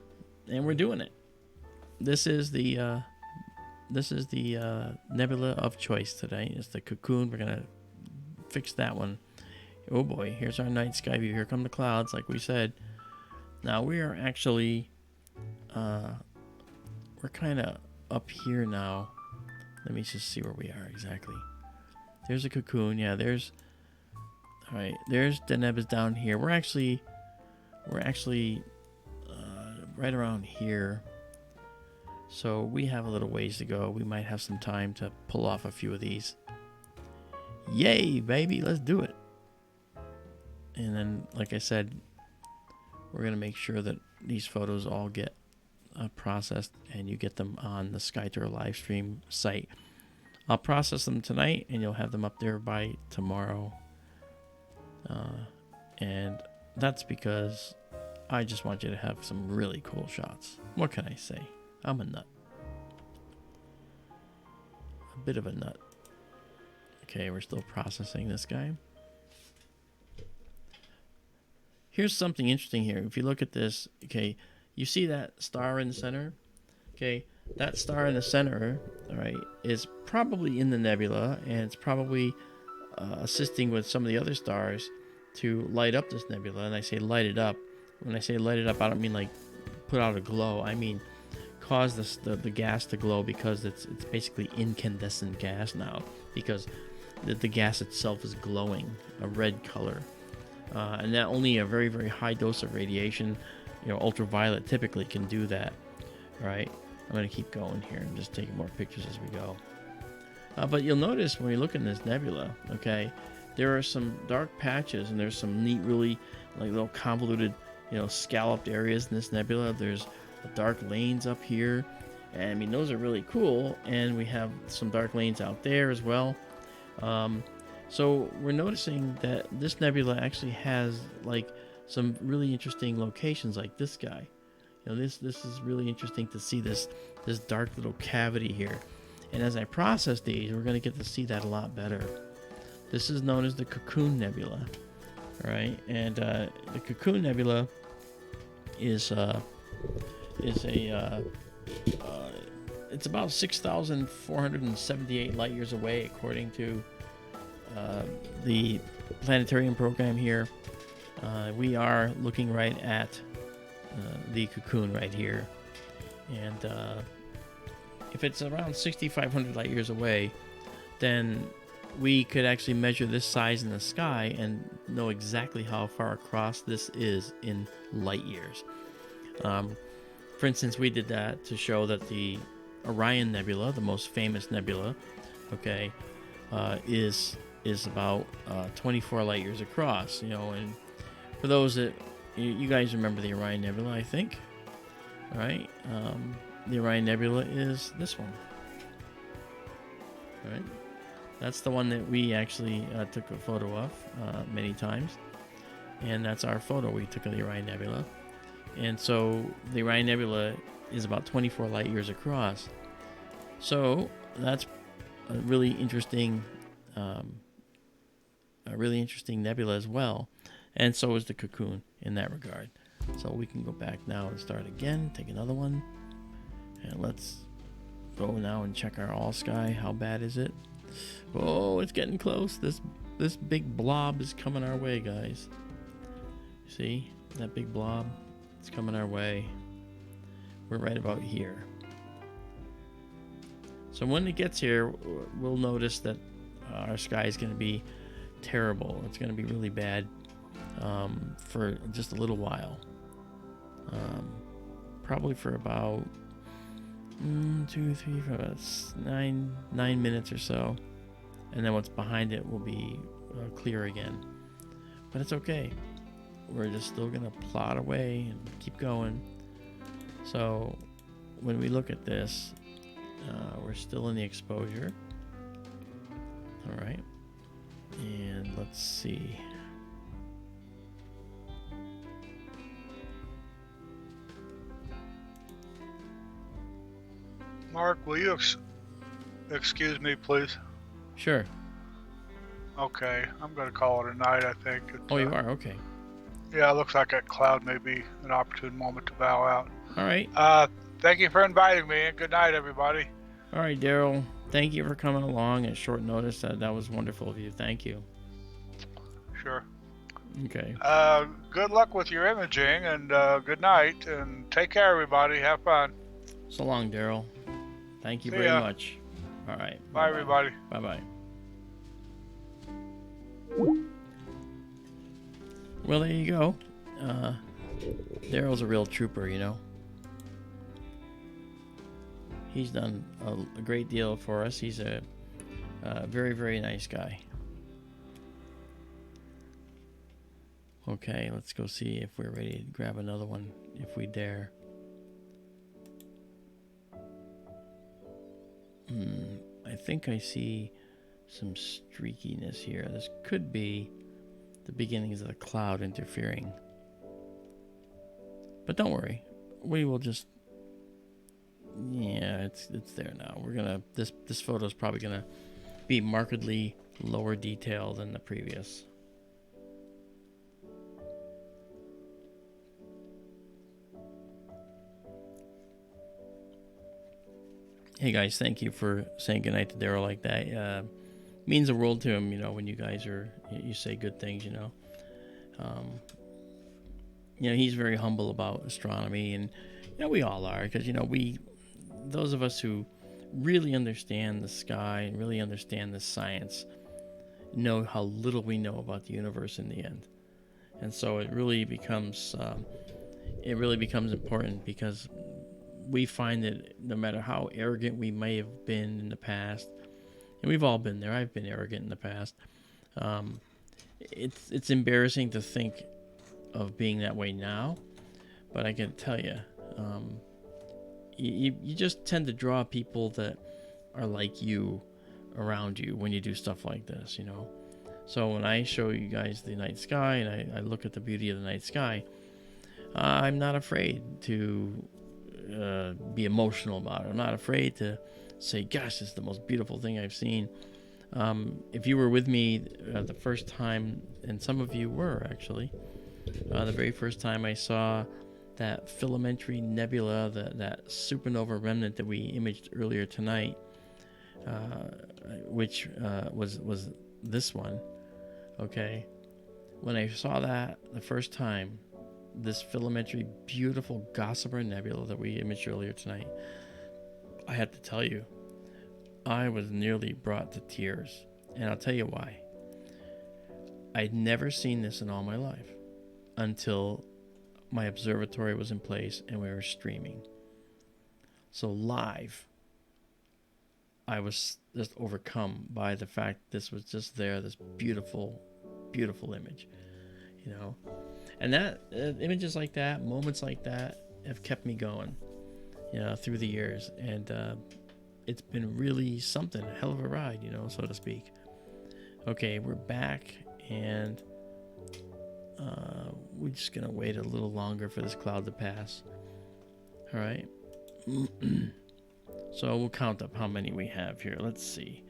and we're doing it. This is the this is the nebula of choice today. It's the cocoon. We're gonna fix that one. Oh boy, here's our night sky view. Here come the clouds, like we said. Now we are actually, we're kind of up here now. Let me just see where we are exactly. There's a cocoon. Yeah, there's. All right, there's Deneb down here. We're actually right around here. So we have a little ways to go. We might have some time to pull off a few of these. Yay, baby, let's do it. And then, like I said, we're going to make sure that these photos all get processed and you get them on the SkyTour LiveStream site. I'll process them tonight and you'll have them up there by tomorrow. And that's because I just want you to have some really cool shots. What can I say? I'm a nut. A bit of a nut. Okay, we're still processing this guy. Here's something interesting here. If you look at this, okay, you see that star in the center? Okay, that star in the center, all right, is probably in the nebula, and it's probably assisting with some of the other stars to light up this nebula. And I say light it up. When I say light it up, I don't mean like put out a glow. I mean cause the gas to glow, because it's basically incandescent gas now, because the gas itself is glowing a red color. And that only a very, very high dose of radiation, ultraviolet typically can do that, right? I'm going to keep going here and just taking more pictures as we go. But you'll notice when we look in this nebula, okay, there are some dark patches and there's some neat, really like little convoluted, scalloped areas in this nebula. There's dark lanes up here, and I mean those are really cool, and we have some dark lanes out there as well. So we're noticing that this nebula actually has like some really interesting locations, like this guy. This is really interesting to see this dark little cavity here. And as I process these, we're going to get to see that a lot better. This is known as the Cocoon Nebula, all right? And the Cocoon Nebula is it's about 6,478 light years away, according to the planetarium program here. We are looking right at the cocoon right here, and if it's around 6,500 light years away, then we could actually measure this size in the sky and know exactly how far across this is in light years. For instance, we did that to show that the Orion Nebula, the most famous nebula, okay, is about 24 light years across, and for those that you guys remember the Orion Nebula, I think, all right? The Orion Nebula is this one, all right? That's the one that we actually took a photo of many times, and that's our photo we took of the Orion Nebula. And so the Orion Nebula is about 24 light years across. So that's a really interesting nebula as well. And so is the cocoon in that regard. So we can go back now and start again, take another one. And let's go now and check our all sky. How bad is it? Oh, it's getting close. This big blob is coming our way, guys. See that big blob? It's coming our way. We're right about here. So when it gets here, we'll notice that our sky is going to be terrible. It's going to be really bad for just a little while. Probably for about 2, 3, 4, about 9 minutes or so. And then what's behind it will be clear again. But it's okay. We're just still going to plod away and keep going. So when we look at this, we're still in the exposure. All right. And let's see. Mark, will you excuse me, please? Sure. Okay, I'm going to call it a night, I think. Oh, you are? Okay. Yeah, it looks like that cloud may be an opportune moment to bow out. All right. Thank you for inviting me, and good night, everybody. All right, Daryl. Thank you for coming along at short notice. That was wonderful of you. Thank you. Sure. Okay. Good luck with your imaging, and good night, and take care, everybody. Have fun. So long, Daryl. Thank you See very ya. much. All right. Bye, everybody. Bye-bye. Well, there you go. Daryl's a real trooper, you know. He's done a great deal for us. He's a very, very nice guy. Okay, let's go see if we're ready to grab another one, if we dare. I think I see some streakiness here. This could be the beginnings of the cloud interfering. But don't worry. We will just... Yeah, it's there now. We're gonna... This photo is probably gonna be markedly lower detail than the previous. Hey guys, thank you for saying goodnight to Daryl like that. Means the world to him, you know, when you guys you say good things, you know. You know, he's very humble about astronomy, and you know we all are, because you know those of us who really understand the sky and really understand the science know how little we know about the universe in the end, and so it really becomes important, because we find that no matter how arrogant we may have been in the past, and we've all been there. I've been arrogant in the past. It's embarrassing to think of being that way now, but I can tell you, you just tend to draw people that are like you around you when you do stuff like this, you know. So when I show you guys the night sky and I look at the beauty of the night sky, I'm not afraid to be emotional about it. I'm not afraid to say, gosh, this is the most beautiful thing I've seen. If you were with me the first time, and some of you were actually, the very first time I saw that filamentary nebula, that supernova remnant that we imaged earlier tonight, which was this one, okay? When I saw that the first time, this filamentary, beautiful Gossamer Nebula that we imaged earlier tonight, I have to tell you, I was nearly brought to tears. And I'll tell you why. I'd never seen this in all my life until my observatory was in place and we were streaming. So live, I was just overcome by the fact this was just there, this beautiful, beautiful image, you know. And that images like that, moments like that, have kept me going, you know, through the years. And it's been really something, a hell of a ride, you know, so to speak. Okay, we're back, and we're just gonna wait a little longer for this cloud to pass. All right. So we'll count up how many we have here. Let's see.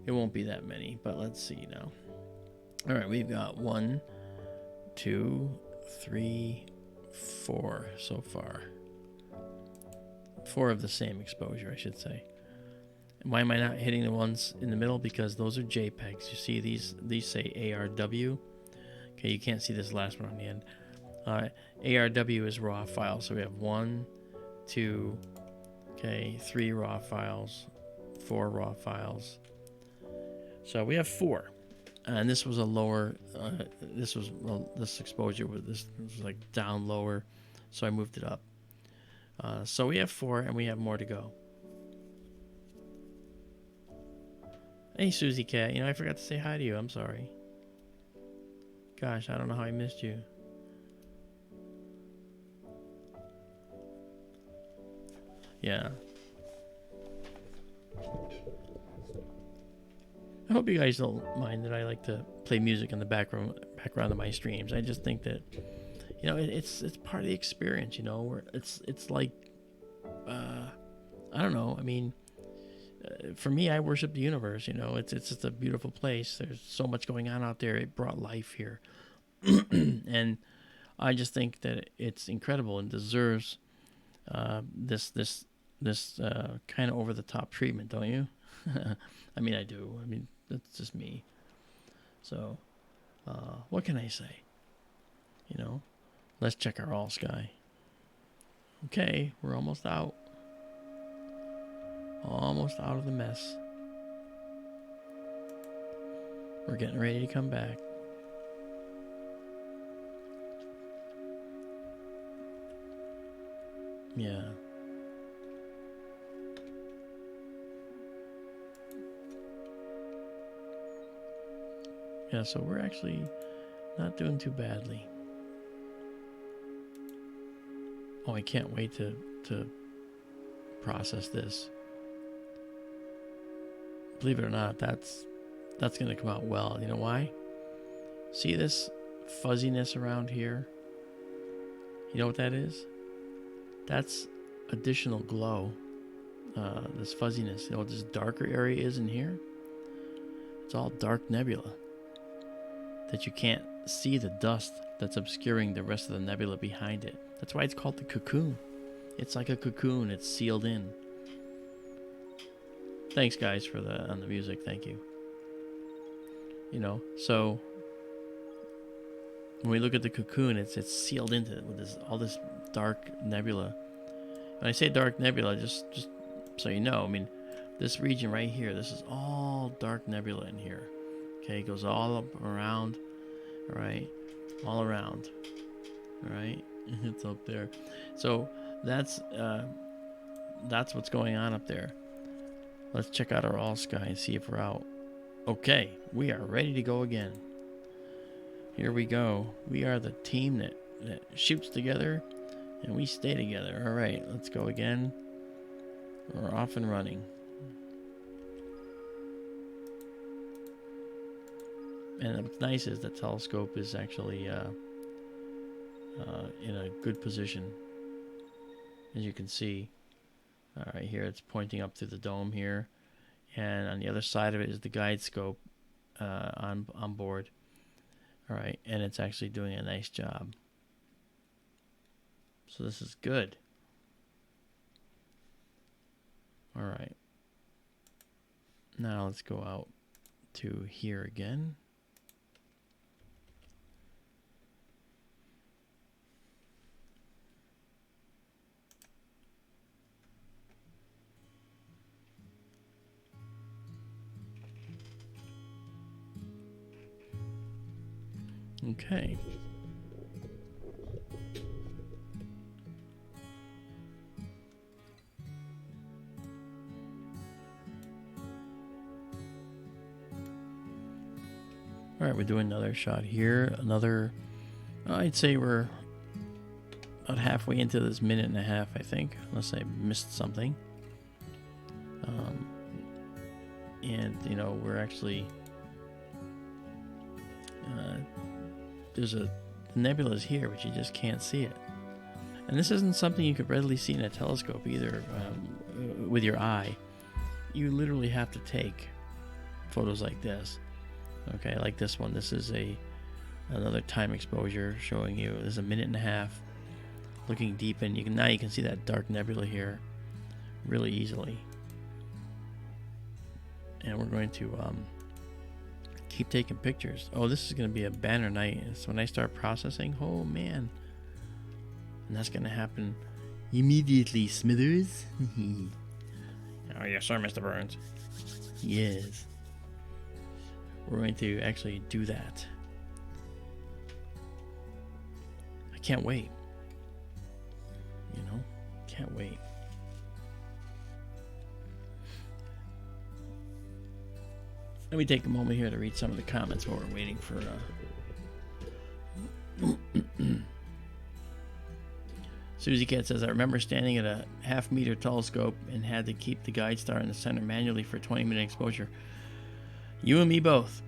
It won't be that many, but let's see now. All right, we've got 1, 2, 3, 4 so far. 4 of the same exposure, I should say. Why am I not hitting the ones in the middle? Because those are JPEGs. You see these say ARW. Okay, you can't see this last one on the end. ARW is raw files. So we have 1, 2, okay, 3 raw files, 4 raw files. So we have 4. And this was a lower, this exposure this was like down lower, so I moved it up. So we have 4, and we have more to go. Hey, Susie Cat, you know, I forgot to say hi to you. I'm sorry. Gosh, I don't know how I missed you. Yeah. I hope you guys don't mind that I like to play music in the background of my streams. I just think that, you know, it's part of the experience, you know, where it's like, I don't know. I mean, for me, I worship the universe, you know. It's just a beautiful place. There's so much going on out there. It brought life here. And I just think that it's incredible and deserves this this kind of over-the-top treatment, don't you? I mean, I do. I mean, that's just me. So, what can I say? You know, let's check our all sky. Okay, we're almost out. Almost out of the mess. We're getting ready to come back. Yeah. Yeah, so we're actually not doing too badly. Oh, I can't wait to process this. Believe it or not, that's going to come out well. You know why? See this fuzziness around here? You know what that is? That's additional glow. This fuzziness. You know what this darker area is in here? It's all dark nebula. That you can't see the dust that's obscuring the rest of the nebula behind it. That's why it's called the cocoon. It's like a cocoon. It's sealed in. Thanks, guys, for on the music. Thank you. You know, so when we look at the cocoon, it's sealed into it with all this dark nebula. When I say dark nebula, just so you know, I mean this region right here. This is all dark nebula in here. Okay, it goes all up around. All right, all around. All right, it's up there. So that's what's going on up there. Let's check out our all sky and see if we're out. Okay, we are ready to go again. Here we go. We are the team that shoots together and we stay together. All right, let's go again. We're off and running. And what's nice is the telescope is actually in a good position, as you can see. All right, here it's pointing up through the dome here, and on the other side of it is the guide scope on board. All right, and it's actually doing a nice job. So this is good. All right. Now let's go out to here again. Okay. All right, we're doing another shot here. I'd say we're about halfway into this minute and a half, I think, unless I missed something. And, you know, we're actually... there's a nebula's here, but you just can't see it. And this isn't something you could readily see in a telescope either, with your eye. You literally have to take photos like this. Okay, like this one. This is another time exposure showing you. There's a minute and a half, looking deep in. You can see that dark nebula here, really easily. And we're going to keep taking pictures. Oh, this is going to be a banner night. So when I start processing, oh man, and that's going to happen immediately. Smithers. Oh yes, sir, Mr. Burns. Yes. We're going to actually do that. I can't wait. You know, can't wait. Let me take a moment here to read some of the comments while we're waiting for Susie Cat says, I remember standing at a half-meter telescope and had to keep the guide star in the center manually for 20-minute exposure. You and me both.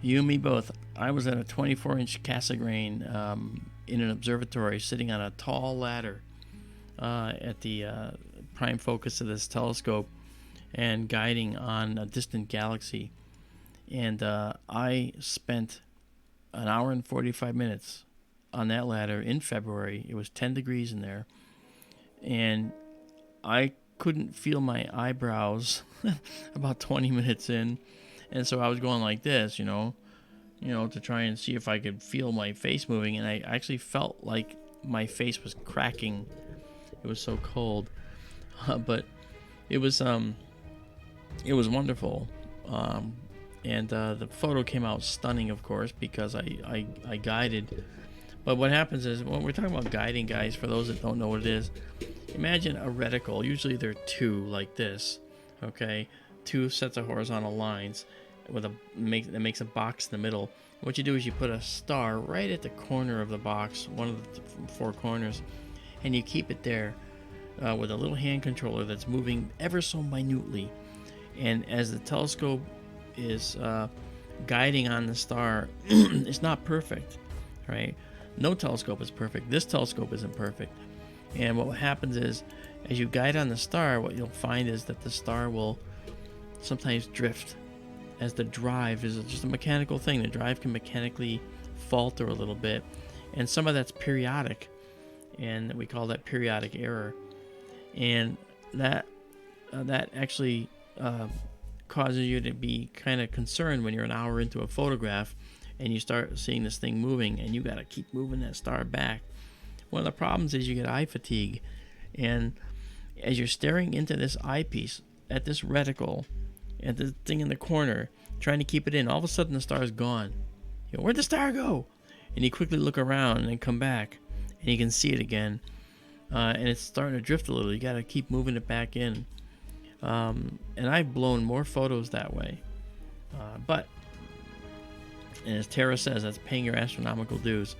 You and me both. I was at a 24-inch Cassegrain in an observatory sitting on a tall ladder at the prime focus of this telescope and guiding on a distant galaxy. And I spent an hour and 45 minutes on that ladder in February. It was 10 degrees in there. And I couldn't feel my eyebrows about 20 minutes in, and so I was going like this, to try and see if I could feel my face moving, and I actually felt like my face was cracking. It was so cold, but it was wonderful, and the photo came out stunning, of course, because I guided. But what happens is, when we're talking about guiding, guys, for those that don't know what it is, imagine a reticle. Usually they're two, like this, okay? Two sets of horizontal lines with that makes a box in the middle. What you do is you put a star right at the corner of the box, one of the four corners, and you keep it there with a little hand controller that's moving ever so minutely. And as the telescope is guiding on the star, it's not perfect, right? No telescope is perfect. This telescope isn't perfect. And what happens is, as you guide on the star, what you'll find is that the star will sometimes drift, as the drive is just a mechanical thing. The drive can mechanically falter a little bit, and some of that's periodic, and we call that periodic error. And that actually causes you to be kind of concerned when you're an hour into a photograph and you start seeing this thing moving, and you got to keep moving that star back. One of the problems is you get eye fatigue, and as you're staring into this eyepiece at this reticle, at the thing in the corner, trying to keep it in, all of a sudden the star is gone. Where'd the star go? And you quickly look around and then come back, and you can see it again, and it's starting to drift a little. You got to keep moving it back in, and I've blown more photos that way, but. And as Tara says, that's paying your astronomical dues.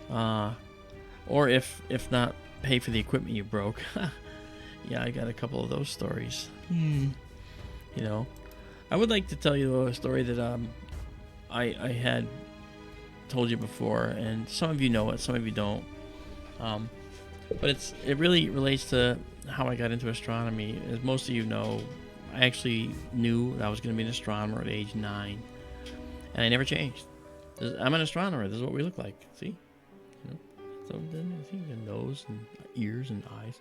Or if not, pay for the equipment you broke. Yeah, I got a couple of those stories. I would like to tell you a story that I had told you before, and some of you know it, some of you don't. But it really relates to how I got into astronomy. As most of you know, I actually knew that I was going to be an astronomer at age 9. And I never changed. I'm an astronomer. This is what we look like. See? So then, see the nose and ears and eyes.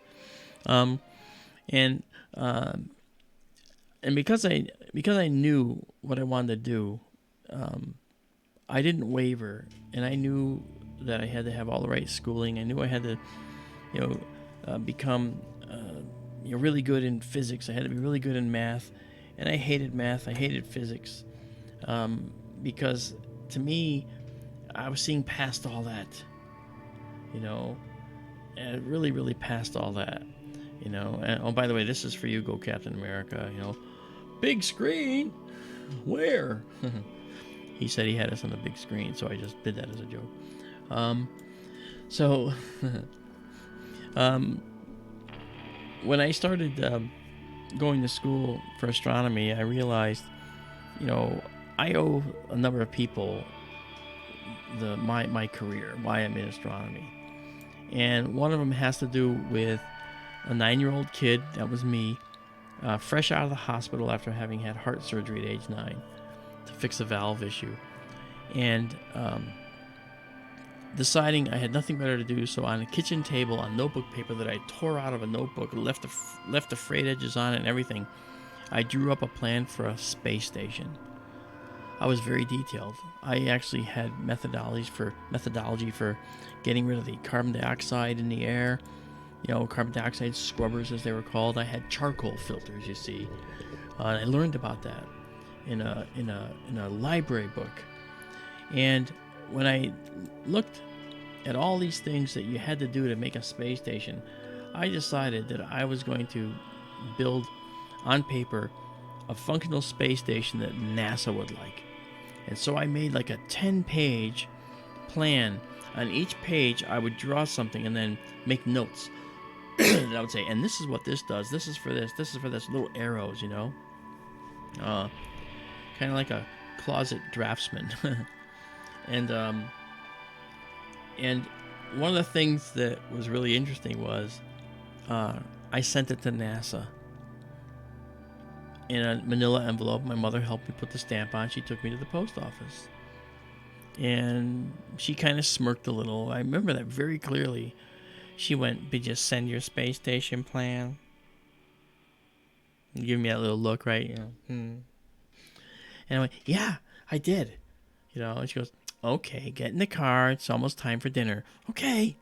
And because I knew what I wanted to do, I didn't waver, and I knew that I had to have all the right schooling. I knew I had to, become really good in physics. I had to be really good in math, and I hated math. I hated physics. Because to me, I was seeing past all that, and really, really past all that, And oh, by the way, this is for you, Go Captain America. Big screen, where? He said he had us on the big screen, so I just did that as a joke. When I started going to school for astronomy, I realized, I owe a number of people my career, why I'm in astronomy. And one of them has to do with a 9-year-old kid, that was me, fresh out of the hospital after having had heart surgery at age 9 to fix a valve issue. And deciding I had nothing better to do, so on a kitchen table on notebook paper that I tore out of a notebook, left the frayed edges on it and everything, I drew up a plan for a space station. I was very detailed. I actually had methodology for getting rid of the carbon dioxide in the air, carbon dioxide scrubbers as they were called. I had charcoal filters, you see. I learned about that in a library book. And when I looked at all these things that you had to do to make a space station, I decided that I was going to build on paper a functional space station that NASA would like. And so I made like a 10-page plan. On each page, I would draw something and then make notes. And I would say, and this is what this does. This is for this. This is for this. Little arrows, kind of like a closet draftsman. And one of the things that was really interesting was I sent it to NASA in a manila envelope. My mother helped me put the stamp on. She took me to the post office. And she kind of smirked a little. I remember that very clearly. She went, "Did you send your space station plan?" Give me that little look, right? You know. And I went, yeah, I did. You know, and she goes, okay, get in the car. It's almost time for dinner. Okay.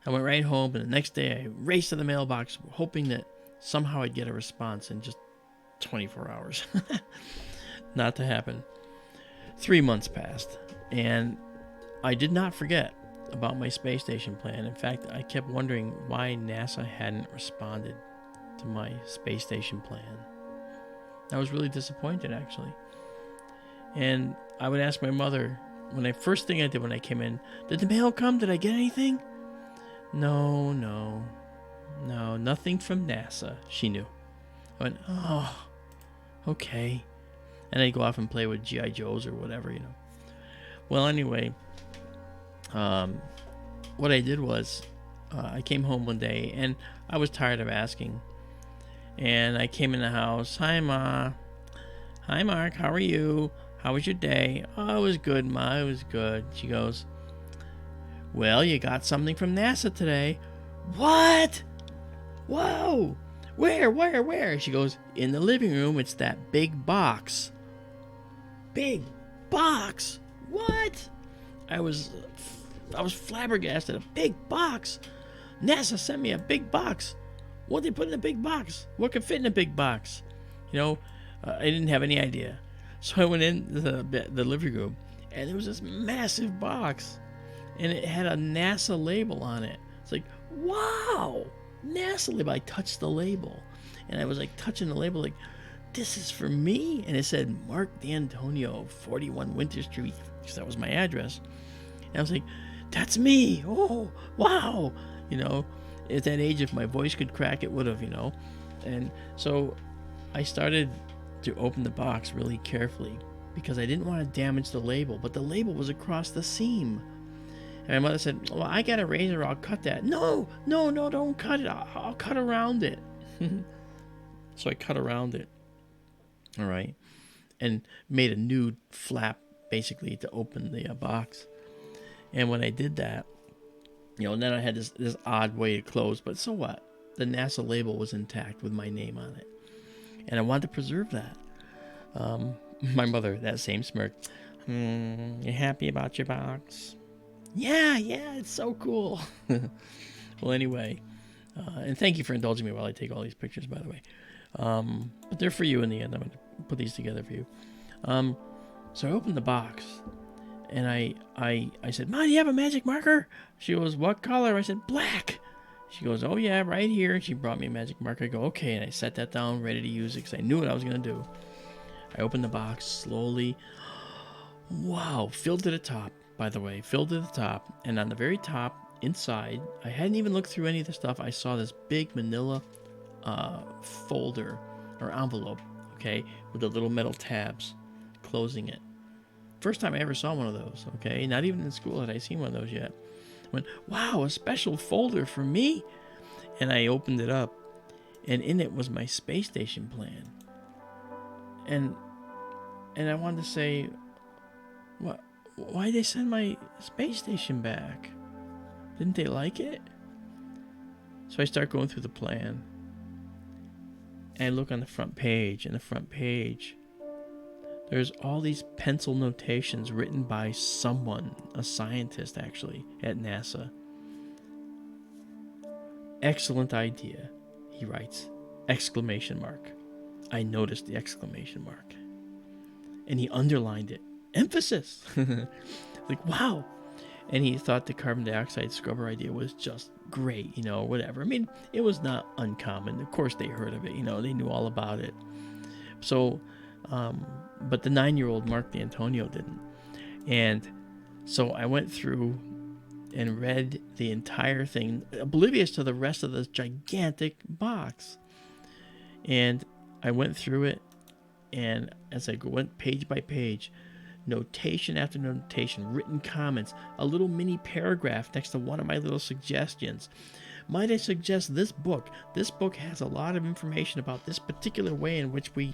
I went right home, and the next day I raced to the mailbox, hoping that somehow I'd get a response in just 24 hours. Not to happen. 3 months passed, and I did not forget about my space station plan. In fact, I kept wondering why NASA hadn't responded to my space station plan. I was really disappointed, actually. And I would ask my mother, first thing I did when I came in, did the mail come? Did I get anything? No, nothing from NASA. She knew. I went, oh, okay. And I'd go off and play with G.I. Joes or whatever, you know. Well, anyway, what I did was I came home one day, and I was tired of asking. And I came in the house. Hi, Ma. Hi, Mark. How are you? How was your day? Oh, it was good, Ma. It was good. She goes, well, you got something from NASA today. What? Whoa. Where? She goes, in the living room. It's that big box. Big box? What? I was flabbergasted. A big box? NASA sent me a big box. What did they put in a big box? What could fit in a big box? You know, I didn't have any idea. So I went in the living room, and there was this massive box, and it had a NASA label on it. It's like, wow, NASA label. I touched the label, and I was like touching the label, like, this is for me. And it said Mark D'Antonio, 41 Winter Street, because that was my address. And I was like, that's me. Oh, wow. You know, at that age, if my voice could crack, it would have, you know. And so I started to open the box really carefully because I didn't want to damage the label, but the label was across the seam. And my mother said, well, I got a razor, I'll cut that. No, don't cut it. I'll cut around it. So I cut around it. All right. And made a new flap, basically, to open the box. And when I did that, you know, and then I had this odd way to close, but so what? The NASA label was intact with my name on it. And I wanted to preserve that. My mother, that same smirk. You happy about your box? Yeah, it's so cool. Well, anyway, and thank you for indulging me while I take all these pictures, by the way. But they're for you in the end. I'm going to put these together for you. So I opened the box, and I said, Mom, do you have a magic marker? She goes, what color? I said, black. She goes, oh yeah, right here. And she brought me a magic marker. I go, okay. And I set that down, ready to use it, because I knew what I was going to do. I opened the box slowly. Wow, filled to the top, by the way. Filled to the top. And on the very top, inside, I hadn't even looked through any of the stuff. I saw this big manila folder or envelope, okay, with the little metal tabs closing it. First time I ever saw one of those, okay? Not even in school had I seen one of those yet. I went, wow, a special folder for me. And I opened it up, and in it was my space station plan. And I wanted to say, what? Why'd they send my space station back? Didn't they like it? So I start going through the plan, and I look on the front page. And the front page, there's all these pencil notations written by someone, a scientist actually, at NASA. Excellent idea, he writes, exclamation mark. I noticed the exclamation mark. And he underlined it. Emphasis! Like, wow. And he thought the carbon dioxide scrubber idea was just great, you know, whatever. I mean, it was not uncommon. Of course they heard of it, you know, they knew all about it. So, but the 9-year-old Mark D'Antonio didn't. And so I went through and read the entire thing, oblivious to the rest of this gigantic box. And I went through it, and as I went page by page, notation after notation, written comments, a little mini paragraph next to one of my little suggestions. Might I suggest this book? This book has a lot of information about this particular way in which we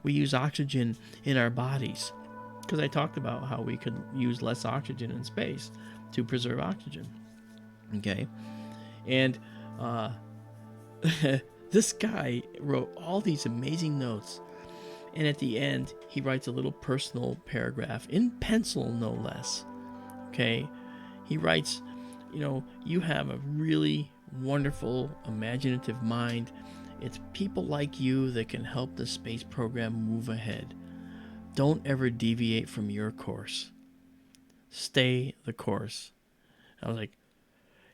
use oxygen in our bodies. Because I talked about how we could use less oxygen in space to preserve oxygen. Okay? And This guy wrote all these amazing notes. And at the end, he writes a little personal paragraph in pencil, no less. Okay? He writes, you have a really wonderful, imaginative mind. It's people like you that can help the space program move ahead. Don't ever deviate from your course. Stay the course. I was like,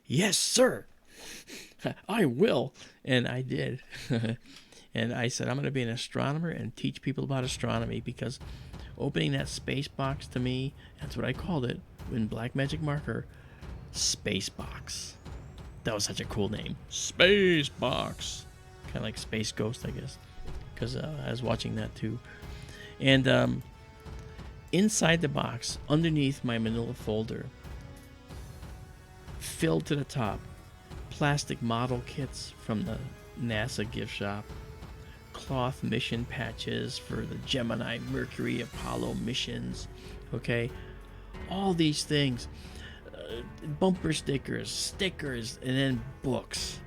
yes, sir. I will. And I did. And I said, I'm going to be an astronomer and teach people about astronomy, because opening that space box, to me, that's what I called it in Black Magic Marker, Space Box. That was such a cool name. Space Box. Kind of like Space Ghost, I guess, because I was watching that too. And inside the box, underneath my manila folder, filled to the top, plastic model kits from the NASA gift shop, cloth mission patches for the Gemini, Mercury, Apollo missions, okay? All these things, bumper stickers, and then books.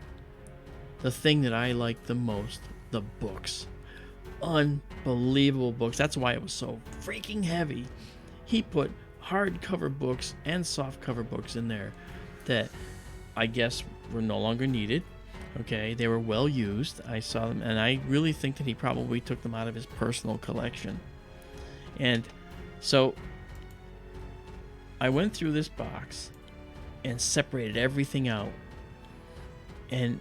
The thing that I like the most, the books. Unbelievable books. That's why it was so freaking heavy. He put hardcover books and softcover books in there that I guess were no longer needed. Okay, they were well used. I saw them, and I really think that he probably took them out of his personal collection. And so I went through this box and separated everything out and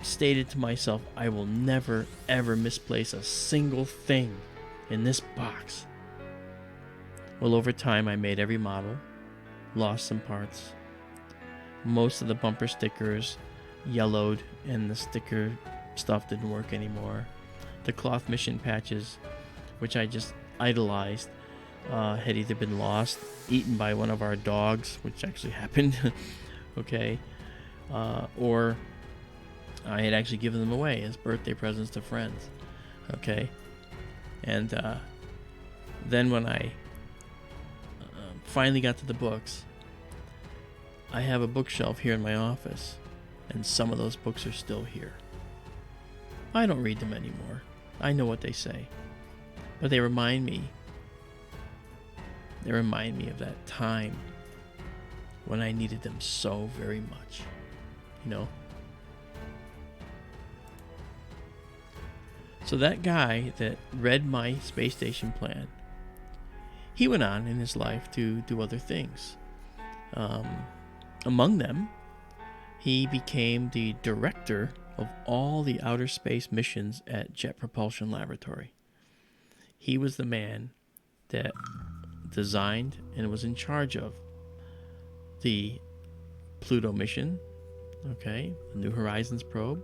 stated to myself, I will never ever misplace a single thing in this box. Well, over time I made every model, lost some parts. Most of the bumper stickers yellowed and the sticker stuff didn't work anymore. The cloth mission patches, which I just idolized, had either been lost, eaten by one of our dogs, which actually happened, okay, or I had actually given them away as birthday presents to friends, okay. And then when I finally got to the books, I have a bookshelf here in my office, and some of those books are still here. I don't read them anymore. I know what they say. But they remind me of that time when I needed them so very much. So that guy that read my space station plan, he went on in his life to do other things. Among them, he became the director of all the outer space missions at Jet Propulsion Laboratory. He was the man that designed and was in charge of the Pluto mission, okay, the New Horizons probe,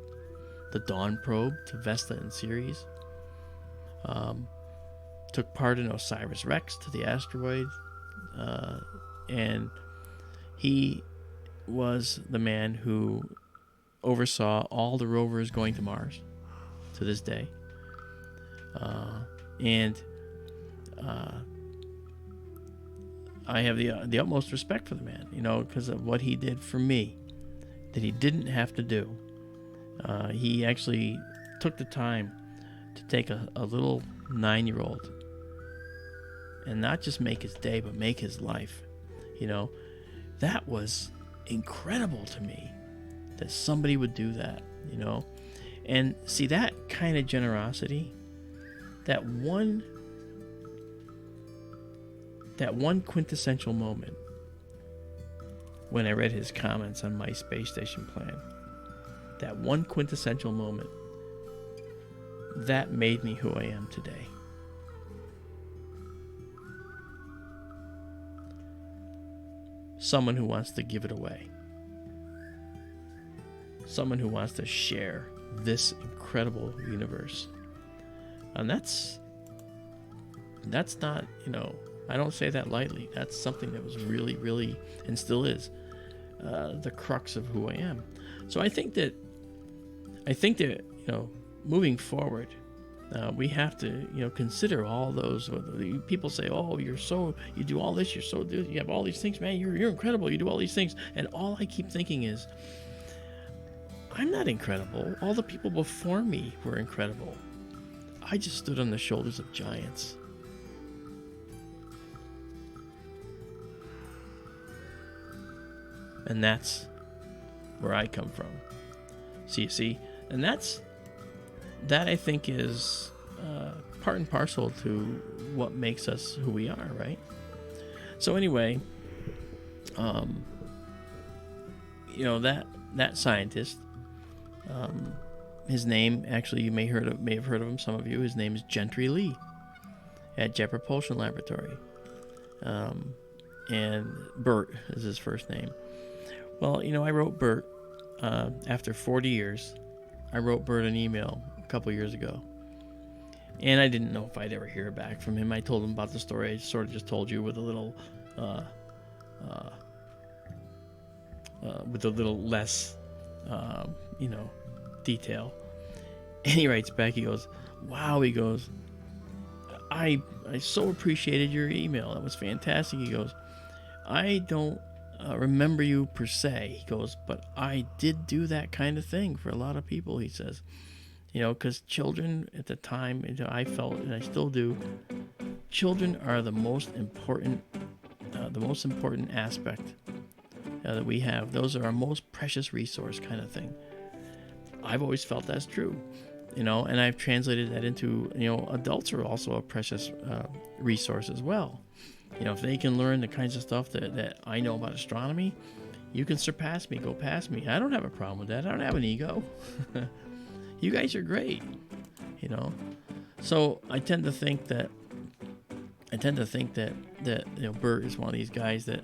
the Dawn probe to Vesta and Ceres, took part in OSIRIS-REx to the asteroid, and he was the man who oversaw all the rovers going to Mars to this day. And I have the utmost respect for the man, because of what he did for me that he didn't have to do. He actually took the time to take a little 9-year-old and not just make his day, but make his life. That was incredible to me that somebody would do that, and see that kind of generosity, that one quintessential moment when I read his comments on my space station plan, that one quintessential moment, that made me who I am today. Someone who wants to give it away. Someone who wants to share this incredible universe. And that's not, I don't say that lightly. That's something that was really, really, and still is, the crux of who I am. So I think that, moving forward, we have to, consider all those. People say, "Oh, you do all this. You have all these things, man. You're incredible. You do all these things." And all I keep thinking is, I'm not incredible. All the people before me were incredible. I just stood on the shoulders of giants. And that's where I come from. See, and that I think is part and parcel to what makes us who we are, right? So anyway, that scientist, his name, actually, you may have heard of him, some of you. His name is Gentry Lee at Jet Propulsion Laboratory, and Bert is his first name. Well, I wrote Bert after 40 years. I wrote Bert an email a couple years ago, and I didn't know if I'd ever hear back from him. I told him about the story I sort of just told you with a little less detail. And he writes back, he goes, wow, he goes, I so appreciated your email. That was fantastic. He goes, I don't remember you per se. He goes, but I did do that kind of thing for a lot of people, he says. Because children at the time, I felt, and I still do, children are the most important aspect that we have. Those are our most precious resource, kind of thing. I've always felt that's true, and I've translated that into, adults are also a precious resource as well. If they can learn the kinds of stuff that I know about astronomy, you can surpass me, go past me. I don't have a problem with that. I don't have an ego. You guys are great, So I tend to think that Bert is one of these guys that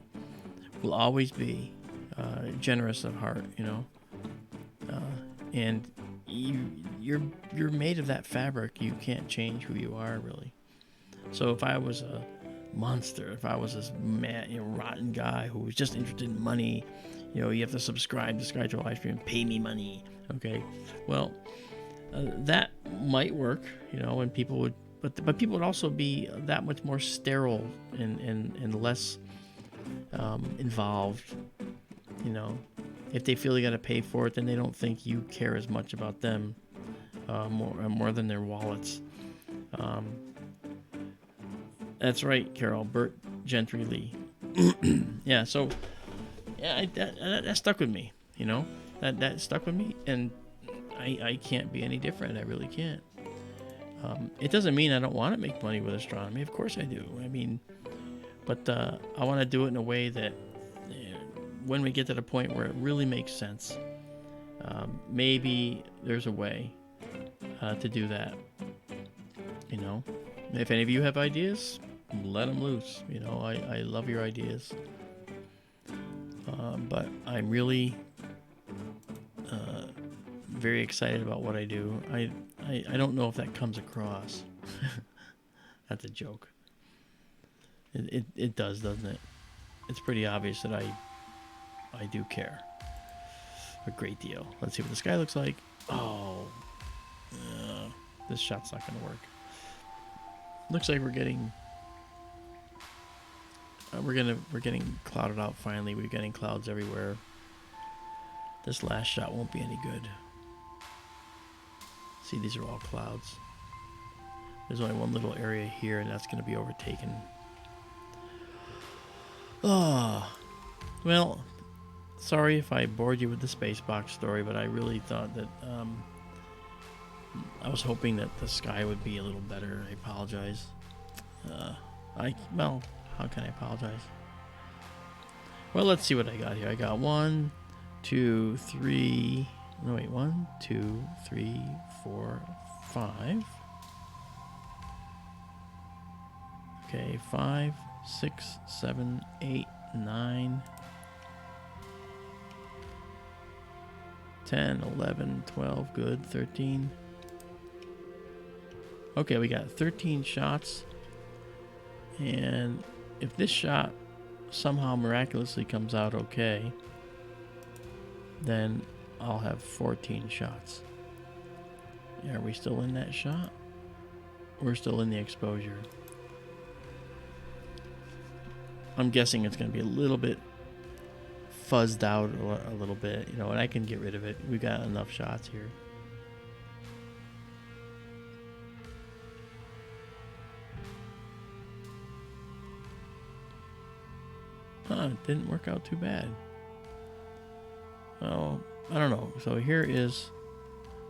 will always be generous of heart, and you're made of that fabric. You can't change who you are, really. So if I was a monster, if I was this mad, rotten guy who was just interested in money, you have to subscribe to SkyTour LiveStream, pay me money. Okay, well, that might work, and people would, but people would also be that much more sterile and less involved. If they feel they got to pay for it, then they don't think you care as much about them more than their wallets. That's right, Carol. Bert Gentry Lee. Yeah. So, yeah, that stuck with me. That stuck with me, and I can't be any different. I really can't. It doesn't mean I don't want to make money with astronomy. Of course I do. But I want to do it in a way that when we get to the point where it really makes sense, maybe there's a way to do that. If any of you have ideas, let them loose. I love your ideas. But I'm really very excited about what I do. I don't know if that comes across. That's a joke. It does, doesn't it? It's pretty obvious that I do care a great deal. Let's see what the sky looks like. Oh, this shot's not going to work. Looks like we're getting clouded out finally. We're getting clouds everywhere. This last shot won't be any good. See, these are all clouds. There's only one little area here, and that's going to be overtaken. Oh, well, sorry if I bored you with the Spacebox story, but I really thought that I was hoping that the sky would be a little better. I apologize. How can I apologize? Well, let's see what I got here. I got 1, 2, 3. No, wait. 1, 2, 3, 4, 5. Okay, 5, 6, 7, 8, 9, 10, 11, 12. Good. 13. Okay, we got 13 shots. And if this shot somehow miraculously comes out okay, then I'll have 14 shots. Are we still in that shot? We're still in the exposure. I'm guessing it's going to be a little bit fuzzed out a little bit, you know, and I can get rid of it. We got enough shots here. It didn't work out too bad. Oh, I don't know. So here is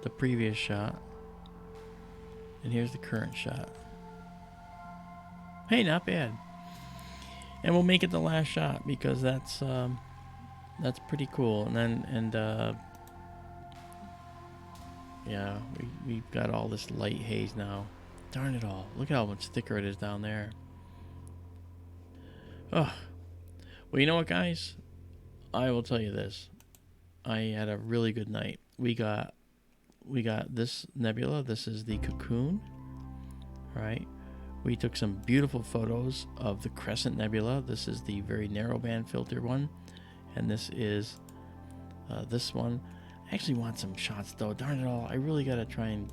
the previous shot, and here's the current shot. Hey, not bad. And we'll make it the last shot because that's pretty cool. And then yeah, we've got all this light haze now. Darn it all! Look at how much thicker it is down there. Oh. Well, you know what, guys? I will tell you this. I had a really good night. We got this nebula. This is the Cocoon. All right. We took some beautiful photos of the Crescent Nebula. This is the very narrow band filter one. And this is this one. I actually want some shots, though. Darn it all. I really got to try and...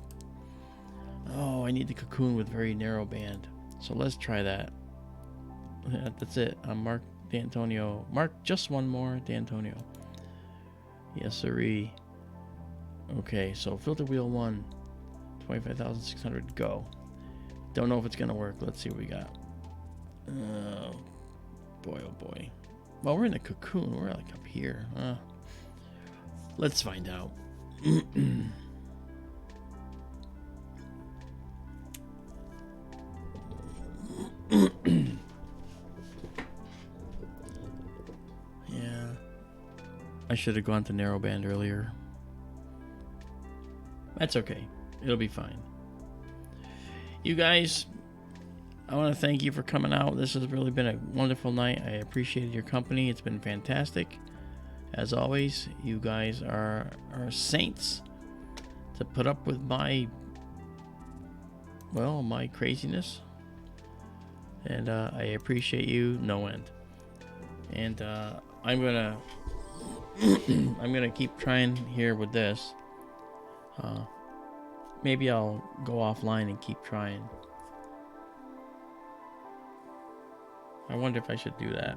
Oh, I need the Cocoon with very narrow band. So let's try that. That's it. I'm Mark D'Antonio. Mark, just one more D'Antonio. Yes, sirree. Okay, so filter wheel 1, 25,600, go. Don't know if it's gonna work. Let's see what we got. Oh boy, oh boy. Well, we're in a Cocoon. We're like up here. Let's find out. Yeah, I should have gone to narrowband earlier. That's okay. It'll be fine. You guys, I want to thank you for coming out. This has really been a wonderful night. I appreciated your company. It's been fantastic. As always, you guys are saints to put up with my craziness. And I appreciate you no end. And I'm gonna keep trying here with this. Maybe I'll go offline and keep trying. I wonder if I should do that.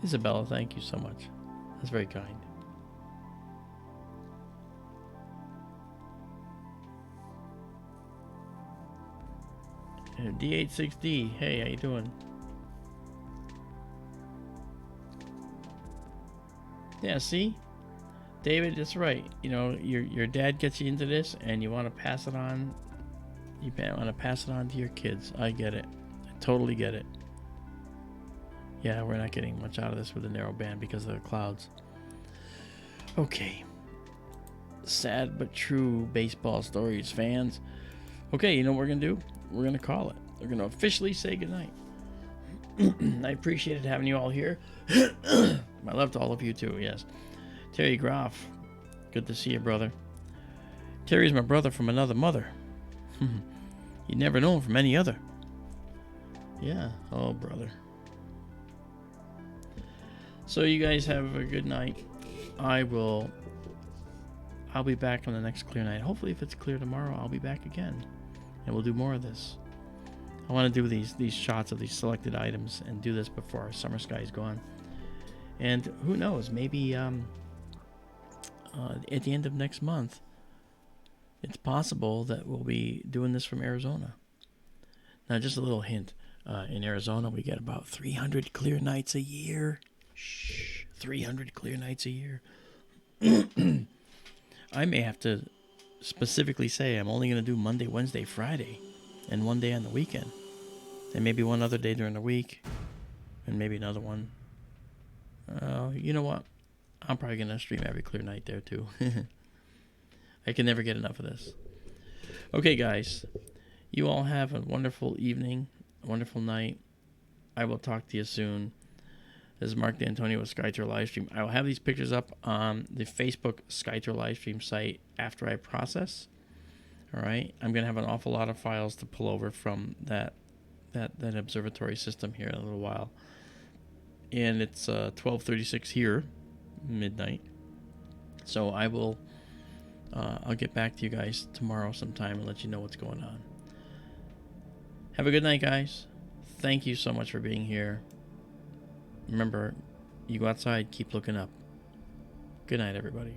Isabella, thank you so much. That's very kind. D86D, hey, how you doing? Yeah, see? David, that's right. You know, your dad gets you into this and you want to pass it on. You want to pass it on to your kids. I get it. I totally get it. Yeah, we're not getting much out of this with the narrow band because of the clouds. Okay. Sad but true baseball stories, fans. Okay, you know what we're going to do? We're going to call it. We're going to officially say goodnight. I appreciated having you all here. My love to all of you too, yes. Terry Groff, good to see you, brother. Terry's my brother from another mother. You never know him from any other. Yeah, oh, brother. So you guys have a good night. I'll be back on the next clear night. Hopefully, if it's clear tomorrow, I'll be back again. And we'll do more of this. I want to do these shots of these selected items and do this before our summer sky is gone. And who knows, maybe at the end of next month, it's possible that we'll be doing this from Arizona. Now, just a little hint. In Arizona, we get about 300 clear nights a year. Shh, 300 clear nights a year. I may have to specifically say I'm only going to do Monday, Wednesday, Friday, and one day on the weekend. And maybe one other day during the week, and maybe another one. You know what? I'm probably going to stream every clear night there, too. I can never get enough of this. Okay, guys. You all have a wonderful evening, a wonderful night. I will talk to you soon. This is Mark D'Antonio with SkyTour LiveStream. I will have these pictures up on the Facebook SkyTour LiveStream site after I process. All right? I'm going to have an awful lot of files to pull over from that observatory system here in a little while. And it's 12:36 here, midnight. So I will... I'll get back to you guys tomorrow sometime and let you know what's going on. Have a good night, guys. thank you so much for being here. Remember, you go outside, keep looking up. Good night, everybody.